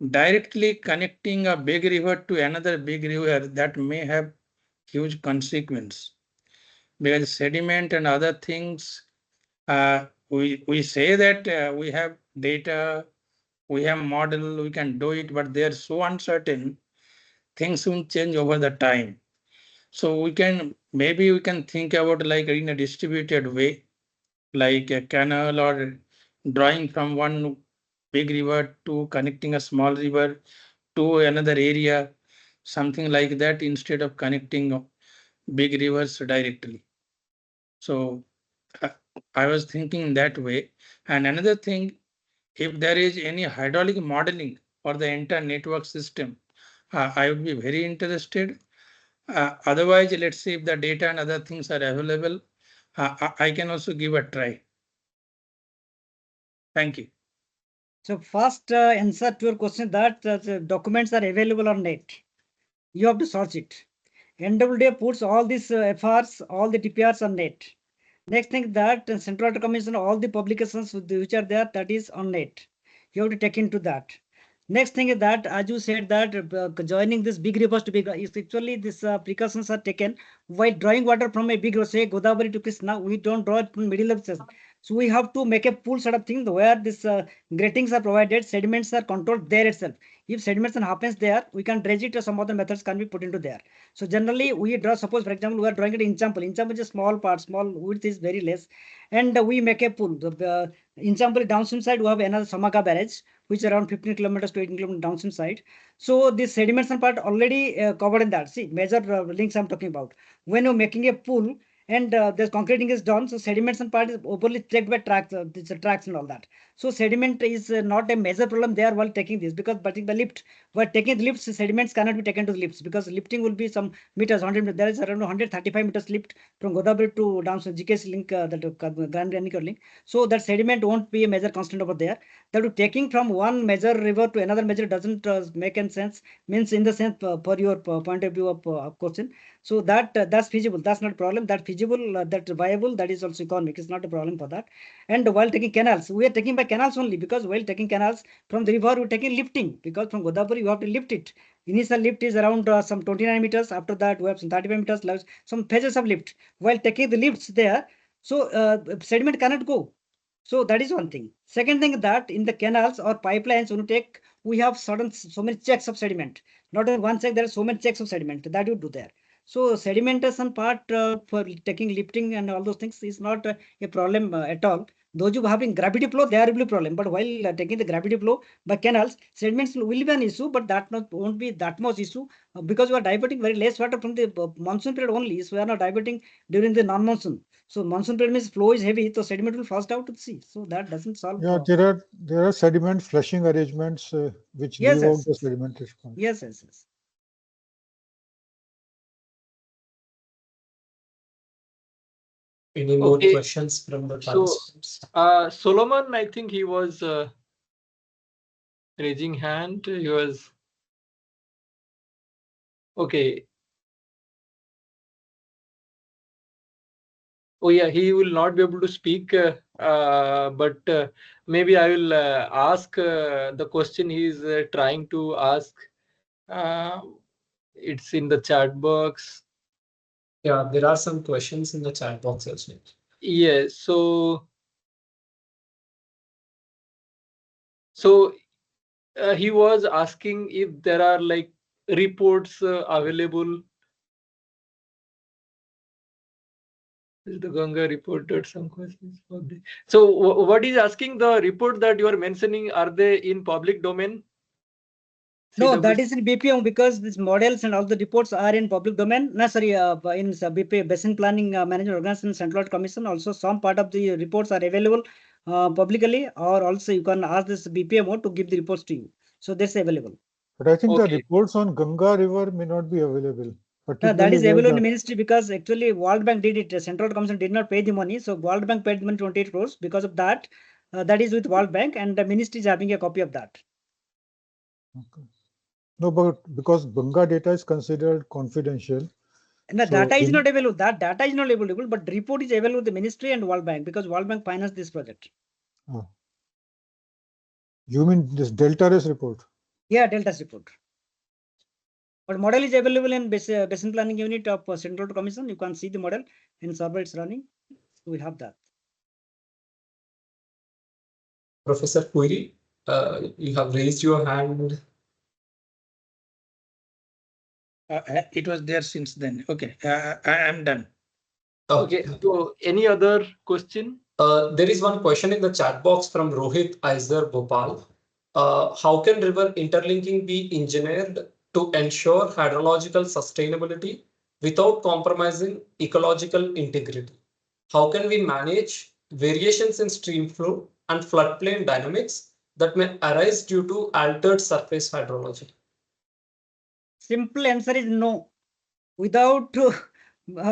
directly connecting a big river to another big river, that may have huge consequence. Because sediment and other things, we say that we have data, we have model, we can do it, but they are so uncertain, things will change over the time. So maybe we can think about like in a distributed way, like a canal or drawing from one big river to connecting a small river to another area, something like that, instead of connecting big rivers directly. So I was thinking that way. And another thing, if there is any hydraulic modeling for the entire network system, I would be very interested. Otherwise, let's see if the data and other things are available. I can also give a try. Thank you. So first answer to your question that the documents are available on net. You have to search it. NWDA puts all these FRs, all the TPRs on net. Next thing that Central Water Commission, all the publications which are there, that is on net. You have to take into that. Next thing is that, as you said, that joining this big rivers to big, is actually these precautions are taken while drawing water from a big river, say Godavari to Krishna. We don't draw it from middle of the. So we have to make a pool sort of thing where this gratings are provided, sediments are controlled there itself. If sedimentation happens there, we can dredge it or some other methods can be put into there. So generally we draw, suppose for example, we are drawing it in Champal. In Champal is a small part, small width is very less. And we make a pool. In Champal downstream side, we have another Samaka barrage, which is around 15 kilometers to 18 kilometers downstream side. So this sedimentation part already covered in that. See, major links I'm talking about. When you're making a pool, and the concreting is done, so sedimentation part is openly checked by tracks, tracks and all that. So sediment is not a major problem there while taking this, because but the lift, while taking the lifts, sediments cannot be taken to the lifts because lifting will be some meters, 100 meters. There is around 135 meters lift from Godavari to downstream GKS link, Grand Ranikar link. So that sediment won't be a major constant over there. That taking from one major river to another major doesn't make any sense. Means in the sense for your point of view of question. So that's feasible. That's not a problem. That feasible, that viable, that is also economic. It's not a problem for that. And while taking canals, we are taking by canals only, because while taking canals from the river, we're taking lifting, because from Godavari you have to lift it. Initial lift is around some 29 meters. After that, we have some 35 meters, some phases of lift. While taking the lifts there, so sediment cannot go. So that is one thing. Second thing, that in the canals or pipelines, when you take, we have certain so many checks of sediment. Not only one check, there are so many checks of sediment that you do there. So sedimentation part for taking lifting and all those things is not a problem at all. Those who having gravity flow, there will be a problem. But while taking the gravity flow by canals, sediments will be an issue, but that won't be that much issue because we are diverting very less water from the monsoon period only. So we are not diverting during the non-monsoon. So monsoon period means flow is heavy, so sediment will fast out to the sea. So that doesn't solve. Yeah, there are sediment flushing arrangements which Yes, leave out yes. the sedimentary part. Yes, yes, yes. Any more Okay. questions from the So, participants? Solomon, I think he was raising hand. He was okay. Oh yeah, he will not be able to speak, but maybe I will ask the question he is trying to ask. It's in the chat box. Yeah, there are some questions in the chat box as well. Yeah, so he was asking if there are like reports available. The Ganga reported some questions. So what is asking, the report that you are mentioning, are they in public domain? No, CWC? that is in BPM, because these models and all the reports are in public domain. No, sorry, in BPM, Basin Planning Management Organization, Central Water Commission. Also, some part of the reports are available publicly, or also you can ask this BPMO to give the reports to you. So that's available. But I think the Okay. reports on Ganga River may not be available. That Particularly is where available in the- the ministry, because actually World Bank did it. Central Commission did not pay the money, so World Bank paid the money 28 crores. Because of that, that is with World Bank, and the ministry is having a copy of that. Okay. No, but because Ganga data is considered confidential. And the So data is in- not available. That data is not available, but the report is available with the ministry and World Bank, because World Bank financed this project. You mean this Delta Race report? Yeah, Delta's report. But model is available in Basin Planning Unit of Central Water Commission. You can see the model in server it's running. We have that. Professor Puri, you have raised your hand. It was there since then. Okay, I am done. Okay. So any other question? There is one question in the chat box from Rohit Aizer Bhopal. How can river interlinking be engineered to ensure hydrological sustainability without compromising ecological integrity? How can we manage variations in stream flow and floodplain dynamics that may arise due to altered surface hydrology? Simple answer is no. Without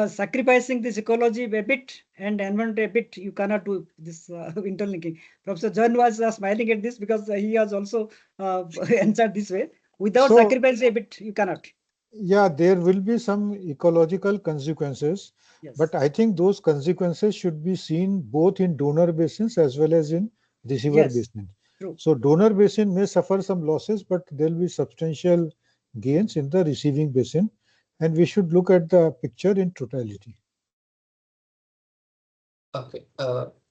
sacrificing this ecology a bit and environment a bit, you cannot do this interlinking. Professor John was smiling at this because he has also answered this way. Without So- sacrificing a bit, you cannot. Yeah, there will be some ecological consequences, Yes. but I think those consequences should be seen both in donor basins as well as in receiver Yes. basin. True. So donor basin may suffer some losses, but there will be substantial gains in the receiving basin, and we should look at the picture in totality. Okay.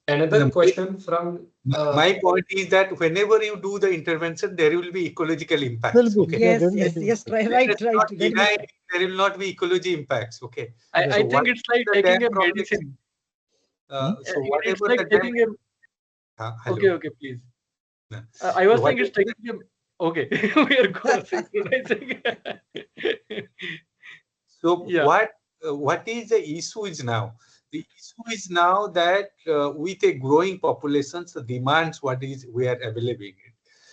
Another question from My point is that whenever you do the intervention, there will be ecological Will impacts. be, Okay. yeah, Yes, there will yes, be. yes, right, Let right, us right. not Very deny much. there will not be ecology impacts. Okay. Yes. I So think it's like the taking a dam projects, medicine. so It's whatever like the dam, taking a. hello. Okay, please. No. I was So saying it's whatever taking a. Okay, we are synchronizing. So Yeah. what is the issue is now? The issue is now that with a growing population, the demands what is we are available.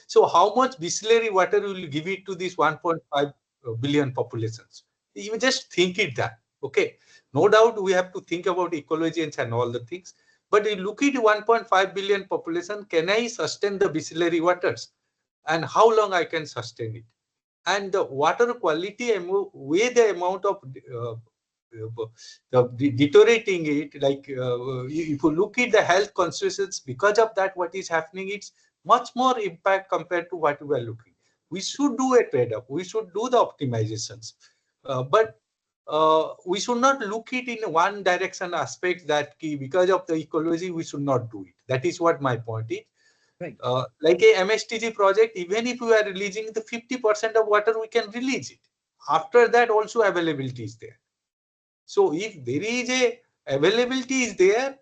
So how much distillery water will give it to this 1.5 billion populations? You just think it that. Okay. No doubt we have to think about ecology and all the things. But you look at 1.5 billion population, can I sustain the distillery waters? And how long I can sustain it? And the water quality with the amount of deteriorating it, like if you look at the health consequences because of that, what is happening, it's much more impact compared to what we are looking. We should do a trade-off. We should do the optimizations, but we should not look it in one direction aspect that because of the ecology we should not do it. That is what my point is. Right. Like a MSTG project, even if we are releasing the 50% of water, we can release it. After that, also availability is there. So if there is a availability is there,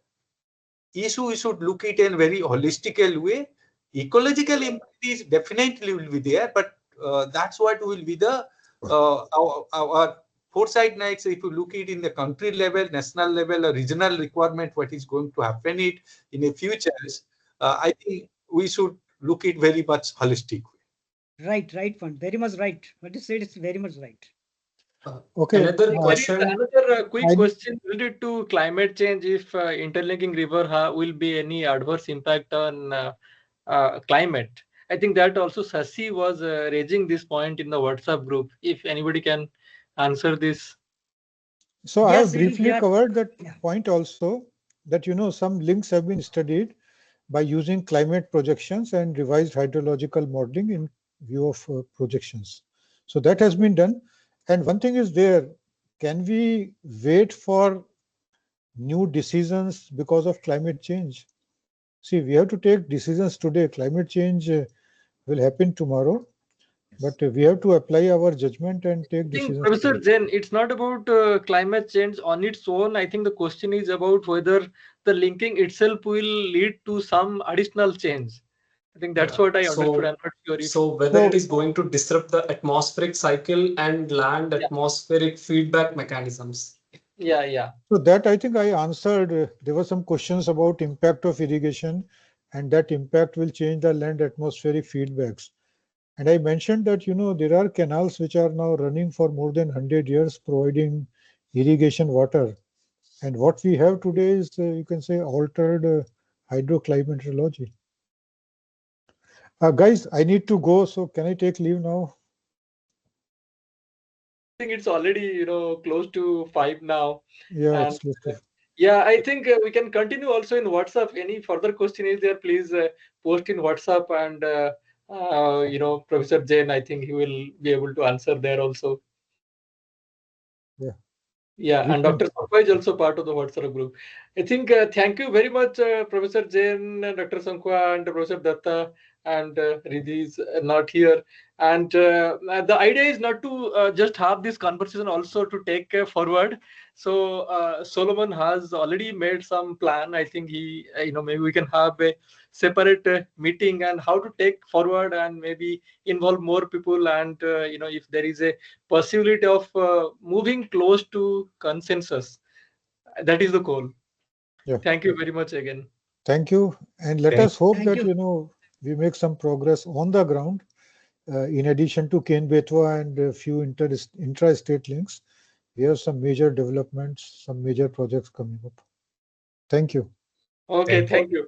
issue we should look at in a very holistical way. Ecological impact is definitely will be there, but that's what will be the our foresight nights. If you look at in the country level, national level, or regional requirement, what is going to happen it in the futures, I think we should look at very much holistic way. Right, right, Fund. Very much right. What you said is very much right. Okay. another There is question. another quick I- question related to climate change. If interlinking river will be any adverse impact on climate? I think that also Sasi was raising this point in the WhatsApp group. If anybody can answer this. So I Yes, have briefly are. covered that Yeah. point also, that some links have been studied by using climate projections and revised hydrological modeling in view of projections. So that has been done. And one thing is there, can we wait for new decisions because of climate change? See, we have to take decisions today. Climate change will happen tomorrow, but we have to apply our judgment and take I think, decisions Professor today. Jain, it's not about climate change on its own. I think the question is about whether the linking itself will lead to some additional change. I think that's Yeah. what I understood. I'm not sure if. So whether it is going to disrupt the atmospheric cycle and land Yeah. atmospheric feedback mechanisms. Yeah, yeah. So that I think I answered. There were some questions about impact of irrigation, and that impact will change the land atmospheric feedbacks. And I mentioned that there are canals which are now running for more than 100 years providing irrigation water. And what we have today is, you can say, altered hydroclimatology. Guys, I need to go, so can I take leave now? I think it's already close to 5 now. Yeah, And it's close to. yeah, I think we can continue also in WhatsApp. Any further question is there, please post in WhatsApp, and Professor Jain, I think he will be able to answer there also. Yeah. Yeah, We and can. Dr. Sankwa is also part of the WhatsApp group. I think thank you very much, Professor Jain, Dr. Sankwa, and Professor Datta, and Ridhi is not here. And the idea is not to just have this conversation, also to take forward. So Solomon has already made some plan. I think he, maybe we can have a separate meeting and how to take forward and maybe involve more people. And if there is a possibility of moving close to consensus, that is the goal. Yeah. Thank you very much again. Thank you. And let Thank us hope Thank that, you. we make some progress on the ground. In addition to Ken Betwa and a few intra-state links, we have some major developments, some major projects coming up. Thank you. Okay, Thank thank you.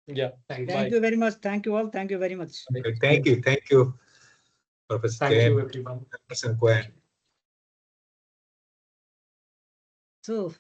Yeah, Thank bye. Thank you very much. Thank you all. Thank you very much. you. Thank you. Thank you, Professor Thank Jain, you, everyone. Dr. Sankwan. So